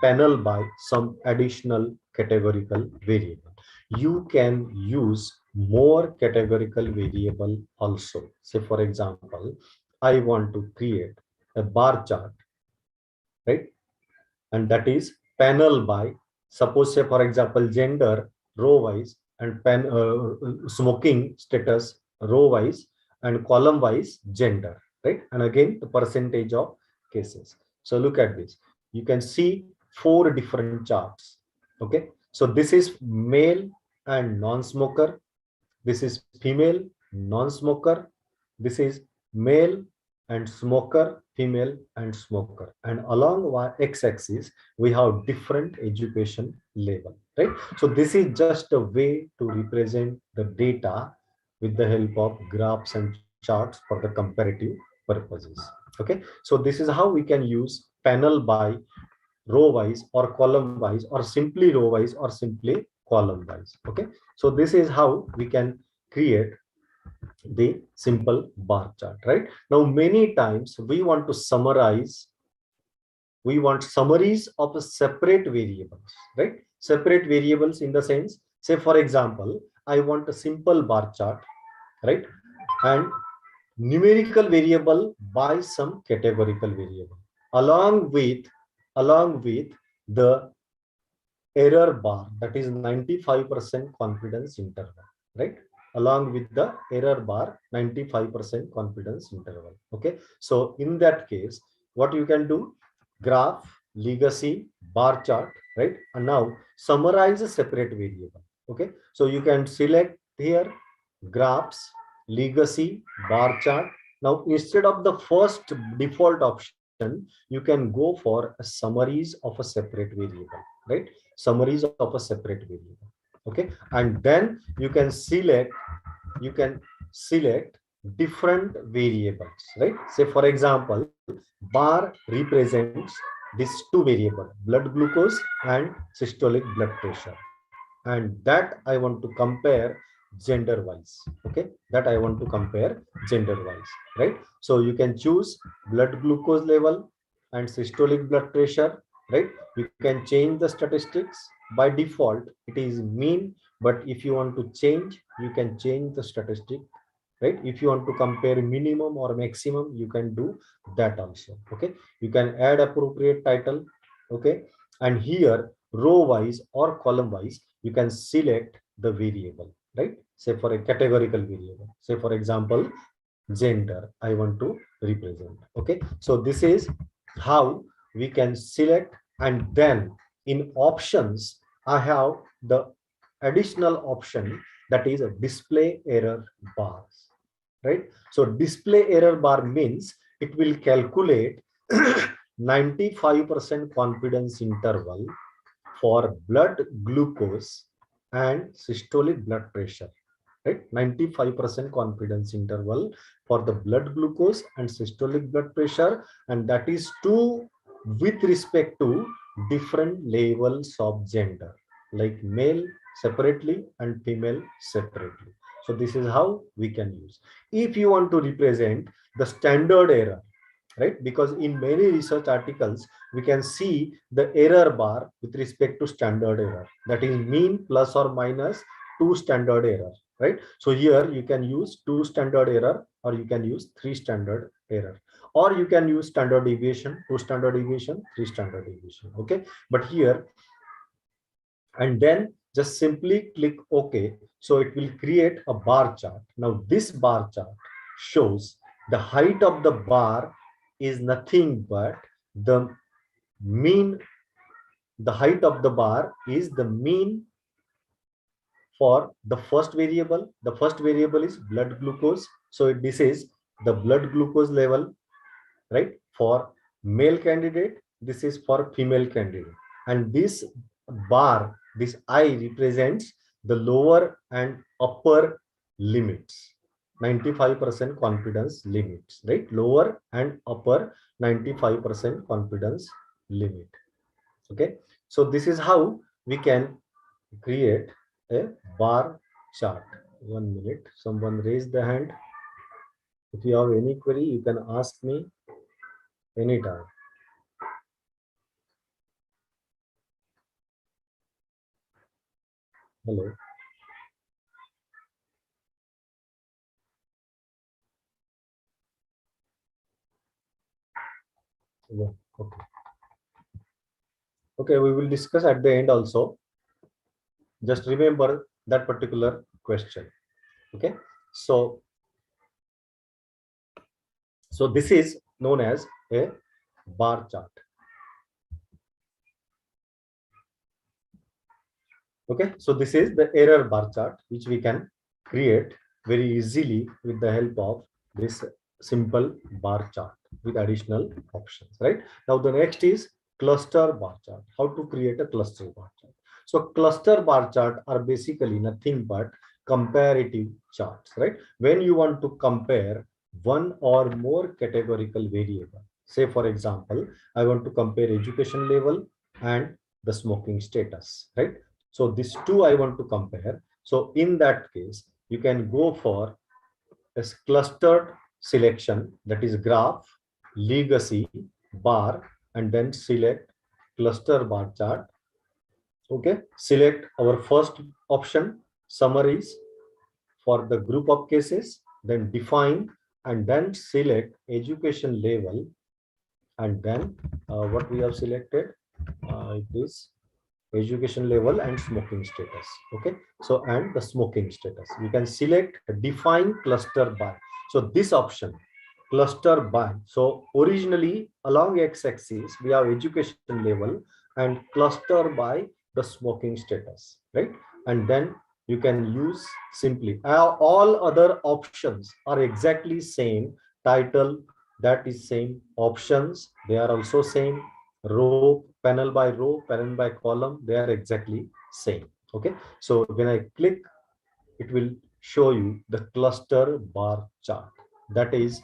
panel by some additional categorical variable. You can use more categorical variable also. Say for example, I want to create a bar chart, right? And that is panel by, suppose say for example, gender row wise and smoking status row wise and column wise gender, right? And again the percentage of cases. So look at this, you can see four different charts. Okay, so this is male and non-smoker, this is female non-smoker, this is male and smoker, female and smoker, and along x-axis we have different education level, right? So this is just a way to represent the data with the help of graphs and charts for the comparative purposes. Okay, so this is how we can use panel by row wise or column wise or simply row wise or simply column wise. Okay, so this is how we can create the simple bar chart, right? Now many times we want to summarize, we want summaries of a separate variables, right? Separate variables in the sense, say for example, I want a simple bar chart, right? And numerical variable by some categorical variable along with the error bar, that is 95% confidence interval, right? Along with the error bar, 95% confidence interval. Okay, so in that case, what you can do, graph, legacy, bar chart, right? And now summarize a separate variable. Okay, so you can select here graphs, legacy, bar chart. Now instead of the first default option, you can go for a summaries of a separate variable, right? Summaries of a separate variable. Okay, and then you can select different variables, right? Say for example, bar represents these two variables, blood glucose and systolic blood pressure, and that I want to compare gender wise. Okay, that I want to compare gender wise, right? So you can choose blood glucose level and systolic blood pressure, right? You can change the statistics. By default it is mean, but if you want to change, you can change the statistic right? If you want to compare minimum or maximum, you can do that also. Okay, you can add appropriate title. Okay, and here row wise or column wise, you can select the variable, right? Say for a categorical variable, say for example gender, I want to represent. Okay, so this is how we can select. And then in options, I have the additional option, that is a display error bars, right? So display error bar means it will calculate 95% confidence interval for blood glucose and systolic blood pressure, right? 95% confidence interval for the blood glucose and systolic blood pressure, and that is to with respect to different levels of gender, like male separately and female separately. So this is how we can use. If you want to represent the standard error, right? Because in many research articles, we can see the error bar with respect to standard error, that is mean plus or minus 2 standard error, right? So here you can use 2 standard error, or you can use 3 standard error, or you can use standard deviation, 2 standard deviation, 3 standard deviation. Okay, but here, and then just simply click OK. So it will create a bar chart. Now this bar chart shows the height of the bar is nothing but the mean. The height of the bar is the mean for the first variable. The first variable is blood glucose. So this is the blood glucose level, right? For male candidate, this is for female candidate. And this bar, this I represents the lower and upper limits, 95% confidence limits, right? Lower and upper 95% confidence limit. Okay, so this is how we can create a bar chart. 1 minute, someone raised the hand. If you have any query, you can ask me anytime. Hello. Yeah, okay. Okay, we will discuss at the end also. Just remember that particular question. Okay, so this is known as a bar chart. Okay, so this is the error bar chart, which we can create very easily with the help of this simple bar chart with additional options, right? Now the next is cluster bar chart. How to create a cluster bar chart? So cluster bar chart are basically nothing but comparative charts, right? When you want to compare one or more categorical variable, say for example, I want to compare education level and the smoking status, right? So these two I want to compare. So in that case, you can go for a clustered selection, that is graph, legacy, bar, and then select cluster bar chart. Okay, select our first option, summaries for the group of cases, then define, and then select education level, and then what we have selected, it is education level and smoking status. Okay, so and the smoking status, we can select define cluster by. So this option, cluster by, so originally along x-axis we have education level and cluster by the smoking status, right? And then you can use simply all other options are exactly same. Title, that is same. Options, they are also same. Row, panel by row, panel by column, they are exactly same. Okay, so when I click, it will show you the cluster bar chart, that is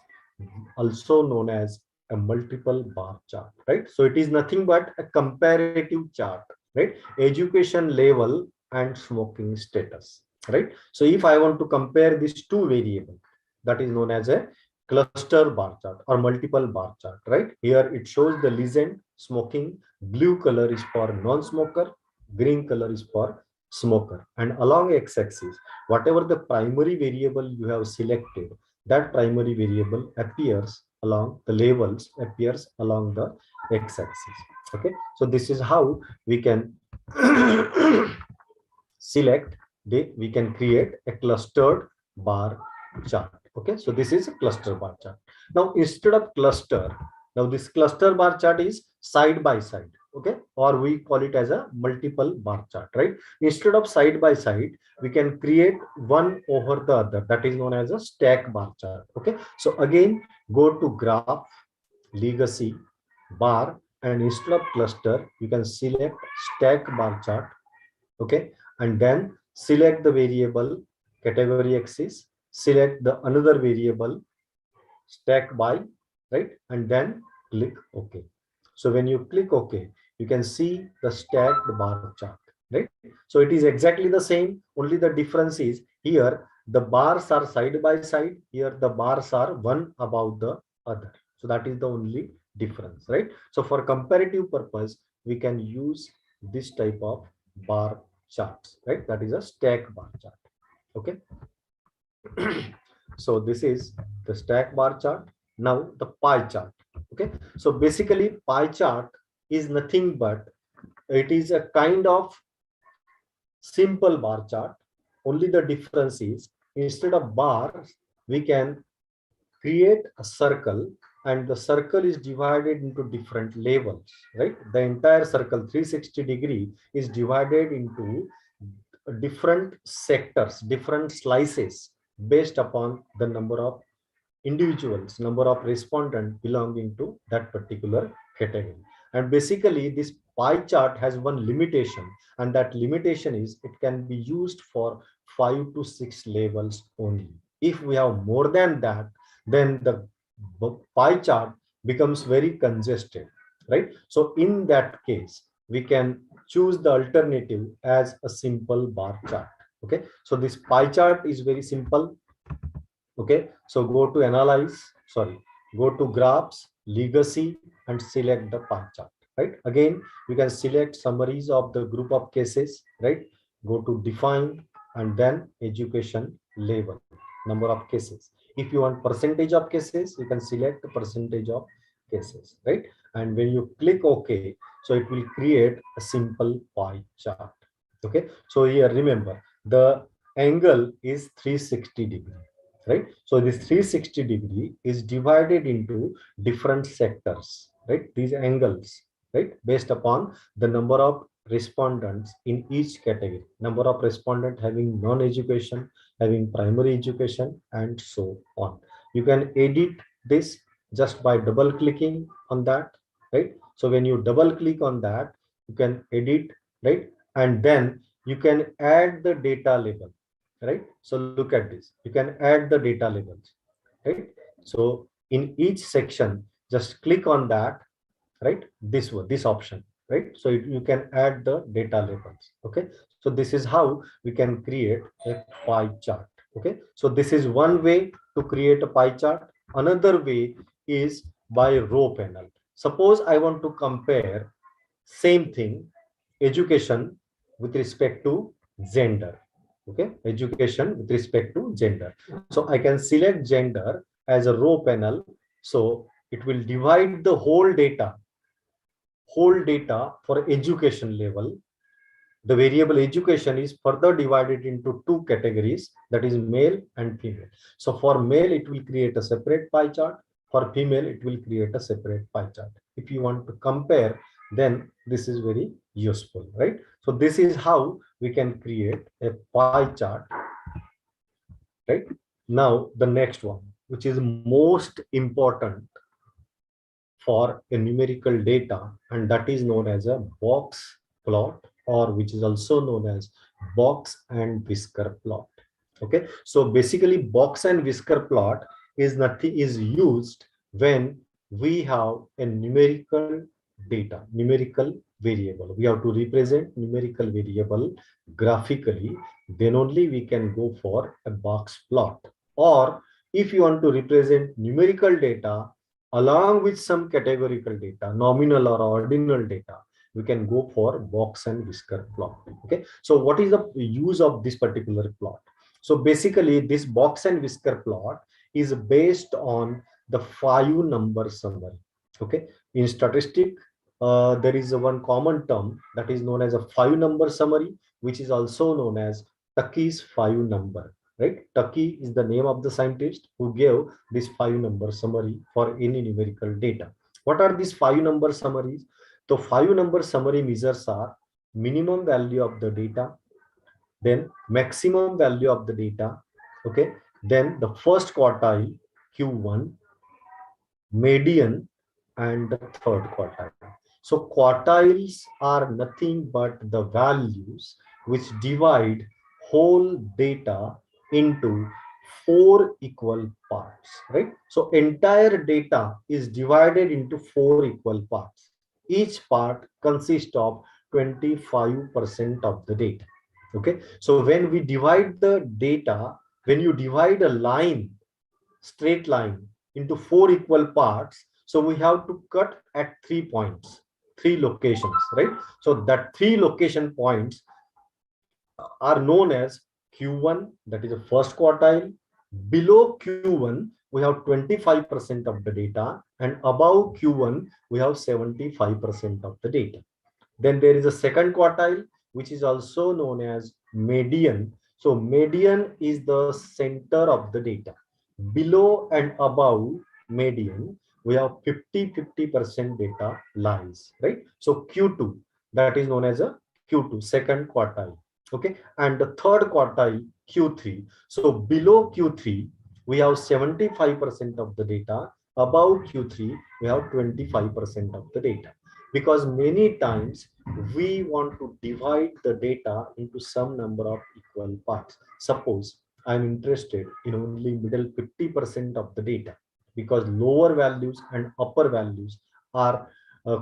also known as a multiple bar chart, right? So it is nothing but a comparative chart, right? Education level and smoking status, right? So if I want to compare these two variables, that is known as a cluster bar chart or multiple bar chart, right? Here it shows the legend smoking. Blue color is for non-smoker, green color is for smoker. And along x-axis, whatever the primary variable you have selected, that primary variable appears along the labels, appears along the x-axis. Okay, so this is how we can select we can create a clustered bar chart. Okay, so this is a cluster bar chart. Now instead of cluster, now this cluster bar chart is side by side. Okay, or we call it as a multiple bar chart, right? Instead of side by side, we can create one over the other, that is known as a stack bar chart. Okay, so again, go to graph, legacy, bar, and instead of cluster, you can select stack bar chart. Okay, and then select the variable category axis, select the another variable stack by, right, and then click OK. So when you click OK, you can see the stacked bar chart, right? So it is exactly the same, only the difference is here the bars are side by side, here the bars are one above the other. So that is the only difference, right? So for comparative purpose, we can use this type of bar charts, right? That is a stack bar chart. Okay. So this is the stack bar chart. Now the pie chart. Okay, so basically pie chart is nothing but it is a kind of simple bar chart. Only the difference is instead of bars, we can create a circle, and the circle is divided into different levels, right? The entire circle 360 degree is divided into different sectors, different slices based upon the number of individuals, number of respondents belonging to that particular category. And basically this pie chart has one limitation, and that limitation is it can be used for 5 to 6 levels only. If we have more than that, then the pie chart becomes very congested, right? So in that case, we can choose the alternative as a simple bar chart. Okay, so this pie chart is very simple. Okay, so go to go to graphs, legacy, and select the pie chart, right? Again, you can select summaries of the group of cases, right? Go to define and then education level, number of cases. If you want percentage of cases, you can select the percentage of cases, right? And when you click OK, so it will create a simple pie chart. Okay, so here remember the angle is 360 degree. Right, so this 360 degree is divided into different sectors, right? These angles, right, based upon the number of respondents in each category, number of respondents having non-education, having primary education, and so on. You can edit this just by double clicking on that, right? So when you double click on that, you can edit, right? And then you can add the data label, right? So look at this, you can add the data labels, right? So in each section, just click on that, right? This one, this option, right? So you can add the data labels. Okay, so this is how we can create a pie chart. Okay, so this is one way to create a pie chart. Another way is by row panel. Suppose I want to compare same thing, education with respect to gender. Okay, education with respect to gender. So I can select gender as a row panel. So it will divide the whole data for education level. The variable education is further divided into two categories, that is male and female. So for male, it will create a separate pie chart. For female, it will create a separate pie chart. If you want to compare, then this is very useful, right? So this is how we can create a pie chart, right? Now the next one, which is most important for a numerical data, and that is known as a box plot, or which is also known as box and whisker plot. Okay, so basically box and whisker plot is used when we have a numerical data, numerical variable. We have to represent numerical variable graphically, then only we can go for a box plot. Or if you want to represent numerical data along with some categorical data, nominal or ordinal data, we can go for box and whisker plot. Okay, so what is the use of this particular plot? So basically this box and whisker plot is based on the 5-number summary. Okay, in statistic there is one common term that is known as a 5-number summary, which is also known as Tucky's 5-number. Right, Tucky is the name of the scientist who gave this 5-number summary for any numerical data. What are these 5-number summaries? So 5-number summary measures are minimum value of the data, then maximum value of the data, okay, then the first quartile Q1, median, and the third quartile. So quartiles are nothing but the values which divide whole data into 4 equal parts, right? So entire data is divided into 4 equal parts. Each part consists of 25% of the data. Okay, so when we divide the data, when you divide a line, straight line, into 4 equal parts, so we have to cut at 3 points, 3 locations, right? So that 3 location points are known as Q1, that is the first quartile. Below Q1, we have 25% of the data, and above Q1, we have 75% of the data. Then there is a second quartile, which is also known as median. So median is the center of the data. Below and above median, we have 50% data lies, right? So Q2, that is known as a Q2, second quartile. Okay, and the third quartile Q3. So below Q3, we have 75% of the data. Above Q3, we have 25% of the data. Because many times we want to divide the data into some number of equal parts. Suppose I'm interested in only middle 50% of the data, because lower values and upper values are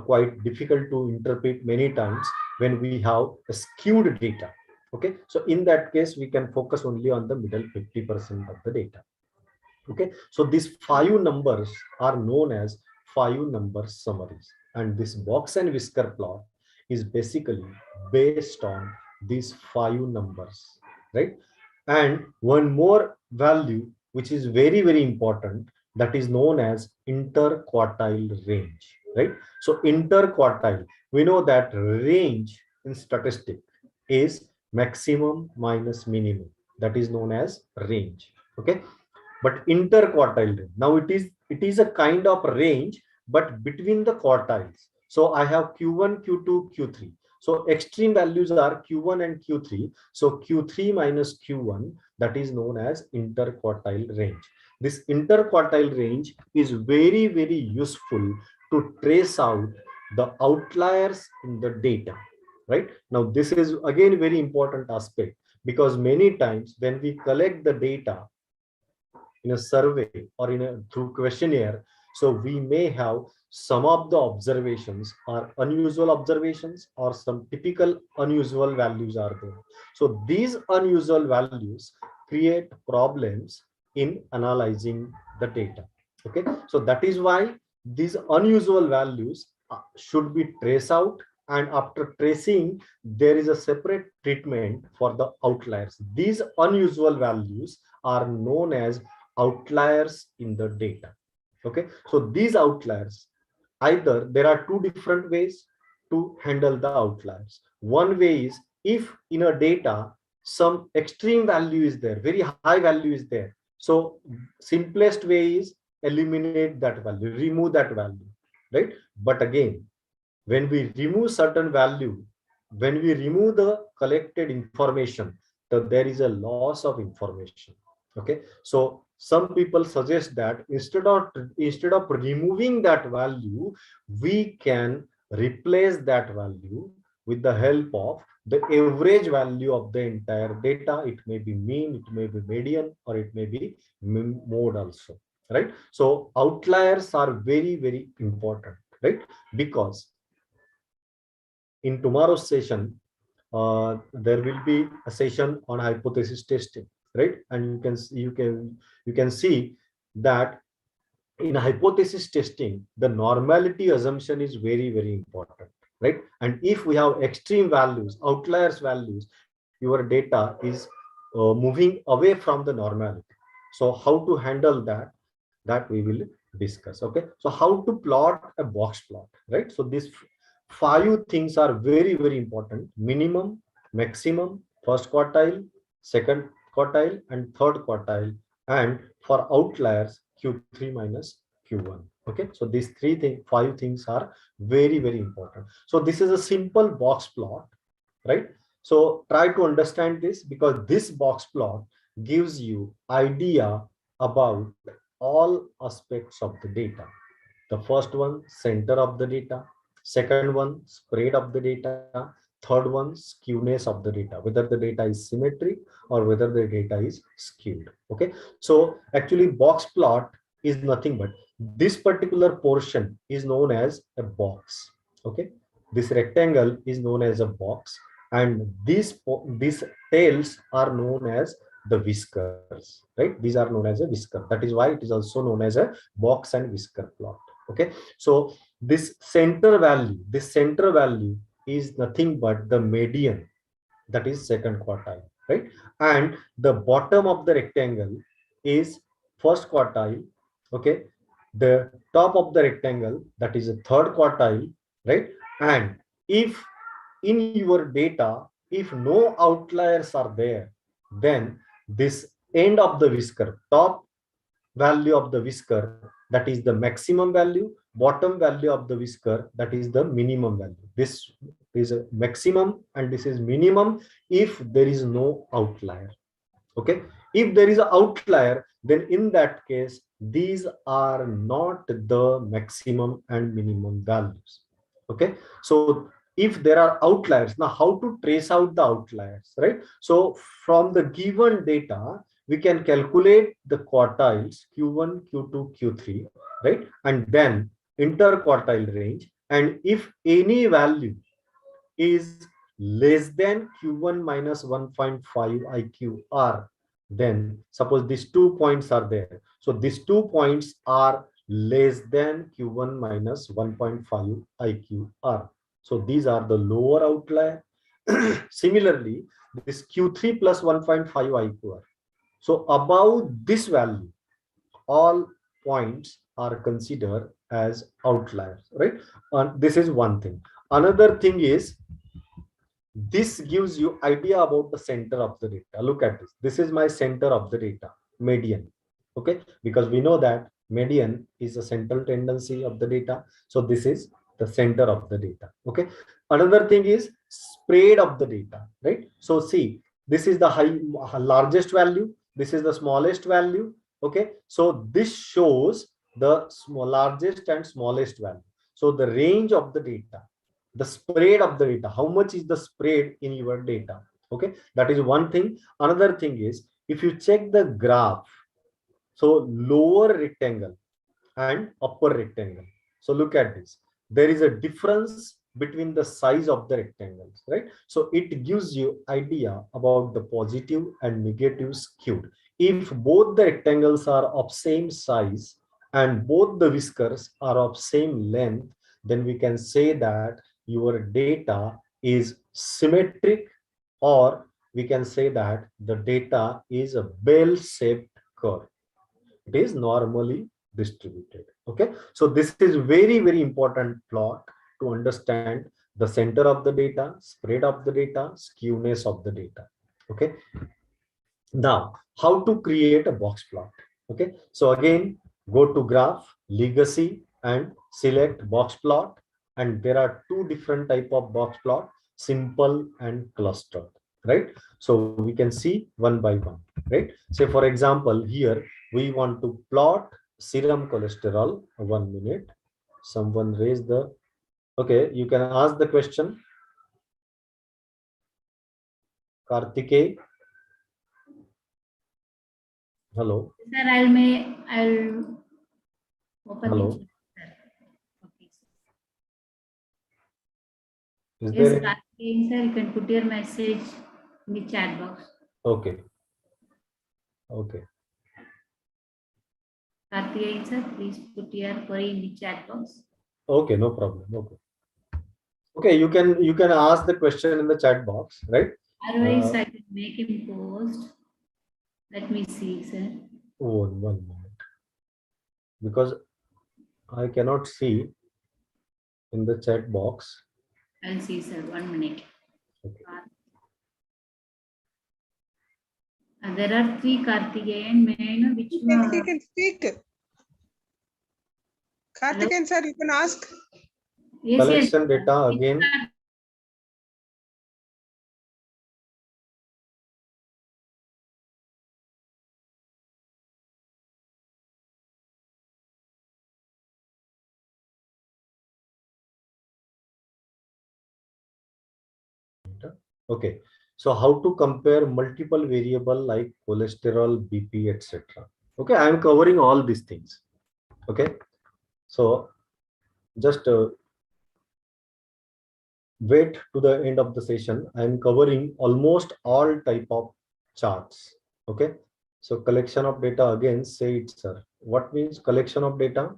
quite difficult to interpret many times when we have a skewed data. Okay, so in that case, we can focus only on the middle 50% of the data. Okay, so these 5 numbers are known as 5-number summaries, and this box and whisker plot is basically based on these 5 numbers, right? And one more value which is very important, that is known as interquartile range, right? So interquartile, we know that range in statistic is maximum minus minimum, that is known as range. Okay, but interquartile range, now it is a kind of range but between the quartiles. So I have Q1, Q2, Q3. So extreme values are Q1 and Q3. So Q3 minus Q1, that is known as interquartile range. This interquartile range is very useful to trace out the outliers in the data, right? Now this is again very important aspect, because many times when we collect the data in a survey or through questionnaire, so we may have some of the observations are unusual observations or some typical unusual values are there. So these unusual values create problems in analyzing the data. Okay, so that is why these unusual values should be traced out, and after tracing there is a separate treatment for the outliers. These unusual values are known as outliers in the data. Okay, so these outliers, either there are 2 different ways to handle the outliers. One way is, if in a data some extreme value is there, very high value is there, so simplest way is eliminate that value, remove that value, right? But again, when we remove certain value, when we remove the collected information, there is a loss of information. Okay, so some people suggest that instead of removing that value, we can replace that value with the help of the average value of the entire data. It may be mean, it may be median, or it may be mode also, right? So outliers are very important, right? Because in tomorrow's session, there will be a session on hypothesis testing, right? And you can see that in hypothesis testing, the normality assumption is very important. right? And if we have extreme values, outliers values, your data is moving away from the normality. So how to handle that, that we will discuss. Okay, so how to plot a box plot, right? So these 5 things are very, very important: minimum, maximum, first quartile, second quartile, and third quartile, and for outliers Q3 minus Q1. Okay, so these 5 things are very, very important. So this is a simple box plot, right? So try to understand this, because this box plot gives you idea about all aspects of the data. The first one, center of the data; second one, spread of the data; third one, skewness of the data, whether the data is symmetric or whether the data is skewed. Okay, so actually box plot is nothing but this particular portion is known as a box. Okay, this rectangle is known as a box, and these tails are known as the whiskers, right? These are known as a whisker. That is why it is also known as a box and whisker plot. Okay, so this center value is nothing but the median, that is second quartile, right? And the bottom of the rectangle is first quartile. Okay, the top of the rectangle, that is a third quartile, right? And if in your data, if no outliers are there, then this end of the whisker, top value of the whisker, that is the maximum value; bottom value of the whisker, that is the minimum value. This is a maximum and this is minimum if there is no outlier. Okay, if there is an outlier, then in that case these are not the maximum and minimum values. Okay, so if there are outliers, now how to trace out the outliers, right? So from the given data we can calculate the quartiles Q1, Q2, Q3, right? And then interquartile range, and if any value is less than Q1 minus 1.5 IQR, then suppose these 2 points are there. So these 2 points are less than Q1 minus 1.5 IQR. So these are the lower outlier. Similarly, this Q3 plus 1.5 IQR. So above this value, all points are considered as outliers, right? And this is one thing. Another thing is, this gives you idea about the center of the data. Look at this. This is my center of the data, median. Okay, because we know that median is a central tendency of the data. So this is the center of the data. Okay, another thing is spread of the data, right? So see, this is the largest value, this is the smallest value. Okay, so this shows the largest and smallest value. So the range of the data, the spread of the data, how much is the spread in your data. Okay, that is one thing. Another thing is, if you check the graph, so lower rectangle and upper rectangle, so look at this, there is a difference between the size of the rectangles, right? So it gives you idea about the positive and negative skewed. If both the rectangles are of same size and both the whiskers are of same length, then we can say that your data is symmetric, or we can say that the data is a bell-shaped curve. It is normally distributed. Okay, so this is very, very important plot to understand the center of the data, spread of the data, skewness of the data. Okay, now how to create a box plot. Okay, so again, go to graph, legacy, and select box plot. And there are 2 different type of box plot, simple and clustered, right? So we can see one by one, right? Say for example, here we want to plot serum cholesterol. 1 minute, someone raised the, okay, you can ask the question. Kartikeya. Hello. Sir, I'll open Hello. the chat. Okay. Is Yes, there? Kartikeya, sir, you can put your message in the chat box. Okay. Okay. Kartikeya, sir, please put your query in the chat box. Okay, no problem. Okay. Okay, you can ask the question in the chat box, right? Otherwise, I can make him post. Let me see, sir. Oh, 1 minute, because I cannot see in the chat box. I'll see, sir. 1 minute. Okay. There are 3 Karthikeyan. May I know which He one? can speak. Karthikeyan sir, you can ask. Yes, Collection yes. data Which again. Okay, so how to compare multiple variable like cholesterol, BP, etc. Okay, I am covering all these things. Okay, so just wait to the end of the session. I am covering almost all type of charts. Okay, so collection of data, again, say it, sir. What means collection of data?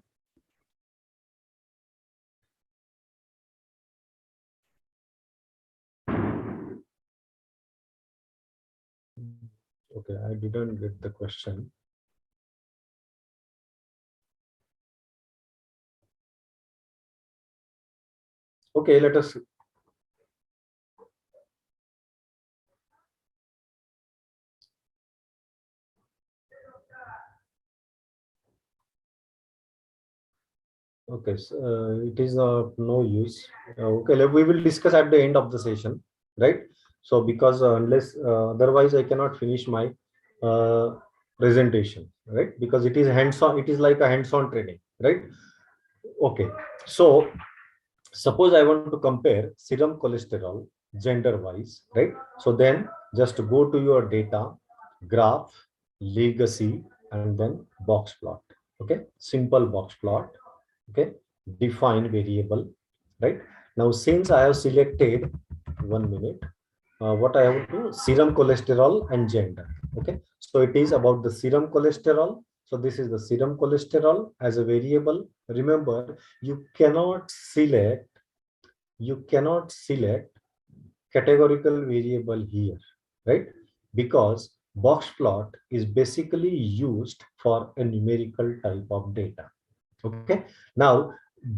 Okay, I didn't get the question. Okay, let us. Okay, so, it is no use. Okay, we will discuss at the end of the session, right? So because unless otherwise I cannot finish my presentation, right? Because it is hands-on, it is like a hands-on training, right? Okay, so suppose I want to compare serum cholesterol gender-wise, right? So then just go to your data, graph, legacy, and then box plot. Okay, simple box plot. Okay, define variable, right? Now since I have selected, 1 minute, what I have to do, serum cholesterol and gender. Okay, so it is about the serum cholesterol. So this is the serum cholesterol as a variable. Remember, you cannot select categorical variable here, right? Because box plot is basically used for a numerical type of data. Okay, now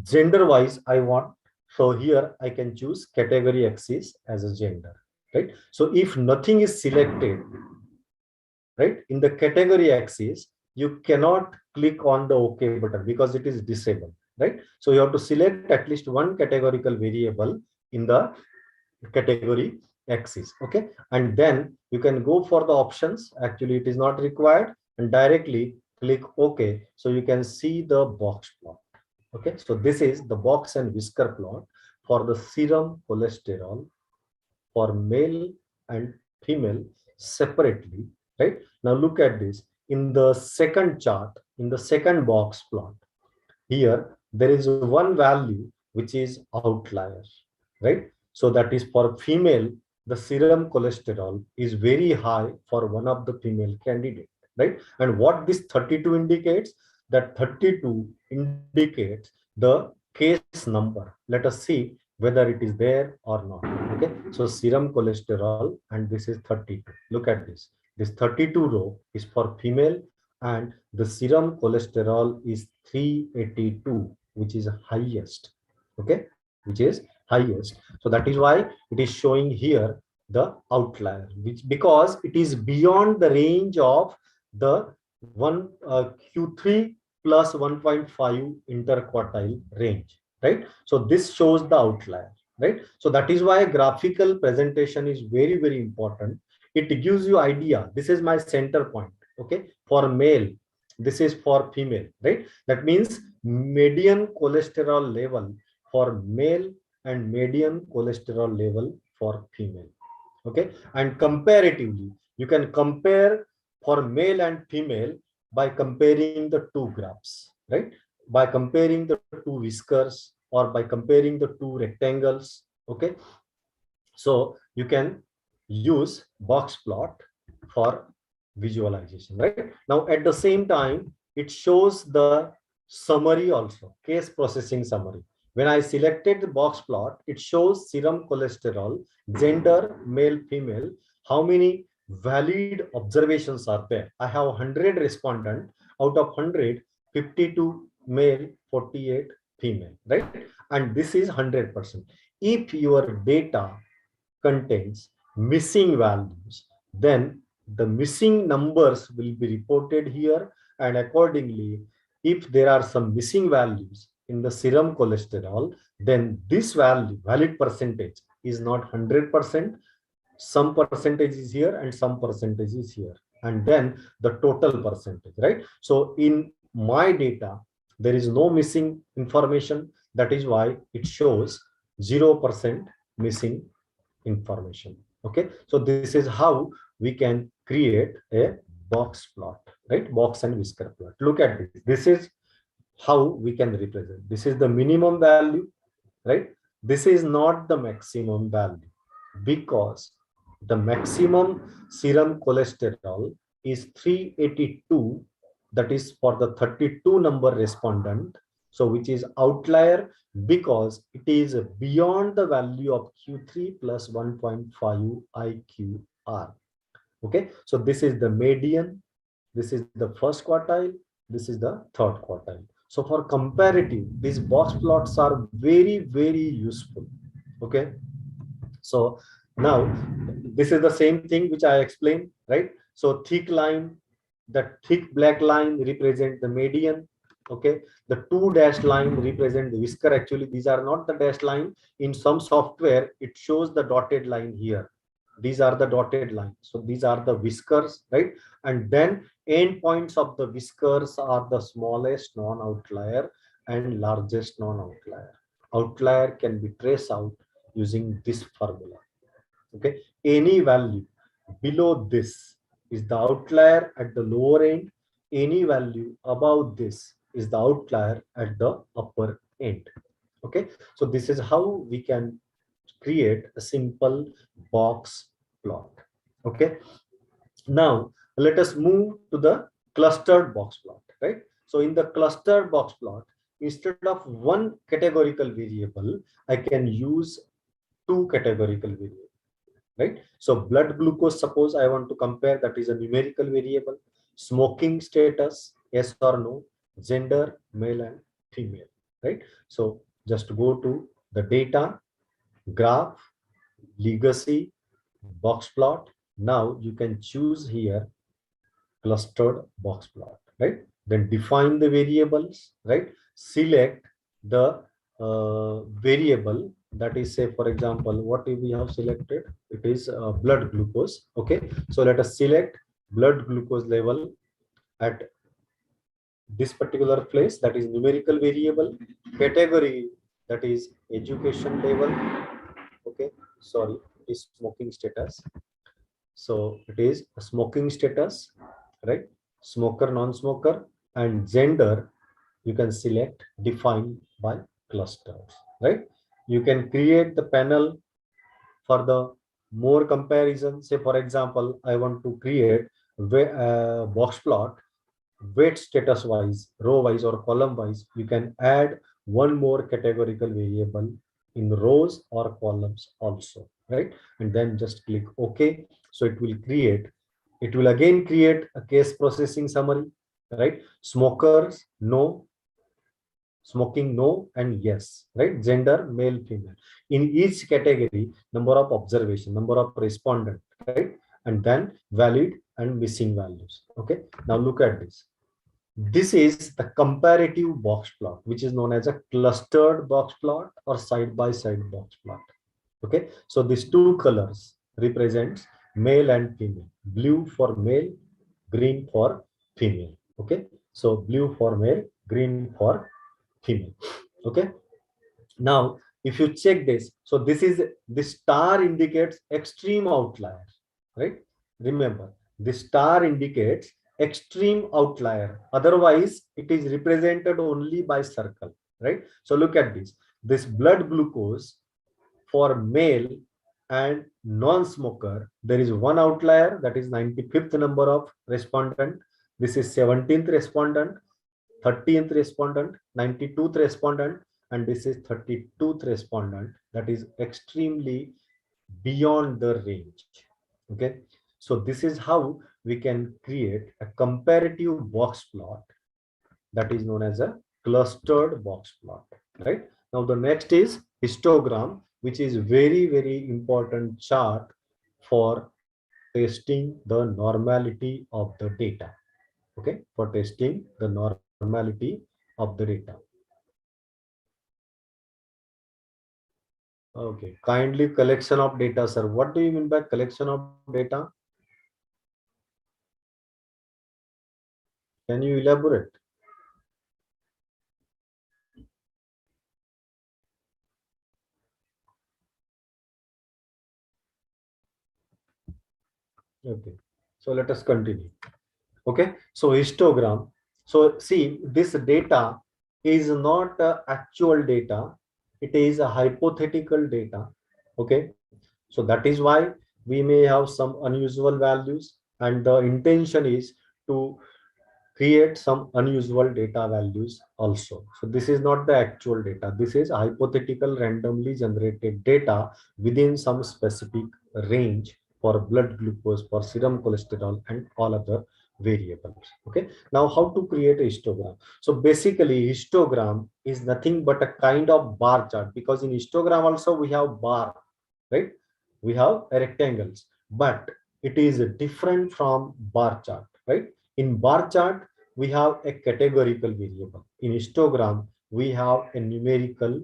gender wise I want, so here I can choose category axis as a gender, right? So if nothing is selected, right, in the category axis, you cannot click on the OK button because it is disabled, right? So you have to select at least one categorical variable in the category axis. Okay, and then you can go for the options. Actually it is not required, and directly click OK, so you can see the box plot. Okay, so this is the box and whisker plot for the serum cholesterol for male and female separately, right? Now look at this in the second chart, in the second box plot. Here there is one value which is outlier, right? So that is for female, the serum cholesterol is very high for one of the female candidate, right? And what this 32 indicates, that 32 indicates the case number. Let us see whether it is there or not. Okay, so serum cholesterol, and this is 32. Look at this. This 32 row is for female, and the serum cholesterol is 382, which is highest. Okay, which is highest. So that is why it is showing here the outlier, which because it is beyond the range of the one Q3 plus 1.5 interquartile range, right? So this shows the outlier, right? So that is why graphical presentation is very, very important. It gives you idea. This is my center point. Okay, for male, this is for female, right? That means median cholesterol level for male and median cholesterol level for female. Okay, and comparatively you can compare for male and female by comparing the two graphs, right? By comparing the two whiskers or by comparing the two rectangles. Okay, so you can use box plot for visualization, right? Now at the same time it shows the summary also, case processing summary. When I selected the box plot, it shows serum cholesterol, gender, male, female, how many valid observations are there. I have 100 respondents. Out of 100, 52 male, 48 female, right? And this is 100%. If your data contains missing values, then the missing numbers will be reported here, and accordingly, if there are some missing values in the serum cholesterol, then this value, valid percentage, is not 100%. Some percentage is here and some percentage is here, and then the total percentage, right? So in my data, there is no missing information. That is why it shows 0% missing information. Okay, so this is how we can create a box plot, right? Box and whisker plot. Look at this. This is how we can represent. This is the minimum value, right? This is not the maximum value, because the maximum serum cholesterol is 382. That is for the 32 number respondent, so which is outlier, because it is beyond the value of Q3 plus 1.5 IQR. Okay, so this is the median, this is the first quartile, this is the third quartile. So for comparative, these box plots are very, very useful. Okay, so now this is the same thing which I explained, right? So thick line, the thick black line represent the median. Okay, the two dashed line represent the whisker. Actually, these are not the dashed line. In some software, it shows the dotted line here. These are the dotted lines. So these are the whiskers, right? And then end points of the whiskers are the smallest non-outlier and largest non-outlier. Outlier can be traced out using this formula. Okay, any value below this is the outlier at the lower end. Any value above this is the outlier at the upper end. Okay, so this is how we can create a simple box plot. Okay, now let us move to the clustered box plot, right? So in the clustered box plot, instead of one categorical variable, I can use two categorical variables, right? So blood glucose, suppose I want to compare, that is a numerical variable. Smoking status, yes or no. Gender, male and female, right? So just go to the data, graph, legacy, box plot. Now you can choose here clustered box plot, right? Then define the variables, right? Select the variable, that is, say for example, what we have selected, it is blood glucose. Okay, so let us select blood glucose level at this particular place, that is numerical variable. Category, that is education level. Okay, sorry, it is smoking status. So it is a smoking status, right? Smoker, non-smoker. And gender, you can select define by clusters, right? You can create the panel for the more comparison. Say for example, I want to create a box plot weight status wise, row wise or column wise. You can add one more categorical variable in rows or columns also, right? And then just click OK. So it will create, it will again create a case processing summary, right? Smokers, no. Smoking, no and yes, right? Gender, male, female. In each category, number of observation, number of respondent, right? And then valid and missing values. Okay, now look at this. This is the comparative box plot, which is known as a clustered box plot or side-by-side box plot. Okay, so these two colors represents male and female. Blue for male, green for female. Okay, so blue for male, green for female. Okay, now if you check this, so this star indicates extreme outlier, right? Remember, this star indicates extreme outlier, otherwise it is represented only by circle, right? So look at this blood glucose for male and non-smoker, there is one outlier, that is 95th number of respondent. This is 17th respondent, 30th respondent, 92th respondent, and this is 32th respondent. That is extremely beyond the range. Okay, so this is how we can create a comparative box plot that is known as a clustered box plot, right? Now the next is histogram, which is very important chart for testing the normality of the data. Okay, for testing the normality of the data. Okay, kindly collection of data, sir. What do you mean by collection of data? Can you elaborate? Okay, so let us continue. Okay, so histogram. So see, this data is not actual data, it is a hypothetical data. Okay, so that is why we may have some unusual values, and the intention is to create some unusual data values also. So this is not the actual data, this is hypothetical randomly generated data within some specific range for blood glucose, for serum cholesterol, and all other variables. Okay, now how to create a histogram? So basically histogram is nothing but a kind of bar chart, because in histogram also we have bar, right? We have rectangles, but it is different from bar chart, right? In bar chart we have a categorical variable. In histogram we have a numerical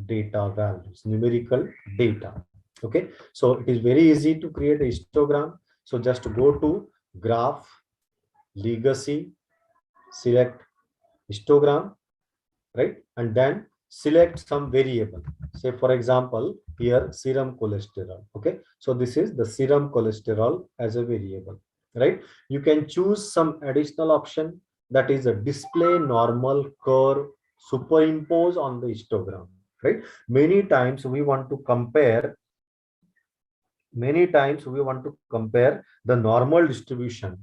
data values, numerical data. Okay, so it is very easy to create a histogram. So just go to graph, legacy, select histogram, right? And then select some variable. Say for example, here serum cholesterol. Okay, so this is the serum cholesterol as a variable, right? You can choose some additional option, that is a display normal curve superimpose on the histogram, right? Many times we want to compare the normal distribution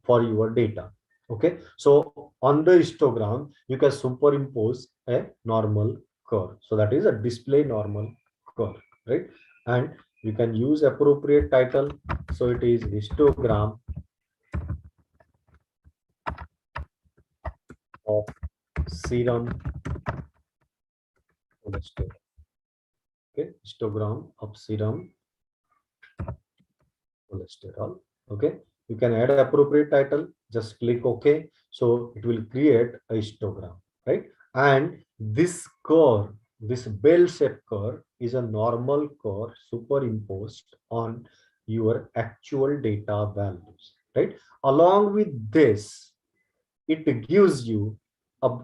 for your data. Okay, so on the histogram you can superimpose a normal curve, so that is a display normal curve, right? And you can use appropriate title, so it is histogram of serum cholesterol. Okay, histogram of serum cholesterol. Okay, you can add appropriate title, just click OK. So it will create a histogram, right? And this curve, this bell-shaped curve, is a normal curve superimposed on your actual data values, right? Along with this, it gives you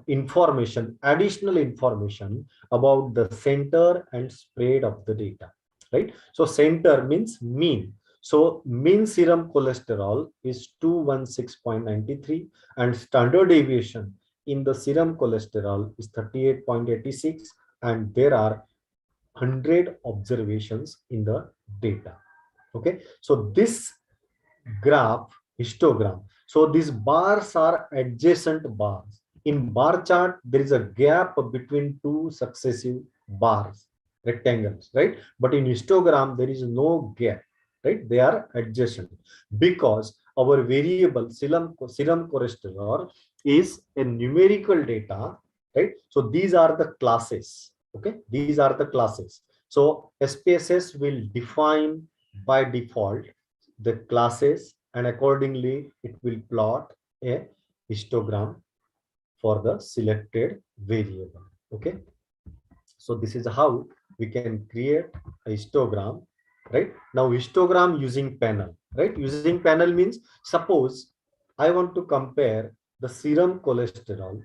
information, additional information about the center and spread of the data, right? So center means mean. So mean serum cholesterol is 216.93, and standard deviation in the serum cholesterol is 38.86, and there are 100 observations in the data. Okay, so this graph histogram, so these bars are adjacent bars. In bar chart there is a gap between two successive bars, rectangles, right? But in histogram there is no gap, right? They are adjacent, because our variable serum cholesterol is a numerical data, right? So these are the classes. Okay, these are the classes. So SPSS will define by default the classes, and accordingly it will plot a histogram for the selected variable. Okay, so this is how we can create a histogram, right? Now histogram using panel, right? Using panel means, suppose I want to compare the serum cholesterol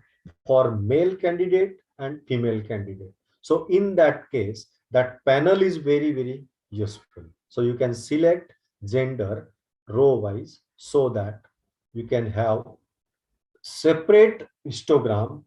for male candidate and female candidate. So in that case, that panel is very useful. So you can select gender row wise, so that you can have separate histogram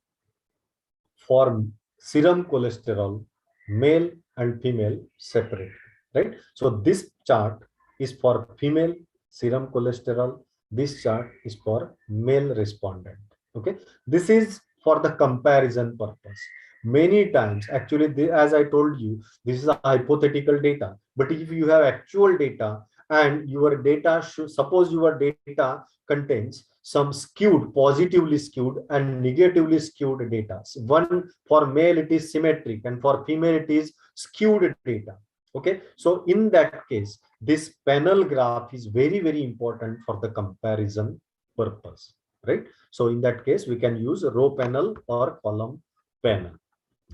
for serum cholesterol, male and female separate, right? So this chart is for female serum cholesterol, this chart is for male respondent. Okay, this is for the comparison purpose. many times. Actually, as I told you, this is a hypothetical data. But if you have actual data and your data suppose your data contains some skewed, positively skewed and negatively skewed data. One, for male it is symmetric and for female it is skewed data. Okay, so in that case, this panel graph is very, very important for the comparison purpose, right? So in that case, we can use row panel or column panel.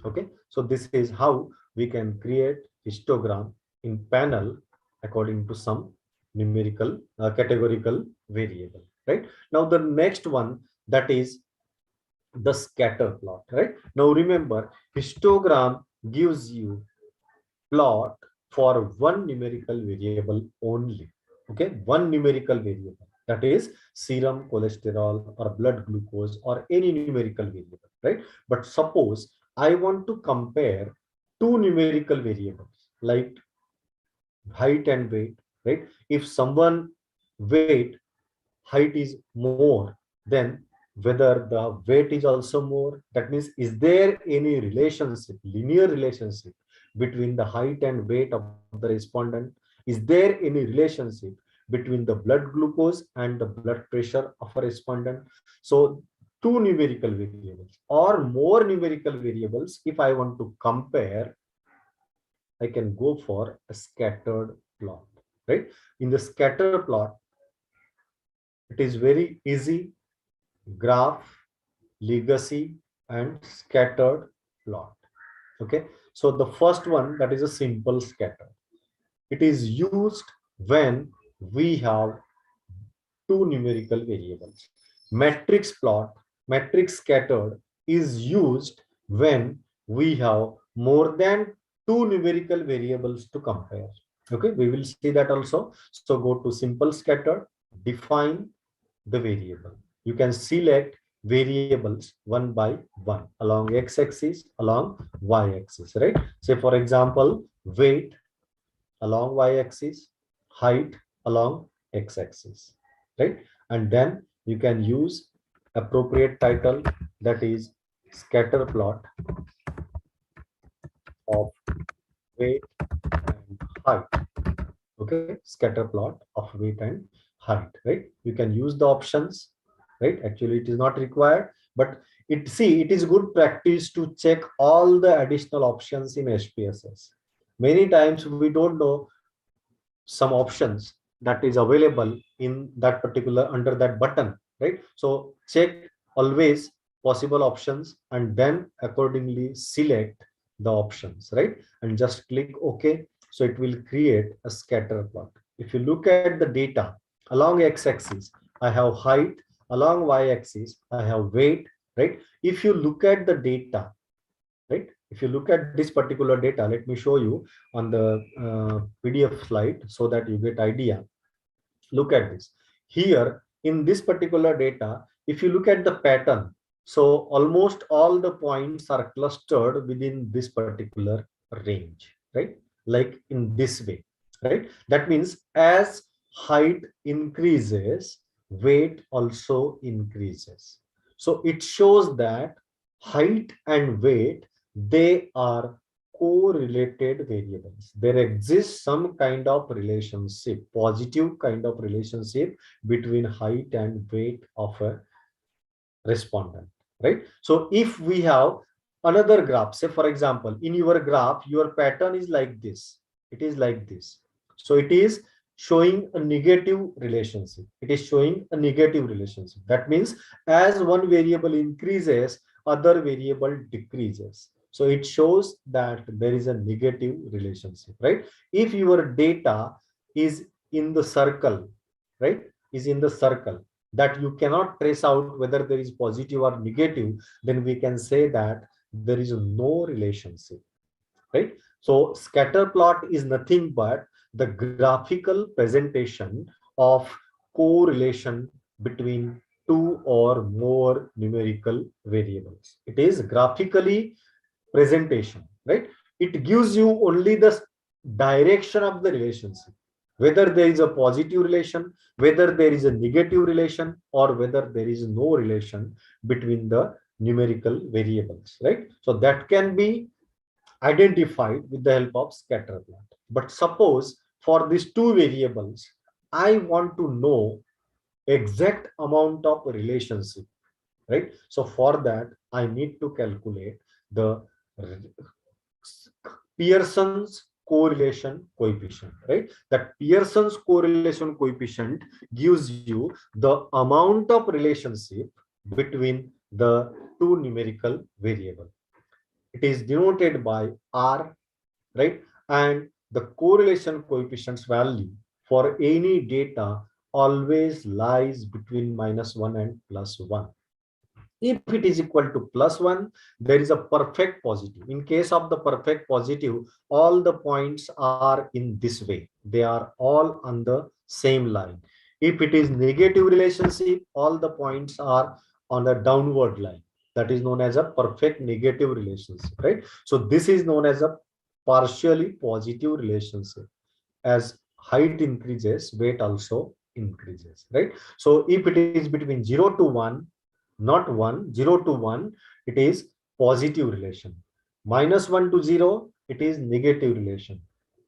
Okay, so this is how we can create histogram in panel according to some numerical categorical variable, right? Now the next one, that is the scatter plot, right? Now remember, histogram gives you plot for one numerical variable only. Okay, one numerical variable, that is serum cholesterol or blood glucose or any numerical variable, right? But suppose I want to compare two numerical variables like height and weight, right? If someone weight height is more, then whether the weight is also more, that means is there any relationship, linear relationship between the height and weight of the respondent? Is there any relationship between the blood glucose and the blood pressure of a respondent? So two numerical variables or more numerical variables, if I want to compare, I can go for a scattered plot, right? In the scatter plot, it is very easy: graph, legacy, and scattered plot. Okay, so the first one, that is a simple scatter. It is used when we have two numerical variables. Matrix plot, matrix scattered is used when we have more than two numerical variables to compare. Okay, we will see that also. So go to simple scattered, define the variable. You can select variables one by one along x-axis, along y-axis, right? Say for example, weight along y-axis, height along x-axis, right? And then you can use appropriate title, that is scatter plot of weight and height. Okay, scatter plot of weight and height, right? You can use the options, right? Actually it is not required, but it is good practice to check all the additional options in SPSS. Many times we don't know some options that is available in that particular, under that button, right? So check always possible options and then accordingly select the options, right? And just click OK. So it will create a scatter plot. If you look at the data, along x-axis I have height, along y-axis I have weight, right? If you look at the data, right, if you look at this particular data, let me show you on the PDF slide so that you get idea. Look at this here in this particular data. If you look at the pattern, so almost all the points are clustered within this particular range, right? Like in this way, right? That means as height increases, weight also increases. So it shows that height and weight, they are correlated variables. There exists some kind of relationship, positive kind of relationship between height and weight of a respondent, right? So if we have another graph, say for example, in your graph, your pattern is like this. It is like this. So it is showing a negative relationship. It is showing a negative relationship. That means as one variable increases, other variable decreases. So it shows that there is a negative relationship, right? If your data is in the circle, right, is in the circle that you cannot trace out whether there is positive or negative, then we can say that there is no relationship, right? So scatter plot is nothing but the graphical presentation of correlation between two or more numerical variables. It is graphically presentation, right? It gives you only the direction of the relationship, whether there is a positive relation, whether there is a negative relation, or whether there is no relation between the numerical variables, right? So that can be identified with the help of scatter plot. But suppose for these two variables, I want to know exact amount of relationship, right? So for that, I need to calculate the Pearson's correlation coefficient, right? That Pearson's correlation coefficient gives you the amount of relationship between the two numerical variables. It is denoted by R, right? And the correlation coefficient's value for any data always lies between -1 and +1. If it is equal to +1, there is a perfect positive. In case of the perfect positive, all the points are in this way. They are all on the same line. If it is negative relationship, all the points are on the downward line. That is known as a perfect negative relationship, right? So this is known as a partially positive relationship. As height increases, weight also increases, right? So if it is between 0 to 1, not 1, 0 to 1, it is positive relation. -1 to 0, it is negative relation.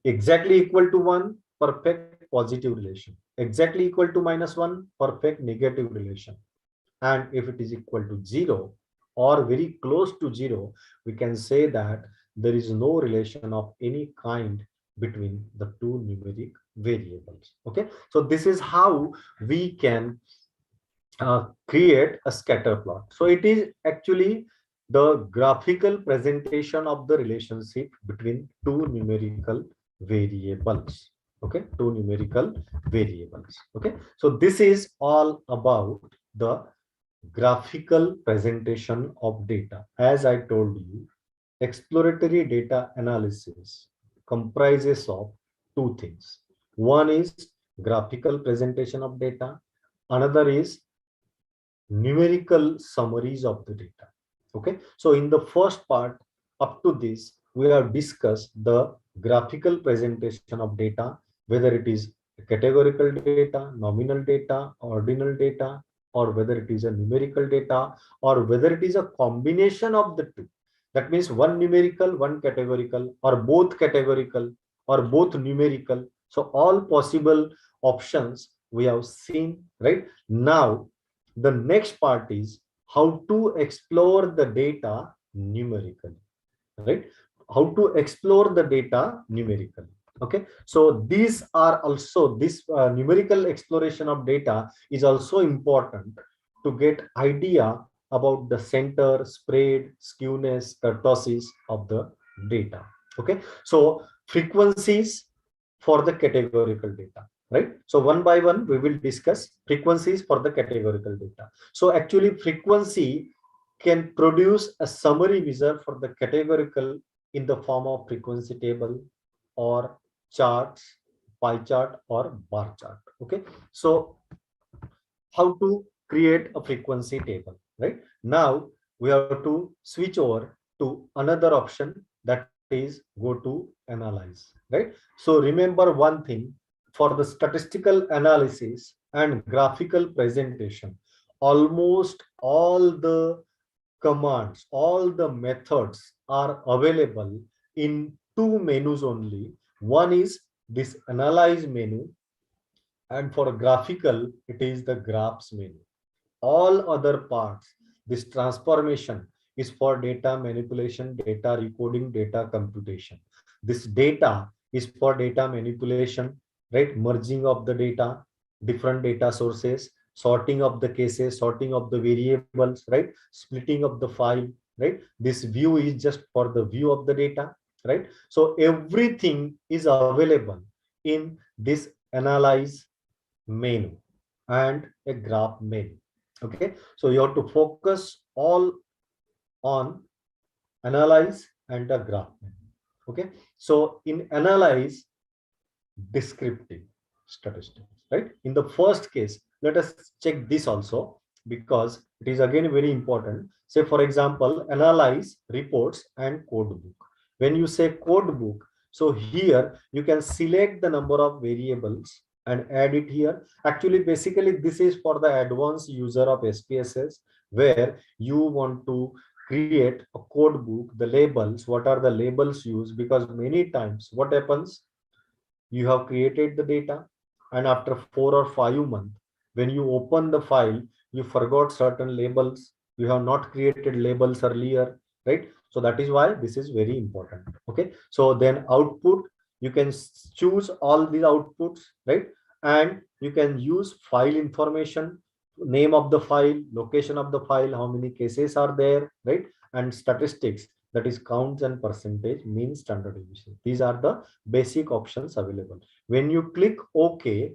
Exactly equal to 1, perfect positive relation. Exactly equal to -1, perfect negative relation. And if it is equal to 0 or very close to 0, we can say that there is no relation of any kind between the two numeric variables. Okay, so this is how we can create a scatter plot. So it is actually the graphical presentation of the relationship between two numerical variables. Okay, two numerical variables. Okay, so this is all about the graphical presentation of data. As I told you, exploratory data analysis comprises of two things. One is graphical presentation of data. Another is numerical summaries of the data. Okay, so in the first part, up to this, we have discussed the graphical presentation of data, whether it is categorical data, nominal data, ordinal data, or whether it is a numerical data, or whether it is a combination of the two. That means one numerical, one categorical, or both categorical, or both numerical. So all possible options we have seen, right? Now the next part is how to explore the data numerically, right? How to explore the data numerically. Okay, so these are also this numerical exploration of data is also important to get idea about the center, spread, skewness, kurtosis of the data. Okay, so frequencies for the categorical data, right? So one by one we will discuss frequencies for the categorical data. So actually frequency can produce a summary measure for the categorical in the form of frequency table or charts, pie chart or bar chart. Okay, so how to create a frequency table, right? Now we have to switch over to another option, that is go to analyze, right? So remember one thing, for the statistical analysis and graphical presentation, almost all the commands, all the methods are available in two menus only. One is this analyze menu, and for graphical, it is the graphs menu. All other parts, this transformation is for data manipulation, data recoding, data computation. This data is for data manipulation, right? Merging of the data, different data sources, sorting of the cases, sorting of the variables, right? Splitting of the file, right? This view is just for the view of the data, right? So everything is available in this analyze menu and a graph menu. Okay, so you have to focus all on analyze and a graph menu. Okay, so in analyze, descriptive statistics, right? In the first case, let us check this also, because it is again very important. Say for example, analyze reports and code book. When you say code book, so here you can select the number of variables and add it here. Actually, basically, this is for the advanced user of SPSS. where you want to create a code book, the labels, what are the labels used, because many times what happens, you have created the data and after 4 or 5 months, when you open the file, you forgot certain labels, you have not created labels earlier, right? So that is why this is very important. Okay, so then output, you can choose all these outputs, right? And you can use file information, name of the file, location of the file, how many cases are there, right? And statistics, that is counts and percentage, mean, standard deviation. These are the basic options available. When you click OK,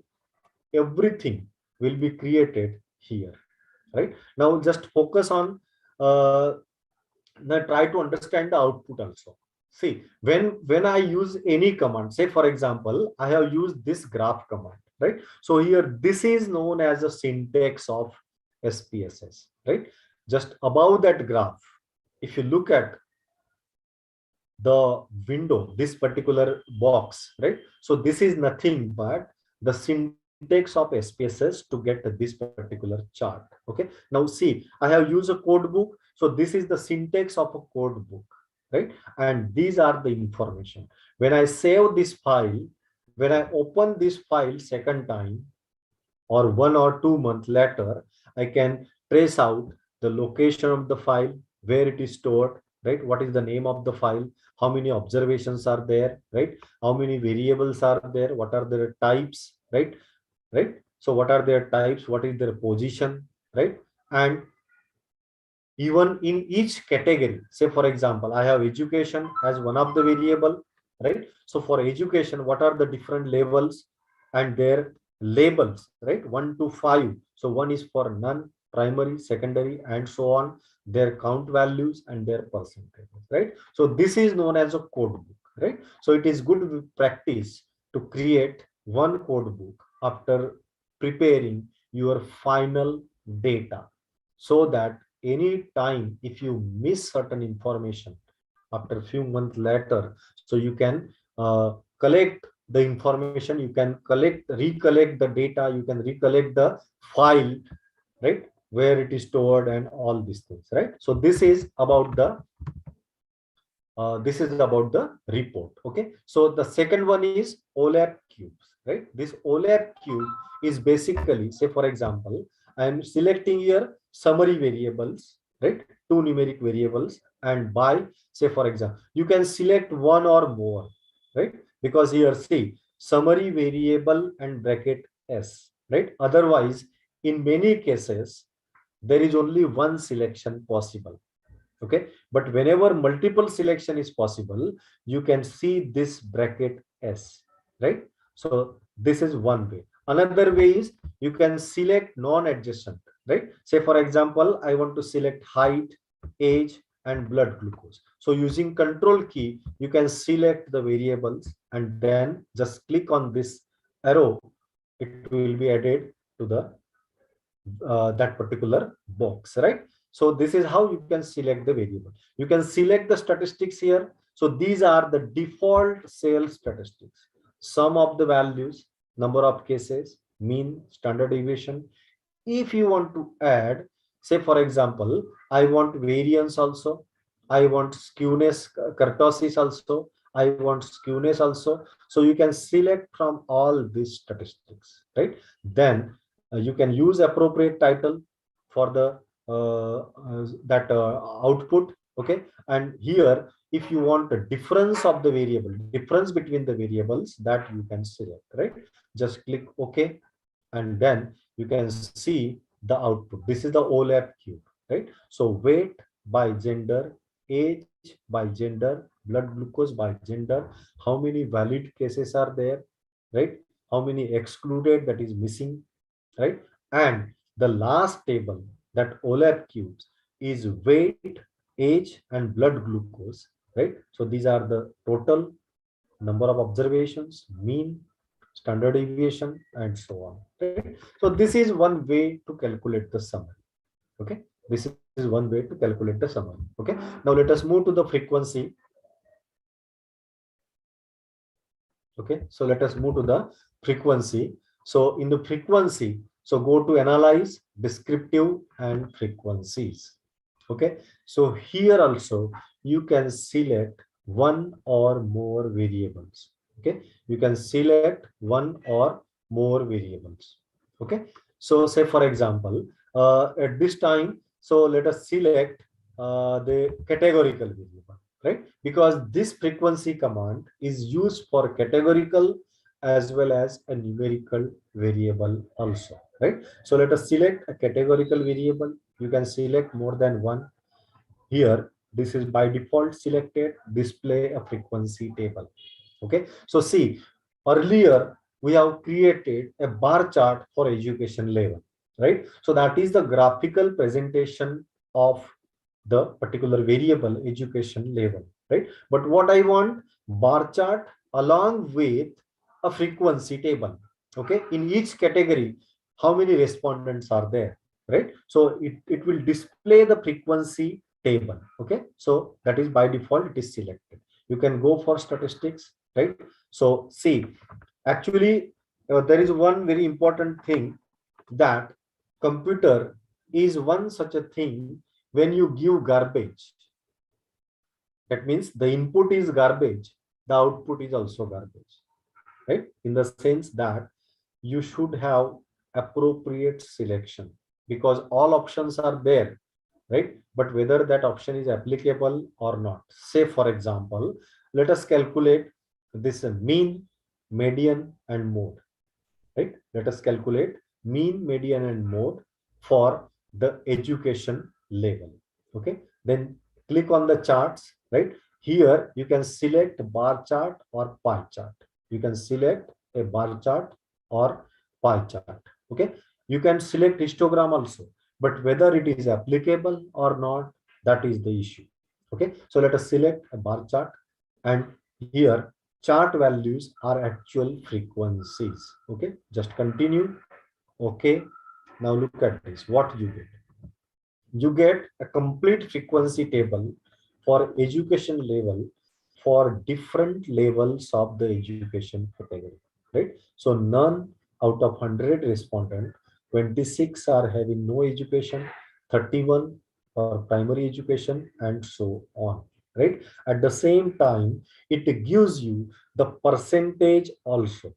everything will be created here, right? Now just focus on now try to understand the output also. See, when I use any command, say for example, I have used this graph command, right? So here this is known as a syntax of SPSS, right? Just above that graph, if you look at the window, this particular box, right? So this is nothing but the syntax of SPSS to get this particular chart. Okay, now see, I have used a code book. So this is the syntax of a code book, right? And these are the information. When I save this file, when I open this file second time or 1 or 2 months later, I can trace out the location of the file, where it is stored, right? What is the name of the file? How many observations are there, right? How many variables are there? What are their types, right? Right? So what are their types? What is their position, right? And even in each category, say for example, I have education as one of the variable, right? So for education, what are the different levels and their labels, right? 1 to 5. So one is for none, primary, secondary, and so on, their count values and their percentages, right? So this is known as a code book, right? So it is good practice to create one code book after preparing your final data, so that any time if you miss certain information after a few months later, so you can collect the information, you can recollect the data, you can recollect the file, right, where it is stored and all these things, right? So this is about the report. Okay, so the second one is OLAP cubes, right? This OLAP cube is basically, say for example, I am selecting here summary variables, right? Two numeric variables, and by, say for example, you can select one or more, right? Because here see summary variable and bracket S, right? Otherwise, in many cases, there is only one selection possible. Okay, but whenever multiple selection is possible, you can see this bracket S, right? So this is one way. Another way is you can select non-adjacent, right? Say for example, I want to select height, age, and blood glucose. So using control key, you can select the variables and then just click on this arrow. It will be added to the that particular box, right? So this is how you can select the variable. You can select the statistics here. So these are the default sales statistics: sum of the values, number of cases, mean, standard deviation. If you want to add, say for example, I want variance also, I want skewness, kurtosis also, I want skewness also. So you can select from all these statistics, right? Then you can use appropriate title for the output. Okay, and here if you want the difference of the variable, difference between the variables, that you can select, right? Just click OK, and then you can see the output. This is the OLAP cube, right? So weight by gender, age by gender, blood glucose by gender, how many valid cases are there, right? How many excluded, that is missing, right? And the last table, that OLAP cubes, is weight, age, and blood glucose, right? So these are the total number of observations, mean, standard deviation, and so on, right? So this is one way to calculate the summary. Okay, this is one way to calculate the summary. Okay, now let us move to the frequency. Okay, so let us move to the frequency. So in the frequency, So go to analyze, descriptive and frequencies. Okay, so here also you can select one or more variables. Okay, you can select one or more variables. Okay, so say for example, at this time, so let us select the categorical variable, right? Because this frequency command is used for categorical as well as a numerical variable also, right? So let us select a categorical variable. You can select more than one. Here, this is by default selected, display a frequency table. Okay, so see, earlier we have created a bar chart for education level, right? So that is the graphical presentation of the particular variable education level, right? But what I want, bar chart along with a frequency table. Okay, in each category, how many respondents are there, right? So it will display the frequency table. Okay, so that is by default it is selected. You can go for statistics, right? So see, actually there is one very important thing, that computer is one such a thing. When you give garbage, that means the input is garbage, the output is also garbage, right? In the sense that you should have appropriate selection, because all options are there, right? But whether that option is applicable or not. Say for example, let us calculate this mean, median and mode, right? Let us calculate mean, median and mode for the education level. Okay, then click on the charts, right? Here you can select bar chart or pie chart. You can select a bar chart or pie chart. Okay, you can select histogram also, but whether it is applicable or not, that is the issue. Okay, so let us select a bar chart, and here chart values are actual frequencies. Okay, just continue. Okay, now look at this. What you get? You get a complete frequency table for education level for different levels of the education category, right? So none out of 100 respondent, 26 are having no education, 31 for primary education, and so on, right? At the same time, it gives you the percentage also.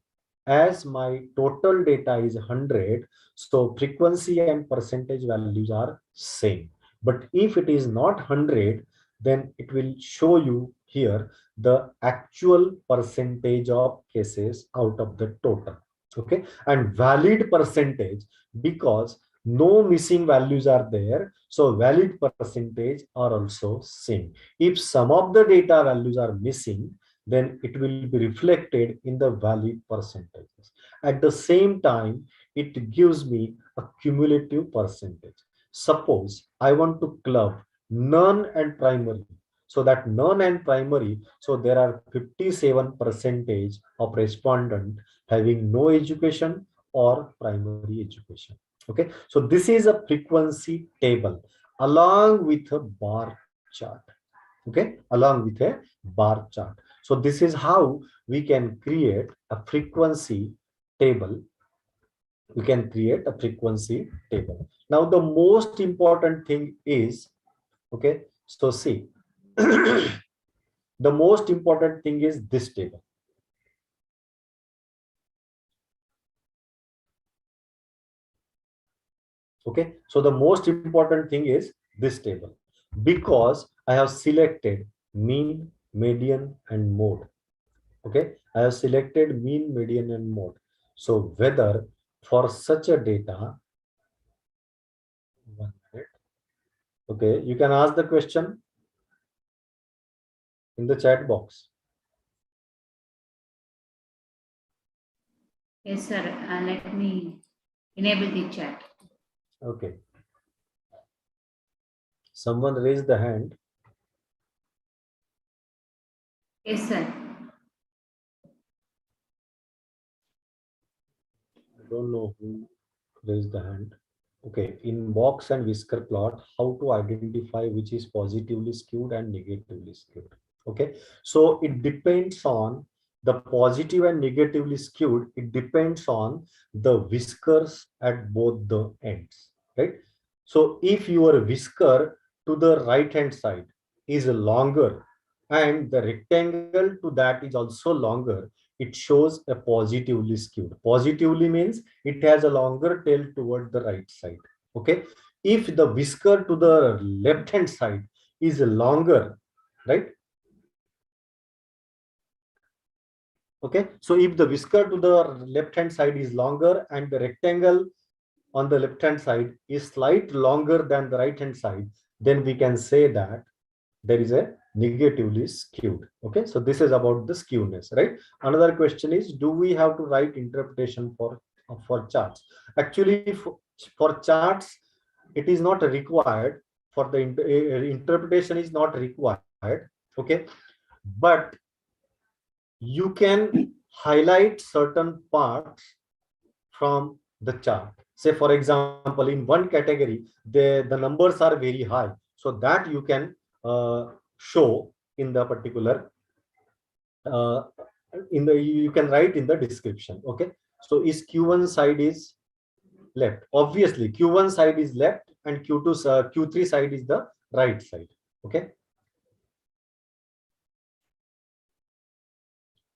As my total data is 100, so frequency and percentage values are same. But if it is not 100, then it will show you here the actual percentage of cases out of the total. Okay, and valid percentage, because no missing values are there, so valid percentage are also same. If some of the data values are missing, then it will be reflected in the valid percentages. At the same time, it gives me a cumulative percentage. Suppose I want to club none and primary. So that none and primary, so there are 57% of respondent having no education or primary education. Okay, so this is a frequency table along with a bar chart. Okay, along with a bar chart. So this is how we can create a frequency table. We can create a frequency table. Now the most important thing is, okay, so see, the most important thing is this table. Okay, so the most important thing is this table, because I have selected mean, median and mode. Okay, I have selected mean, median and mode. So whether for such a data, 1 minute. Okay, you can ask the question in the chat box. Yes, sir. Let me enable the chat. Okay. Someone raised the hand. Yes, sir. I don't know who raised the hand. Okay, in box and whisker plot, how to identify which is positively skewed and negatively skewed. Okay, so it depends on the positive and negatively skewed, it depends on the whiskers at both the ends, right? So if your whisker to the right hand side is longer and the rectangle to that is also longer, it shows a positively skewed. Positively means it has a longer tail toward the right side. Okay. If the whisker to the left hand side is longer, right? Okay. So if the whisker to the left hand side is longer and the rectangle on the left hand side is slightly longer than the right hand side, then we can say that there is a negatively skewed. Okay, so this is about the skewness, right? Another question is, do we have to write interpretation for charts? Actually, for charts, it is not required. For the interpretation is not required. Okay, but you can highlight certain parts from the chart. Say, for example, in one category, the numbers are very high, so that you can show in the particular you can write in the description. Okay, so is q1 side is left? Obviously q1 side is left and q3 side is the right side. Okay.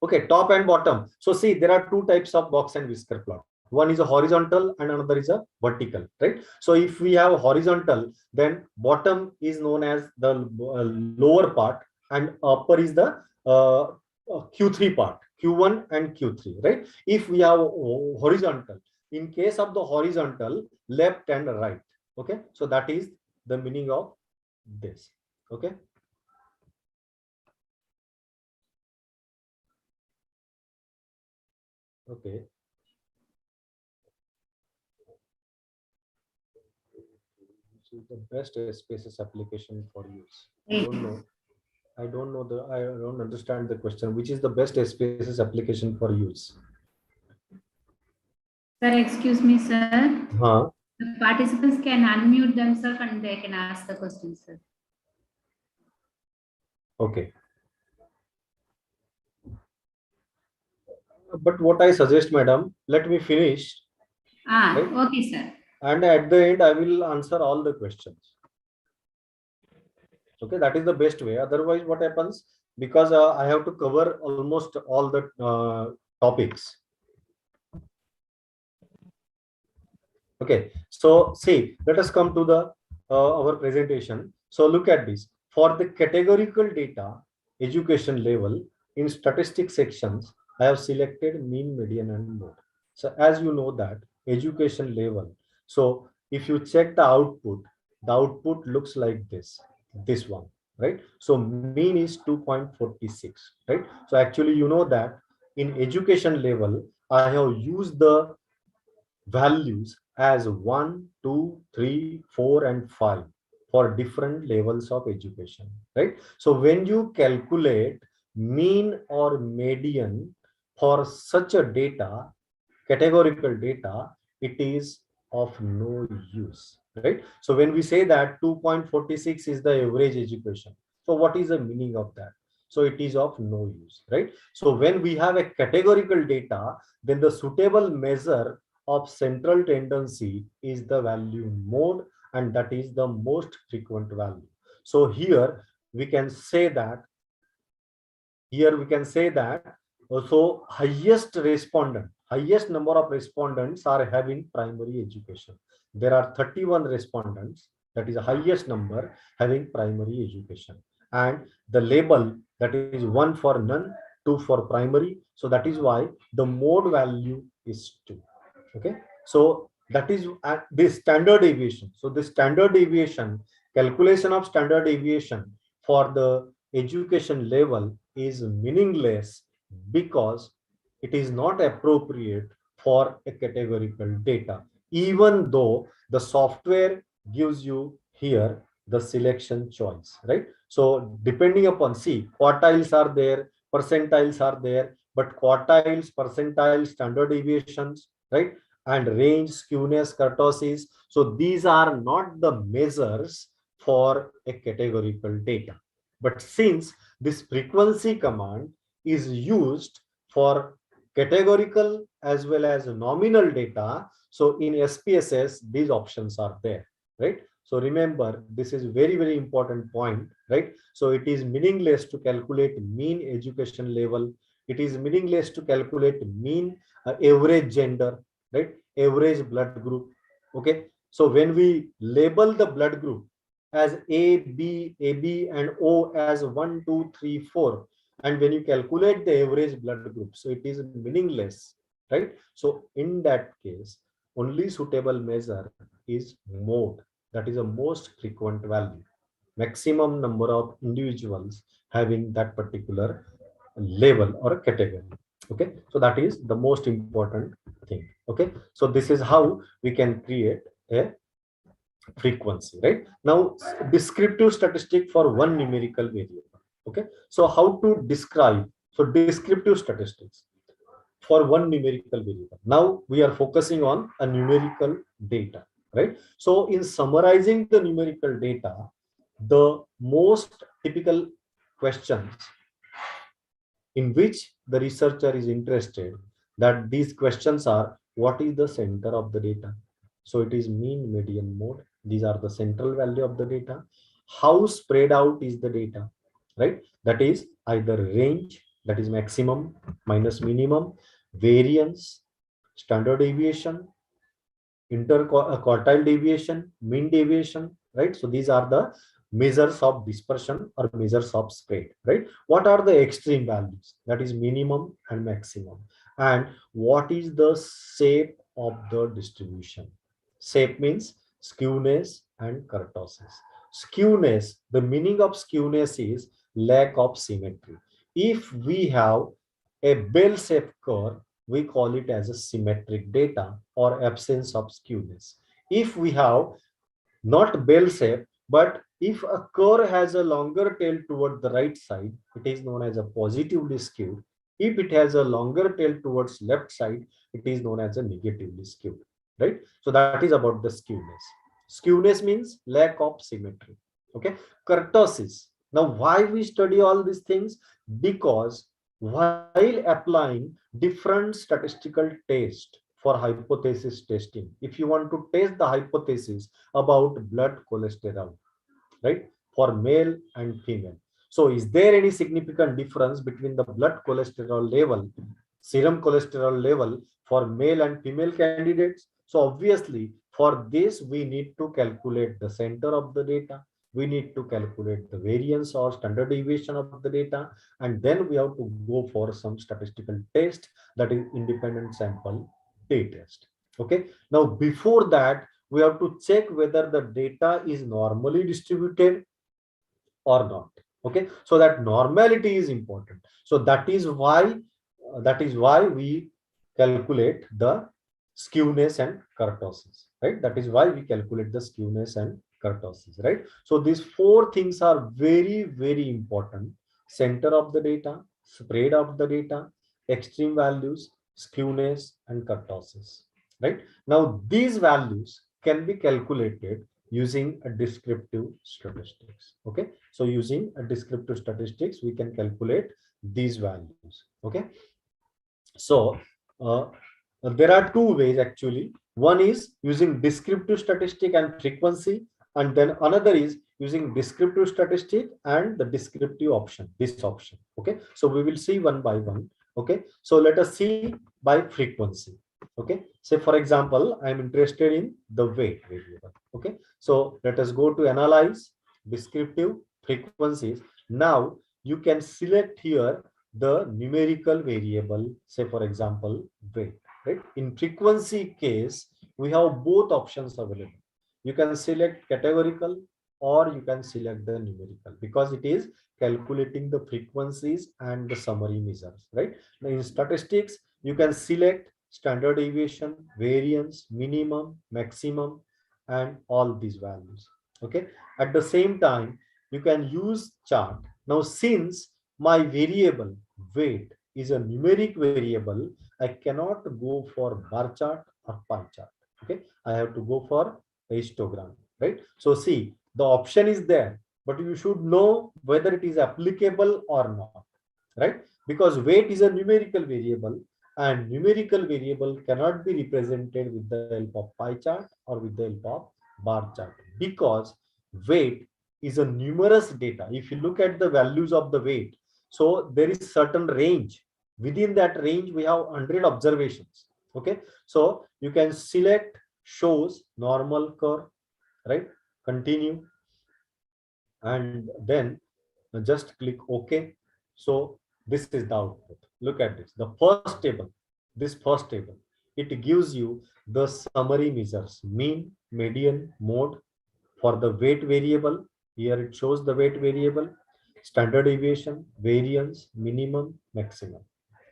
Okay, top and bottom. So see, there are two types of box and whisker plot. One is a horizontal and another is a vertical, right? So if we have horizontal, then bottom is known as the lower part and upper is the Q3 part, Q1 and Q3, right? If we have horizontal, in case of the horizontal, left and right. Okay, so that is the meaning of this. Okay. Okay. The best spaces application for use. I don't know. I don't understand the question. Which is the best spaces application for use? Sir, excuse me, sir. Huh? The participants can unmute themselves and they can ask the question, sir. Okay. But what I suggest, madam, let me finish. Right? Okay, sir. And at the end, I will answer all the questions. Okay, that is the best way. Otherwise, what happens? Because I have to cover almost all the topics. Okay, so see, let us come to the our presentation. So look at this. For the categorical data, education level, in statistics sections, I have selected mean, median, and mode. So as you know that education level. So if you check the output looks like this one, right? So mean is 2.46, right? So actually, you know that in education level, I have used the values as 1, 2, 3, 4, and 5 for different levels of education, right? So when you calculate mean or median for such a data, categorical data, it is of no use, right? So when we say that 2.46 is the average education, so what is the meaning of that? So it is of no use, right? So when we have a categorical data, then the suitable measure of central tendency is the value mode, and that is the most frequent value. So here we can say that also highest number of respondents are having primary education. There are 31 respondents, that is the highest number having primary education, and the label, that is 1 for none, 2 for primary. So that is why the mode value is 2. Okay, so that is at this standard deviation. So the standard deviation, calculation of standard deviation for the education level is meaningless because it is not appropriate for a categorical data, even though the software gives you here the selection choice, right? So depending upon, see, quartiles are there, percentiles are there, but quartiles, percentiles, standard deviations, right, and range, skewness, kurtosis, so these are not the measures for a categorical data. But since this frequency command is used for categorical as well as nominal data. So in SPSS, these options are there, right? So remember, this is very, very important point, right? So it is meaningless to calculate mean education level. It is meaningless to calculate mean average gender, right? Average blood group. Okay. So when we label the blood group as A, B, AB, and O as 1, 2, 3, 4, and when you calculate the average blood group, so it is meaningless, right? So in that case, only suitable measure is mode. That is the most frequent value, maximum number of individuals having that particular level or a category. Okay, so that is the most important thing. Okay, so this is how we can create a frequency, right? Now, descriptive statistic for one numerical variable. Okay, so how to describe? So descriptive statistics for one numerical variable. Now we are focusing on a numerical data, right? So in summarizing the numerical data, the most typical questions in which the researcher is interested, that these questions are: what is the center of the data? So it is mean, median, mode. These are the central value of the data. How spread out is the data, right? That is either range, that is maximum minus minimum, variance, standard deviation, quartile deviation, mean deviation, right? So these are the measures of dispersion or measures of spread, right? What are the extreme values? That is minimum and maximum. And what is the shape of the distribution? Shape means skewness and kurtosis. Skewness, the meaning of skewness is lack of symmetry. If we have a bell-shaped curve, we call it as a symmetric data or absence of skewness. If we have not bell shape, but if a curve has a longer tail toward the right side, it is known as a positively skewed. If it has a longer tail towards left side, it is known as a negatively skewed, right? So that is about the skewness. Skewness means lack of symmetry. Okay, kurtosis. Now, why we study all these things? Because while applying different statistical tests for hypothesis testing, if you want to test the hypothesis about blood cholesterol, right, for male and female, so is there any significant difference between the blood cholesterol level, serum cholesterol level for male and female candidates? So obviously for this we need to calculate the center of the data, we need to calculate the variance or standard deviation of the data, and then we have to go for some statistical test, that is independent sample t-test. Okay, now before that we have to check whether the data is normally distributed or not. Okay, so that normality is important. So that is why we calculate the skewness and kurtosis, right? That is why we calculate the skewness and kurtosis, right? So these four things are very, very important: center of the data, spread of the data, extreme values, skewness, and kurtosis, right? Now these values can be calculated using a descriptive statistics. Okay, so using a descriptive statistics we can calculate these values. Okay, so there are two ways actually. One is using descriptive statistic and frequency, and then another is using descriptive statistic and the descriptive option, this option. Okay, so we will see one by one. Okay, so let us see by frequency. Okay, say for example I am interested in the weight variable. Okay, so let us go to analyze descriptive frequencies. Now you can select here the numerical variable, say for example weight, right? In frequency case we have both options available. You can select categorical or you can select the numerical, because it is calculating the frequencies and the summary measures, right? Now in statistics you can select standard deviation, variance, minimum, maximum, and all these values. Okay, at the same time you can use chart. Now since my variable weight is a numeric variable, I cannot go for bar chart or pie chart. Okay, I have to go for a histogram, right? So see, the option is there, but you should know whether it is applicable or not. right? Because weight is a numerical variable, and numerical variable cannot be represented with the help of pie chart or with the help of bar chart, because weight is a numerous data. If you look at the values of the weight, so there is certain range. Within that range, we have 100 observations. Okay, so you can select shows normal curve, right? Continue, and then just click OK. So this is the output. Look at this. The first table, this first table, it gives you the summary measures: mean, median, mode. For the weight variable, here it shows the weight variable, standard deviation, variance, minimum, maximum.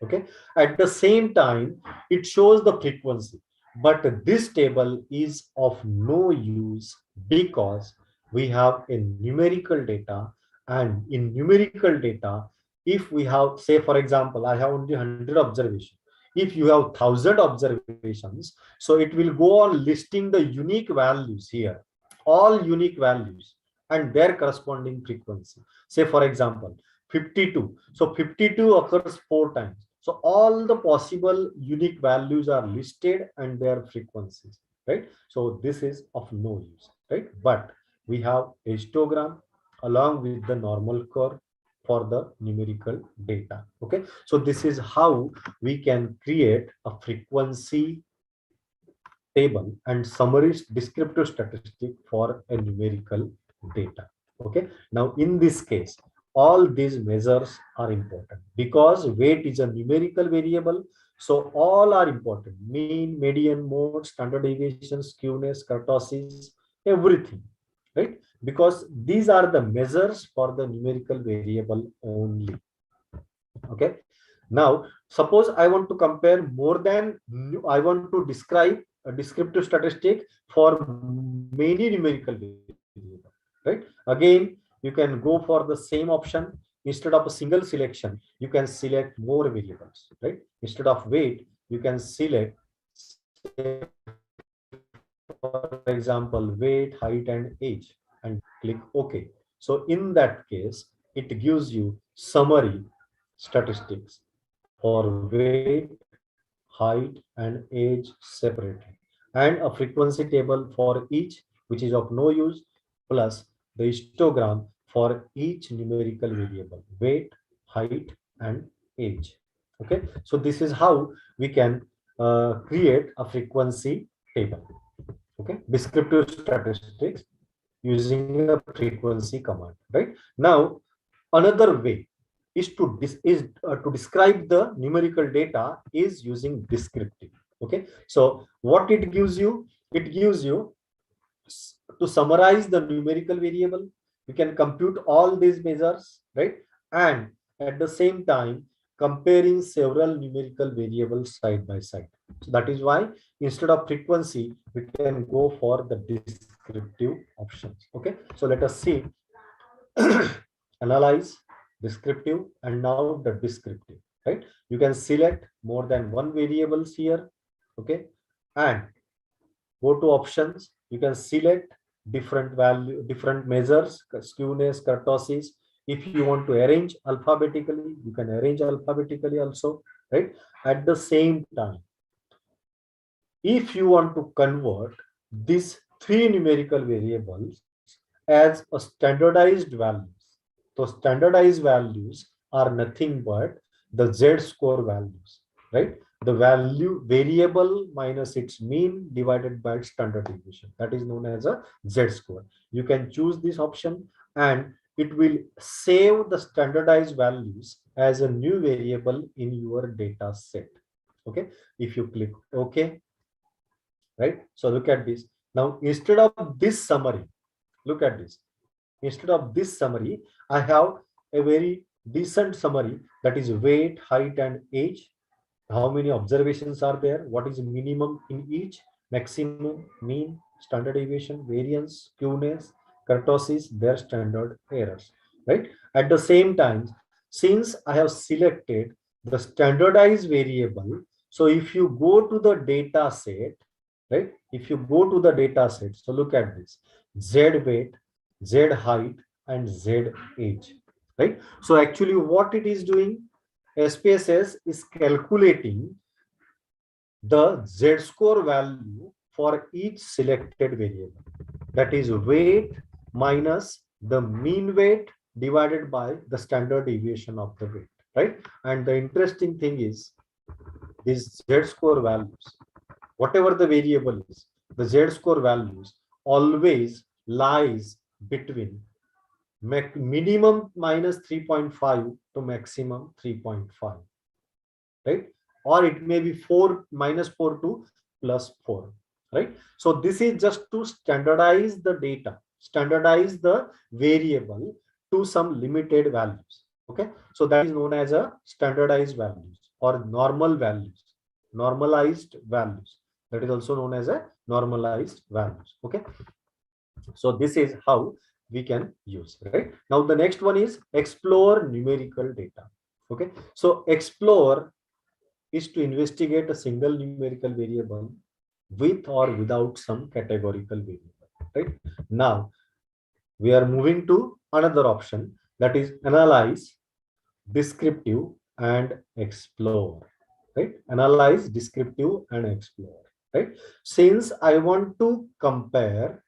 Okay. At the same time, it shows the frequency. But this table is of no use because we have a numerical data, and in numerical data, if we have, say for example, I have only 100 observations. If you have 1,000 observations, so it will go on listing the unique values here, all unique values and their corresponding frequency. Say for example 52, so 52 occurs 4 times, so all the possible unique values are listed and their frequencies, right? So this is of no use, right? But we have a histogram along with the normal curve for the numerical data. Okay, so this is how we can create a frequency table and summary descriptive statistic for a numerical data. Okay, now in this case, all these measures are important because weight is a numerical variable. So all are important: mean, median, mode, standard deviation, skewness, kurtosis, everything, right? Because these are the measures for the numerical variable only. Okay, now suppose I want to compare more than, I want to describe a descriptive statistic for many numerical variables, right? Again, you can go for the same option. Instead of a single selection, you can select more variables, right? Instead of weight, you can select, say, for example, weight, height, and age, and click OK. So in that case, it gives you summary statistics for weight, height, and age separately, and a frequency table for each, which is of no use, plus the histogram for each numerical variable: weight, height, and age. Okay, so this is how we can create a frequency table. Okay, descriptive statistics using a frequency command. Right now, another way is to describe the numerical data is using descriptive. Okay, so what it gives you, it gives you to summarize the numerical variable. You can compute all these measures, right? And at the same time comparing several numerical variables side by side. So that is why instead of frequency, we can go for the descriptive options. Okay, so let us see analyze, descriptive, and now the descriptive, right? You can select more than one variables here. Okay, and go to options. You can select different value, different measures, skewness, kurtosis. If you want to arrange alphabetically, you can arrange alphabetically also, right? At the same time, if you want to convert these 3 numerical variables as a standardized values, those standardized values are nothing but the z-score values, right? The value variable minus its mean divided by its standard deviation, that is known as a z-score. You can choose this option and it will save the standardized values as a new variable in your data set. Okay, if you click OK, right? So look at this. Now instead of this summary, look at this. Instead of this summary, I have a very decent summary, that is weight, height, and age. How many observations are there? What is minimum in each? Maximum, mean, standard deviation, variance, skewness, kurtosis, their standard errors. Right. At the same time, since I have selected the standardized variable, so if you go to the data set, right? If you go to the data set, so look at this: Z weight, Z height, and Z age, right? So actually what it is doing, SPSS is calculating the z-score value for each selected variable. That is weight minus the mean weight divided by the standard deviation of the weight, right? And the interesting thing is these z-score values, whatever the variable is, the z-score values always lies between minimum minus 3.5 to maximum 3.5, right? Or it may be 4 minus 4 to plus 4, right? So this is just to standardize the data, standardize the variable to some limited values. Okay, so that is known as a standardized values or normal values, normalized values. That is also known as a normalized values. Okay, so this is how we can use, right? Now the next one is explore numerical data. Okay, so explore is to investigate a single numerical variable with or without some categorical variable, right? Now we are moving to another option, that is analyze, descriptive and explore, right? Analyze, descriptive and explore, right? Since I want to compare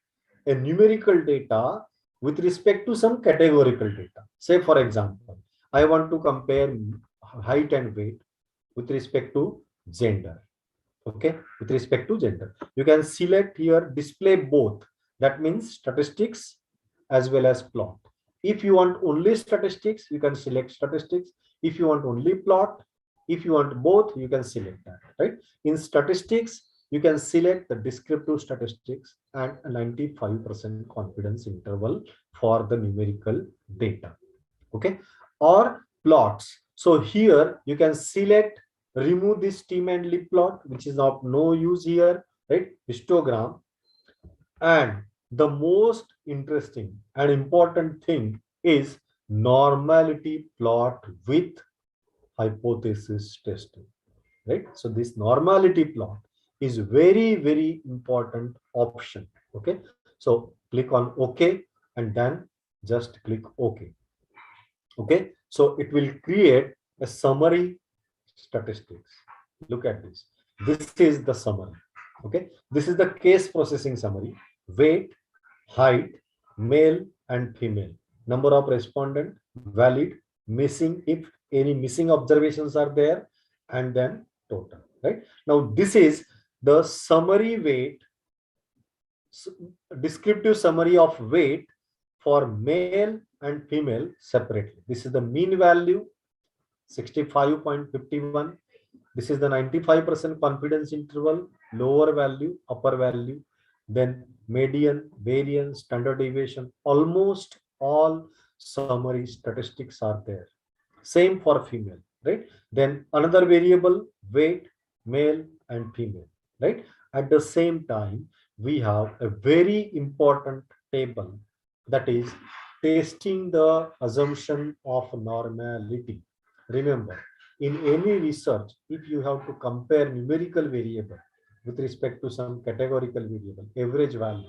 a numerical data with respect to some categorical data, say for example, I want to compare height and weight with respect to gender. Okay, with respect to gender, you can select here display both. That means statistics as well as plot. If you want only statistics, you can select statistics. If you want only plot, if you want both, you can select that, right? In statistics, you can select the descriptive statistics and a 95% confidence interval for the numerical data. Okay, or plots. So here you can select remove this stem and lip plot, which is of no use here, right? Histogram. And the most interesting and important thing is normality plot with hypothesis testing, right? So this normality plot is very, very important option. Okay, so click on OK and then just click OK. Okay, so it will create a summary statistics. Look at this. This is the summary. Okay, this is the case processing summary. Weight, height, male and female, number of respondent, valid, missing if any missing observations are there, and then total, right? Now this is the summary weight, descriptive summary of weight for male and female separately. This is the mean value 65.51. This is the 95% confidence interval, lower value, upper value, then median, variance, standard deviation. Almost all summary statistics are there. Same for female, right? Then another variable, weight, male and female, right? At the same time, we have a very important table, that is testing the assumption of normality. Remember, in any research, if you have to compare numerical variable with respect to some categorical variable, average value,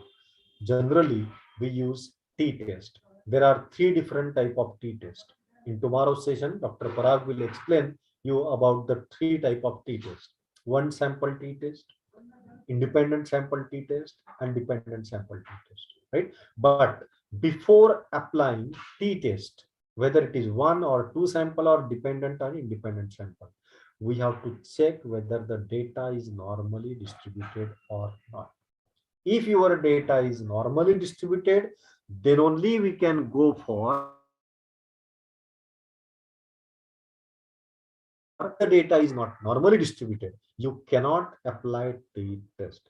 generally we use t-test. There are three different type of t-test. In tomorrow's session, Dr. Parag will explain you about the three type of t-test. One sample t-test, independent sample t-test and dependent sample t-test, right? But before applying t-test, whether it is one or two sample or dependent or independent sample, we have to check whether the data is normally distributed or not. If your data is normally distributed, then only we can go for the data is not normally distributed. You cannot apply t-test.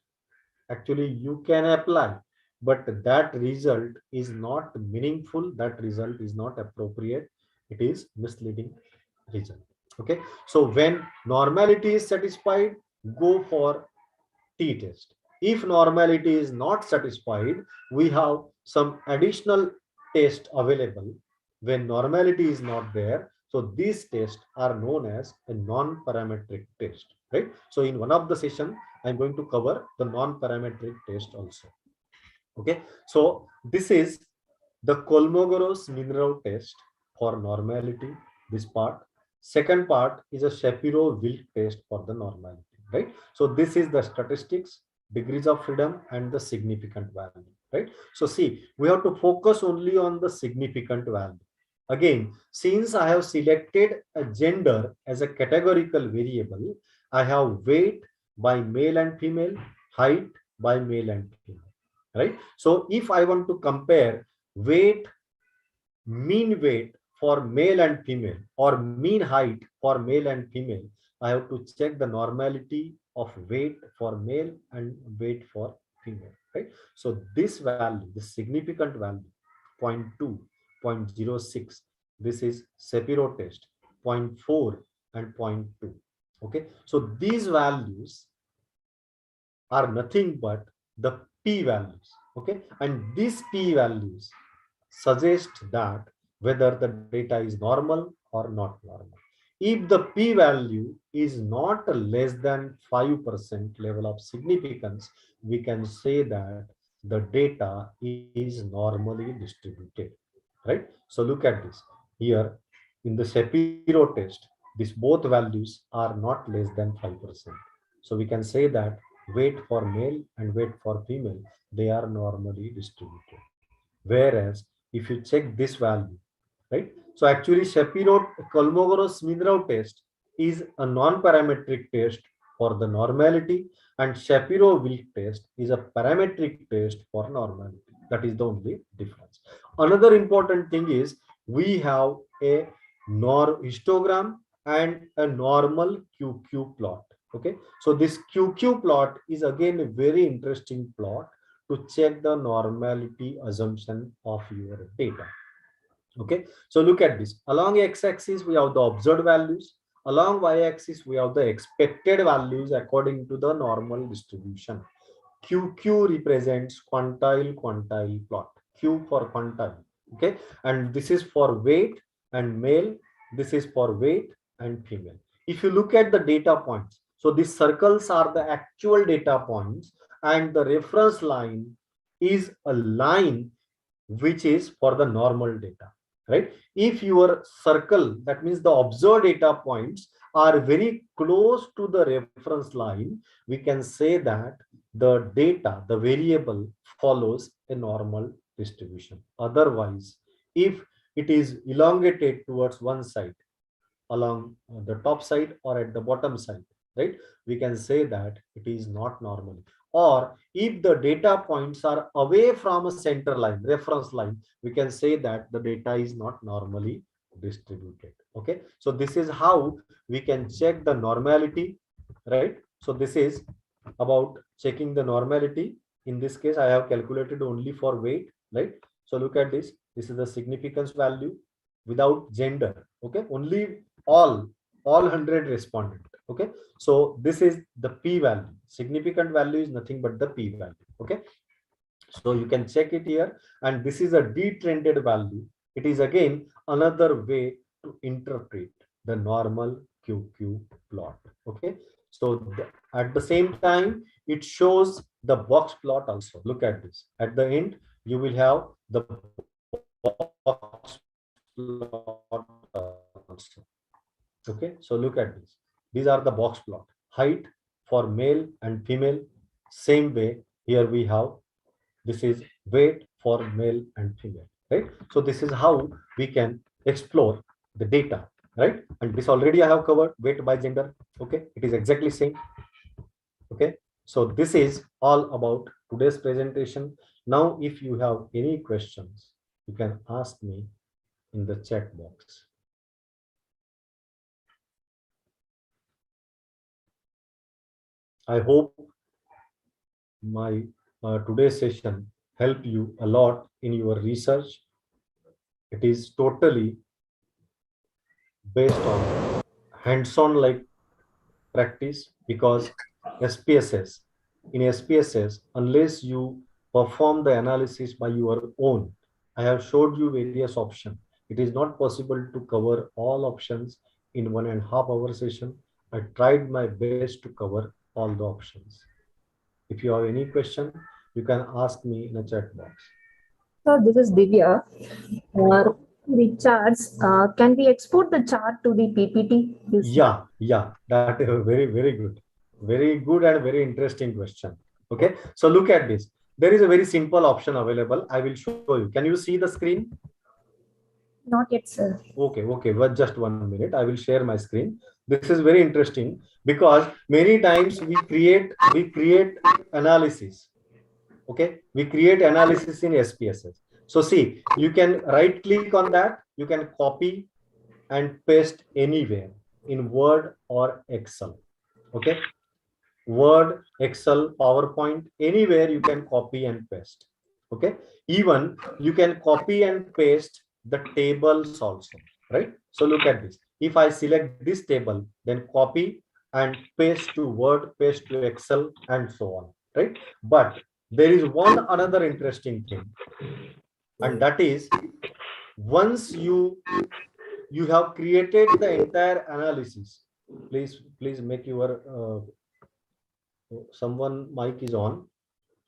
Actually, you can apply, but that result is not meaningful. That result is not appropriate. It is misleading result. Okay, so when normality is satisfied, go for t-test. If normality is not satisfied, we have some additional test available when normality is not there. So these tests are known as a non-parametric test, right? So in one of the session, I'm going to cover the non-parametric test also. Okay, so this is the Kolmogorov-Smirnov test for normality, this part. Second part is a Shapiro-Wilk test for the normality, right? So this is the statistics, degrees of freedom, and the significant value, right? So see, we have to focus only on the significant value. Again, since I have selected a gender as a categorical variable, I have weight by male and female, height by male and female, right? So if I want to compare weight, mean weight for male and female, or mean height for male and female, I have to check the normality of weight for male and weight for female, right? So this value, the significant value, 0.2, 0.06, this is Shapiro test, 0.4 and 0.2. Okay, so these values are nothing but the p values. Okay, and these p values suggest that whether the data is normal or not normal. If the p-value is not less than 5% level of significance, we can say that the data is normally distributed, right? So look at this. Here in the Shapiro test, these both values are not less than 5%. So we can say that weight for male and weight for female, they are normally distributed. Whereas if you check this value, right? So actually Shapiro-Kolmogorov-Smirnov test is a non-parametric test for the normality, and Shapiro-Wilk test is a parametric test for normality. That is the only difference. Another important thing is we have a histogram and a normal QQ plot. Okay, so this QQ plot is again a very interesting plot to check the normality assumption of your data. Okay, so look at this. Along x-axis we have the observed values, along y-axis we have the expected values according to the normal distribution. QQ represents quantile plot, Q for quantile. Okay, and this is for weight and male, this is for weight and female. If you look at the data points, so these circles are the actual data points, and the reference line is a line which is for the normal data, right? If your circle, that means the observed data points, are very close to the reference line, we can say that the data, the variable, follows a normal distribution. Otherwise, if it is elongated towards one side, along the top side or at the bottom side, right, we can say that it is not normal. Or if the data points are away from a center line, reference line, we can say that the data is not normally distributed. Okay, so this is how we can check the normality, right? So this is about checking the normality. In this case, I have calculated only for weight, right? So look at this. This is the significance value without gender. Okay, only all 100 respondent. Okay, so this is the p value. Significant value is nothing but the p value. Okay, so you can check it here, and this is a detrended value. It is again another way to interpret the normal QQ plot. Okay, so at the same time it shows the box plot also. Look at this. At the end you will have the box plot also. Okay, so look at this. These are the box plot. Height for male and female, same way. Here we have, this is weight for male and female, right? So this is how we can explore the data, right? And this already I have covered, weight by gender. Okay, it is exactly same. Okay, so this is all about today's presentation. Now, if you have any questions, you can ask me in the chat box. I hope my today's session helped you a lot in your research. It is totally based on hands-on like practice, because SPSS, in SPSS, unless you perform the analysis by your own, I have showed you various options. It is not possible to cover all options in 1.5 hour session. I tried my best to cover all the options. If you have any question, you can ask me in a chat box. So this is Divya. The charts, can we export the chart to the PPT? Yeah, that is a very good and very interesting question. Okay, so look at this. There is a very simple option available. I will show you. Can you see the screen? Not yet, sir. Okay, well, just 1 minute. I will share my screen. This is very interesting because many times we create analysis. Okay, we create analysis in SPSS. So see, you can right click on that. You can copy and paste anywhere in Word or Excel. Okay, Word, Excel, PowerPoint, anywhere you can copy and paste. Okay, even you can copy and paste the tables also, right? So look at this. If I select this table, then copy and paste to Word, paste to Excel, and so on, right? But there is one another interesting thing, and that is once you have created the entire analysis. Please make your someone mic is on.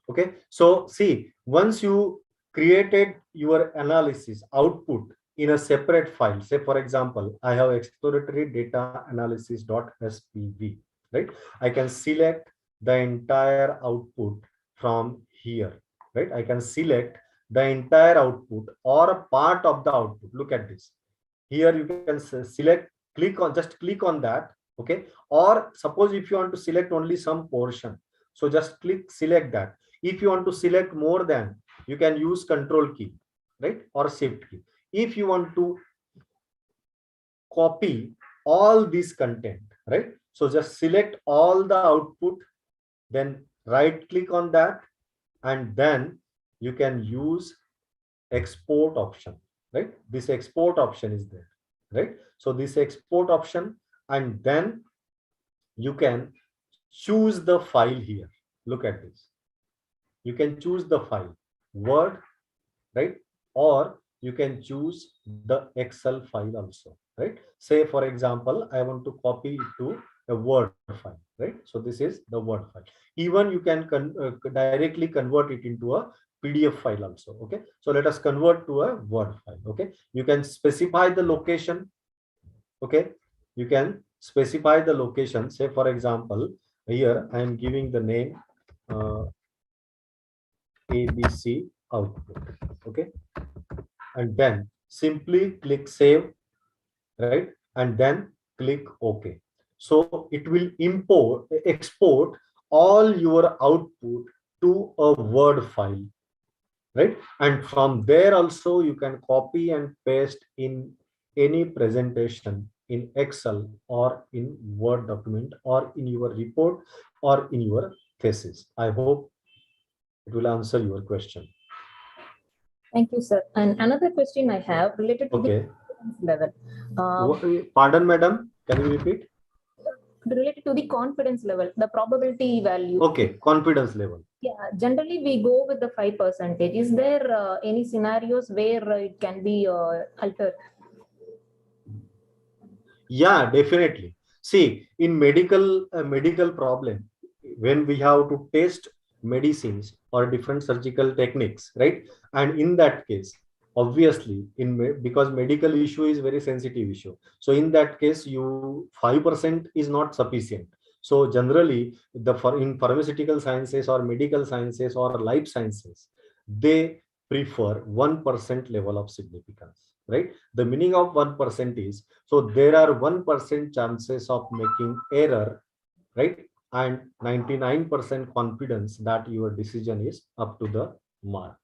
Okay, so see, once you created your analysis output in a separate file, say for example, I have exploratory data analysis.spv, right? I can select the entire output from here, right? I can select the entire output or a part of the output. Look at this. Here you can select, just click on that. Okay, or suppose if you want to select only some portion, so just select that. If you want to select more than, you can use control key, right, or shift key. If you want to copy all this content, right, so just select all the output, then right click on that, and then you can use export option, right? This export option is there, right? So this export option, and then you can choose the file here. Look at this. You can choose the file Word, right? Or you can choose the Excel file also, right? Say for example, I want to copy it to a Word file, right? So this is the Word file. Even you can directly convert it into a PDF file also. Okay, so let us convert to a Word file. Okay, you can specify the location. Okay, you can specify the location. Say for example, here I am giving the name ABC output. Okay, and then simply click save, right, and then click OK. So it will export all your output to a Word file, right? And from there also you can copy and paste in any presentation in Excel or in Word document or in your report or in your thesis. I hope it will answer your question. Thank you, sir. And another question I have related to the confidence level. Pardon, madam, can you repeat? Related to the confidence level, the probability value. Okay, confidence level. Yeah, generally we go with the 5%. Is there any scenarios where it can be altered? Yeah, definitely. See, in medical problem, when we have to test medicines or different surgical techniques, right? And in that case, obviously, because medical issue is very sensitive issue. So in that case, 5% is not sufficient. So generally, in pharmaceutical sciences or medical sciences or life sciences, they prefer 1% level of significance, right? The meaning of 1% is, so there are 1% chances of making error, right? And 99% confidence that your decision is up to the mark.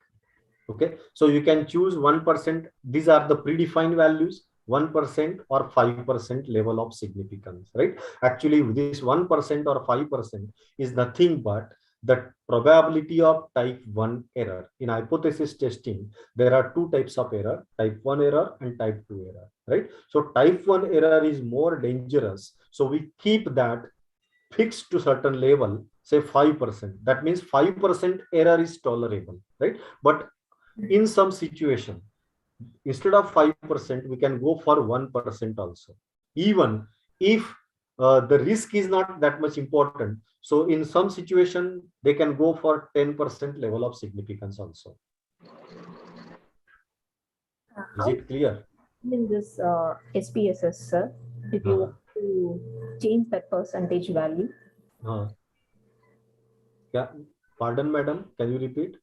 Okay, so you can choose 1%. These are the predefined values, 1% or 5% level of significance, right? Actually, this 1% or 5% is nothing but the probability of type 1 error. In hypothesis testing, there are two types of error, type 1 error and type 2 error, right? So type 1 error is more dangerous. So we keep that fixed to certain level, say 5%. That means 5% error is tolerable, right? But in some situation, instead of 5%, we can go for 1% also, even if the risk is not that much important. So in some situation, they can go for 10% level of significance also. Is it clear? In this SPSS, sir, if you want to change that percentage value? Yeah. Pardon, madam. Can you repeat?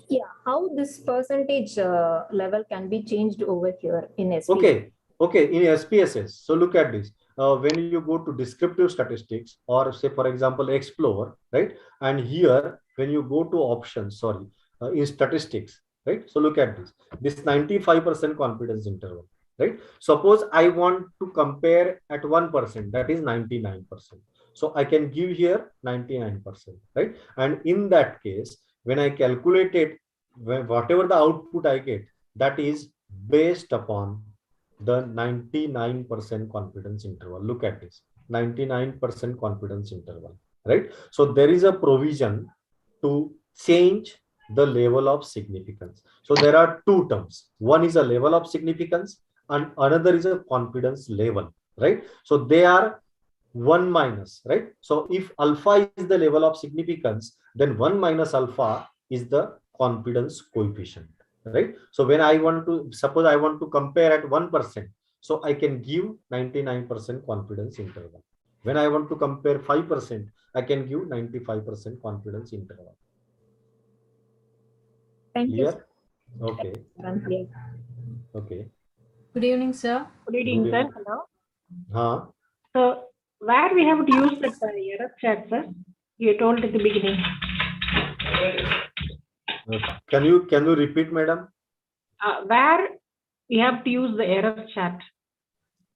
Yeah, how this percentage level can be changed over here in SPSS? Okay. In SPSS, so look at this. When you go to descriptive statistics, or say for example Explore, right? And here when you go to options, in statistics, right? So look at this 95% confidence interval, right? Suppose I want to compare at 1%, that is 99%. So I can give here 99%, right? And in that case, when I calculate it, whatever the output I get, that is based upon the 99% confidence interval. Look at this 99% confidence interval, right? So there is a provision to change the level of significance. So there are two terms. One is a level of significance and another is a confidence level, right? So they are 1 minus, right? So if alpha is the level of significance, then 1 minus alpha is the confidence coefficient, right? So when I want to, suppose I want to compare at 1%, so I can give 99% confidence interval. When I want to compare 5%, I can give 95% confidence interval. Thank you, Clear? sir. Okay. Clear. Okay. Good evening, sir. Good evening, Good sir. evening. Hello. So, where we have to use that error chat, sir? You told at the beginning. Can you repeat, madam? Where we have to use the error chat?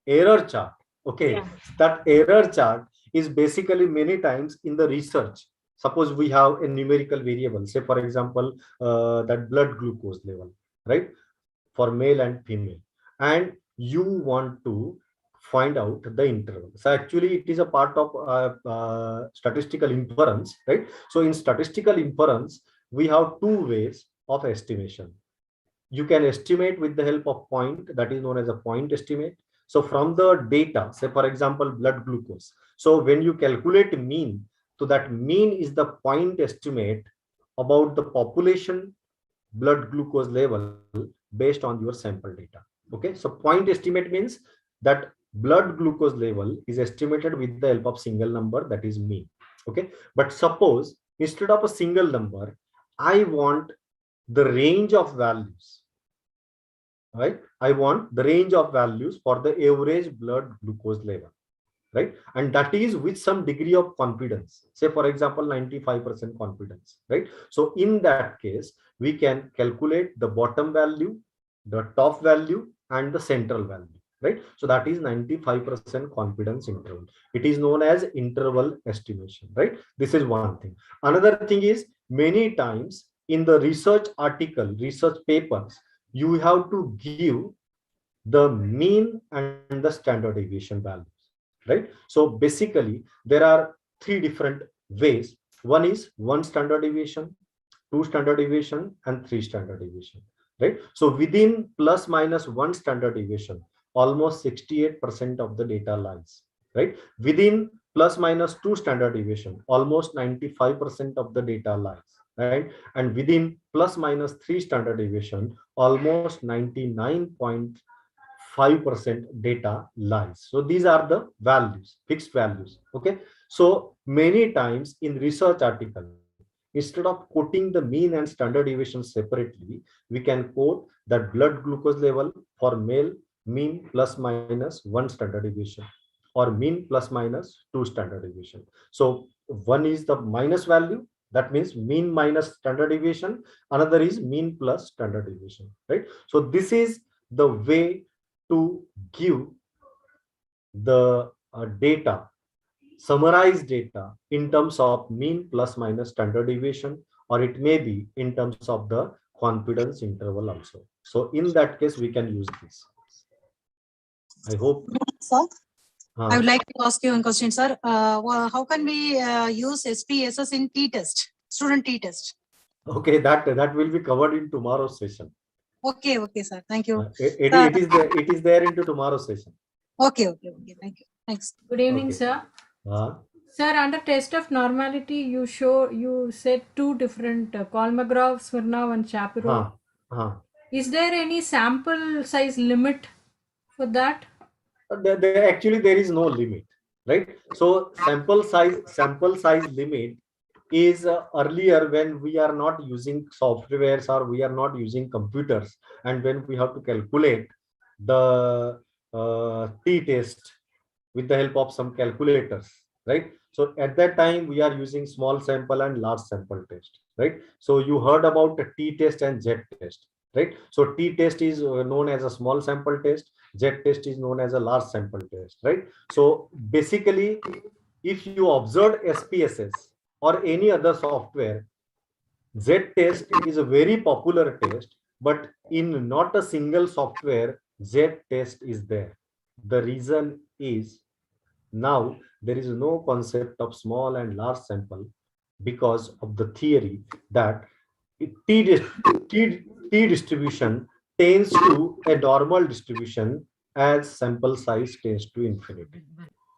Error chart. Okay. Yeah. That error chart is basically many times in the research. Suppose we have a numerical variable, say for example, that blood glucose level, right? For male and female. And you want to find out the interval. So actually it is a part of statistical inference, right? So in statistical inference, we have two ways of estimation. You can estimate with the help of point, that is known as a point estimate. So from the data, say for example, blood glucose. So when you calculate mean, so that mean is the point estimate about the population blood glucose level based on your sample data. Okay, so point estimate means that blood glucose level is estimated with the help of single number, that is mean. Okay, but suppose instead of a single number, I want the range of values, right? I want the range of values for the average blood glucose level, right? And that is with some degree of confidence, say for example 95% confidence, right? So in that case, we can calculate the bottom value, the top value, and the central value, right? So that is 95% confidence interval. It is known as interval estimation, right? This is one thing. Another thing is, many times in the research article, research papers, you have to give the mean and the standard deviation values, right? So basically there are three different ways. One is 1 standard deviation, 2 standard deviation, and 3 standard deviation, right? So within plus minus 1 standard deviation, almost 68% of the data lies, right? Within plus minus 2 standard deviation, almost 95% of the data lies, right? And within plus minus 3 standard deviation, almost 99.5% data lies. So these are the values, fixed values. Okay, so many times in research article, instead of quoting the mean and standard deviation separately, we can quote that blood glucose level for male, mean plus minus 1 standard deviation, or mean plus minus 2 standard deviation. So one is the minus value, that means mean minus standard deviation. Another is mean plus standard deviation, right? So this is the way to give the data, summarize data in terms of mean plus minus standard deviation, or it may be in terms of the confidence interval also. So in that case, we can use this. I hope. Sir, I would like to ask you one question, sir. How can we use SPSS in t-test, student t-test? Okay, that will be covered in tomorrow's session. Okay, sir. Thank you. It is there into tomorrow's session. Okay. Thank you. Thanks. Good evening, Okay. sir. Sir, under test of normality, you said two different Kolmogorov, Smirnov, and Shapiro. Is there any sample size limit for that? Actually, there is no limit, right? So sample size limit is earlier when we are not using softwares or we are not using computers, and when we have to calculate the t-test with the help of some calculators, right? So at that time we are using small sample and large sample test, right? So you heard about the t-test and z-test, right? So t-test is known as a small sample test, z-test is known as a large sample test, right? So basically, if you observe SPSS or any other software, z-test is a very popular test, but in not a single software z-test is there. The reason is, now there is no concept of small and large sample because of the theory that T distribution tends to a normal distribution as sample size tends to infinity.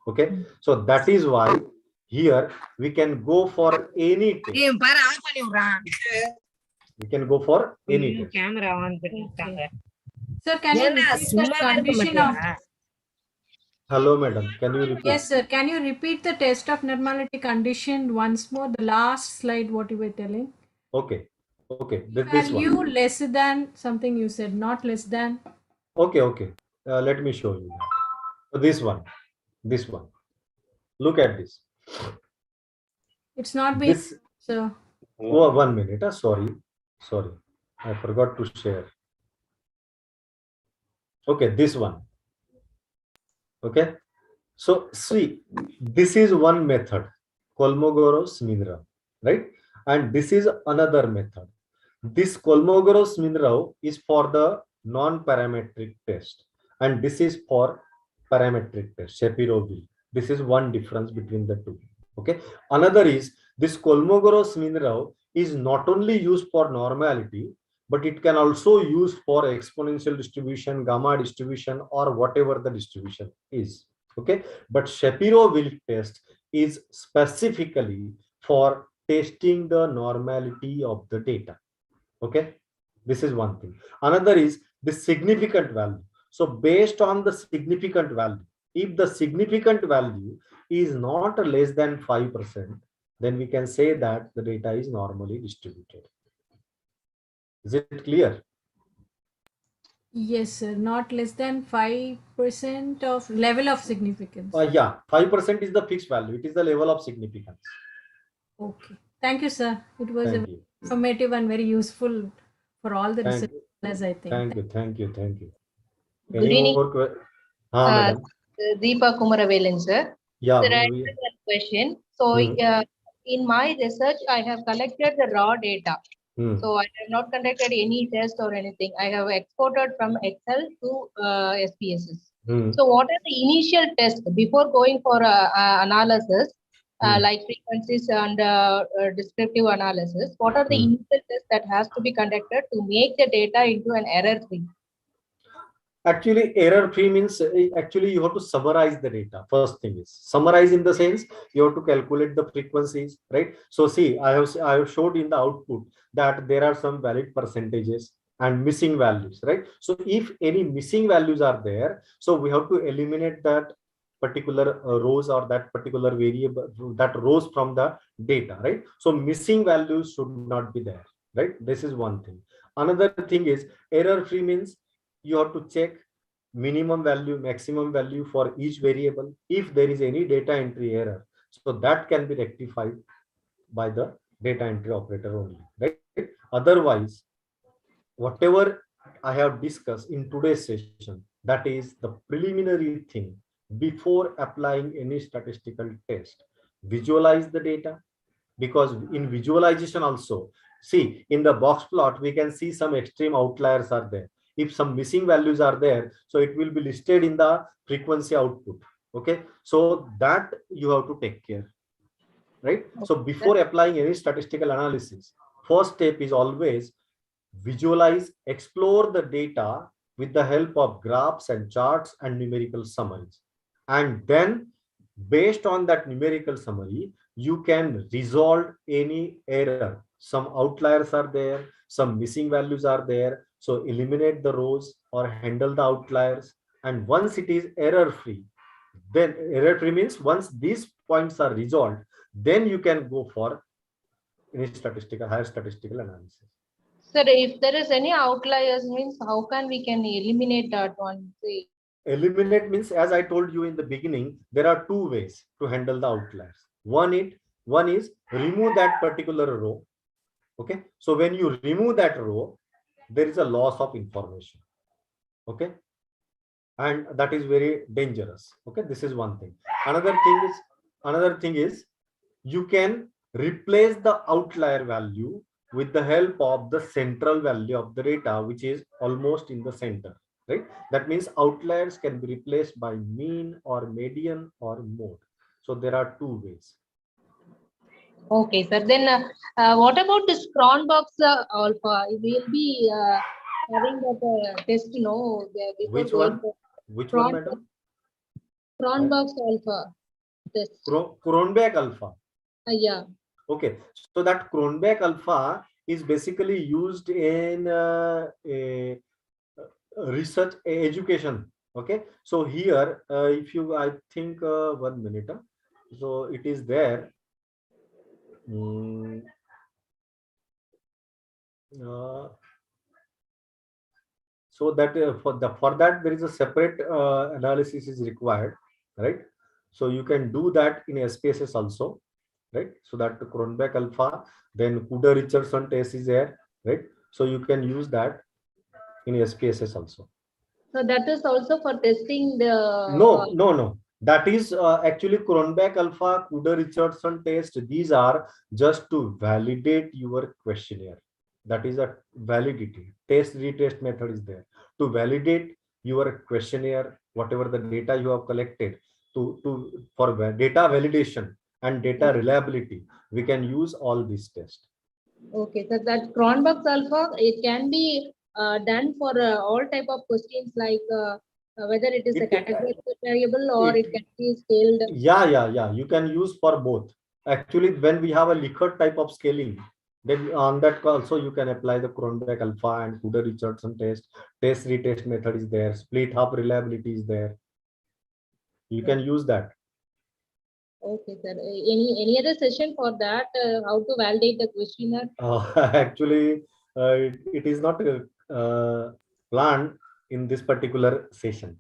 Okay, so that is why here we can go for any test. We can go for any test. Sir, can you repeat the condition of... Hello, madam. Can you repeat? Yes, sir. Can you repeat the test of normality condition once more? The last slide, what you were telling. Okay. Okay. This Value one. less than something you said, not less than. Okay. Okay. Let me show you. So this one. This one. Look at this. It's not being... This. So. Oh, 1 minute. Sorry. Sorry. I forgot to share. Okay. This one. Okay. So see, this is one method, Kolmogorov-Smirnov, right? And this is another method. This Kolmogorov-Smirnov is for the non-parametric test, and this is for parametric test, Shapiro-Wilk. This is one difference between the two. Okay. Another is this Kolmogorov-Smirnov is not only used for normality, but it can also use for exponential distribution, gamma distribution, or whatever the distribution is. Okay, but Shapiro-Wilk test is specifically for testing the normality of the data. Okay, this is one thing. Another is the significant value. So based on the significant value, if the significant value is not less than 5%, then we can say that the data is normally distributed. Is it clear? Yes, sir. Not less than 5% of level of significance. Yeah, 5% is the fixed value. It is the level of significance. Okay. Thank you, sir. It was a informative and very useful for all the researchers, I think. Thank you. Thank you. Thank you. Good evening. Madam. Deepa Kumaravelan, sir. Yeah. Sir, I have one question. So, in my research, I have collected the raw data. So, I have not conducted any test or anything. I have exported from Excel to SPSS. So, what are the initial tests before going for analysis, like frequencies and descriptive analysis? What are the initial tests that has to be conducted to make the data into an error-free? Actually, error-free means actually you have to summarize the data. First thing is summarize in the sense you have to calculate the frequencies, right? So see, I have showed in the output that there are some valid percentages and missing values, right? So if any missing values are there, so we have to eliminate that particular rows or that particular variable, that rows from the data, right? So missing values should not be there, right? This is one thing. Another thing is error-free means you have to check minimum value, maximum value for each variable. If there is any data entry error, so that can be rectified by the data entry operator only, right? Otherwise, whatever I have discussed in today's session, that is the preliminary thing before applying any statistical test. Visualize the data, because in visualization also, see in the box plot, we can see some extreme outliers are there. If some missing values are there, so it will be listed in the frequency output. Okay, so that you have to take care, right? So before applying any statistical analysis, first step is always visualize, explore the data with the help of graphs and charts and numerical summaries. And then based on that numerical summary, you can resolve any error. Some outliers are there, some missing values are there. So eliminate the rows or handle the outliers. And once it is error free, then error free means once these points are resolved, then you can go for any higher statistical analysis. Sir, if there is any outliers, means how can we can eliminate that one? Say, eliminate means, as I told you in the beginning, there are two ways to handle the outliers. One is remove that particular row. Okay, so when you remove that row, there is a loss of information. Okay, and that is very dangerous. Okay, this is one thing. Another thing is you can replace the outlier value with the help of the central value of the data, which is almost in the center, right? That means outliers can be replaced by mean or median or mode. So there are two ways. okay, sir. Then what about this Cronbox alpha? We will be having that test, Which one? Which one, madam? Cronbox alpha test. Cronbach alpha. Yeah. Okay, so that Cronbach alpha is basically used in a research education. Okay, so here if you, I think 1 minute, so it is there. So that for that there is a separate analysis is required, right? So you can do that in SPSS also, right? So that Cronbach alpha, then Kuder-Richardson test is there, right? So you can use that in SPSS also. So that is also for testing the. No. That is actually Cronbach alpha, Kuder-Richardson test. These are just to validate your questionnaire. That is a validity. Retest method is there to validate your questionnaire, whatever the data you have collected, for data validation and data reliability. We can use all these tests. Okay, so that Cronbach alpha, it can be done for all type of questions, like whether it is a categorical variable or it can be scaled. Yeah. You can use for both. Actually, when we have a Likert type of scaling, then on that also you can apply the Cronbach alpha and Kuder-Richardson test. Retest method is there. Split half reliability is there. You can use that. Okay, sir. Any other session for that? How to validate the questionnaire? Actually, it is not planned in this particular session.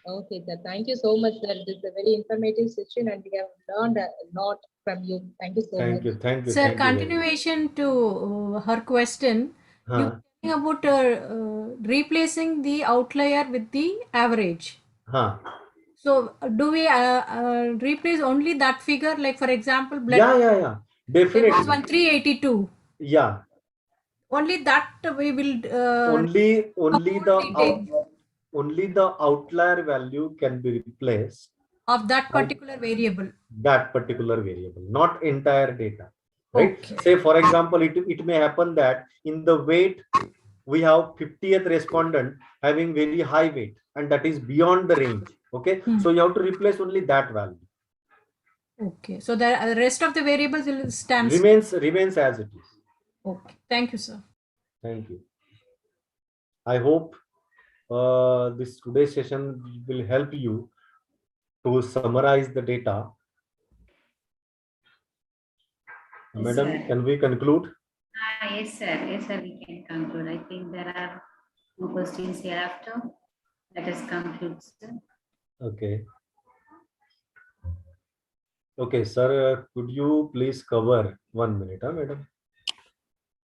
Okay, sir. Thank you so much, sir. This is a very informative session, and we have learned a lot from you. Thank you so much. Thank you. Sir, continuation to her question. You were talking about replacing the outlier with the average. So do we replace only that figure? Like for example, blood. Yeah. Definitely. There was 1382. Yeah. Only that we will. Only the outlier value can be replaced of that particular variable. Not entire data, right? Okay. Say for example, it may happen that in the weight we have 50th respondent having very high weight, and that is beyond the range. Okay, so you have to replace only that value. Okay, so the rest of the variables will remains as it is. Okay, thank you, sir. Thank you. I hope this today's session will help you to summarize the data. Yes, Madam, sir. Can we conclude? Yes, sir. Yes, sir. We can conclude. I think there are no questions hereafter. Let us conclude, sir. Okay. Okay, sir. Could you please cover 1 minute, madam?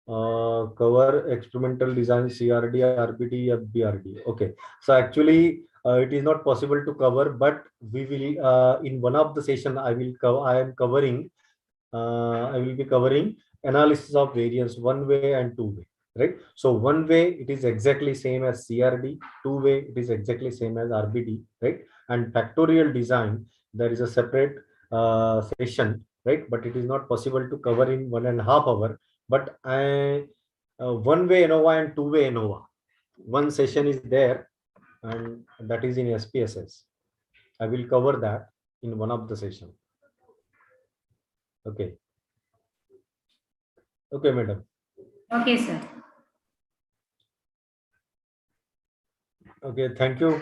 Cover experimental design, CRD, RBD, FBRD. Okay. So actually, it is not possible to cover, but we will in one of the session I will be covering analysis of variance one way and two way, right? So one way it is exactly same as CRD, two way it is exactly same as RBD, right? And factorial design, there is a separate session, right? But it is not possible to cover in 1.5 hours. But one way ANOVA and two way ANOVA, one session is there, and that is in SPSS. I will cover that in one of the session. Okay. Okay, madam. Okay, sir. Okay, thank you.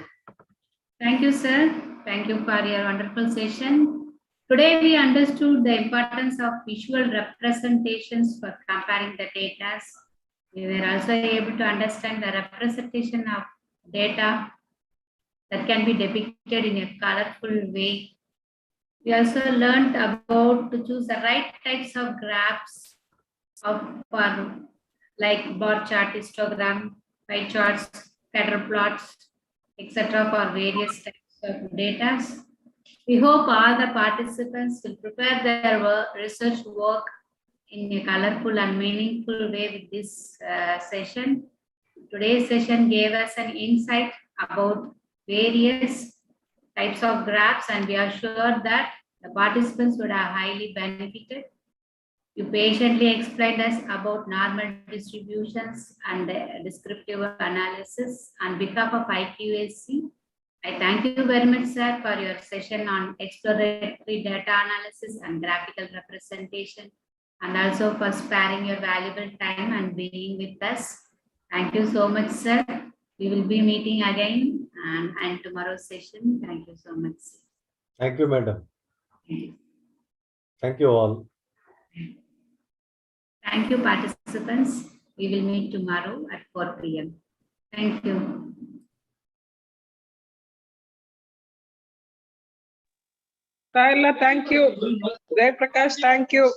Thank you, sir. Thank you for your wonderful session. Today we understood the importance of visual representations for comparing the data. We were also able to understand the representation of data that can be depicted in a colorful way. We also learned about to choose the right types of graphs for like bar chart, histogram, pie charts, scatter plots, etc. for various types of data. We hope all the participants will prepare their research work in a colorful and meaningful way with this session. Today's session gave us an insight about various types of graphs, and we are sure that the participants would have highly benefited. You patiently explained us about normal distributions and descriptive analysis on behalf of IQAC. I thank you very much, sir, for your session on exploratory data analysis and graphical representation, and also for sparing your valuable time and being with us. Thank you so much, sir. We will be meeting again and tomorrow's session. Thank you so much. Thank you, madam. Thank you all. Thank you, participants. We will meet tomorrow at 4 p.m. Thank you. Sahila, thank you. Jai Prakash, thank you.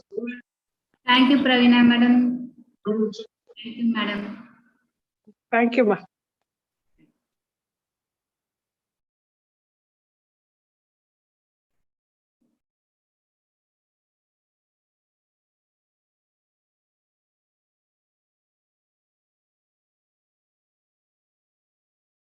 Thank you, Pravina, madam. Thank you, madam. Thank you, ma.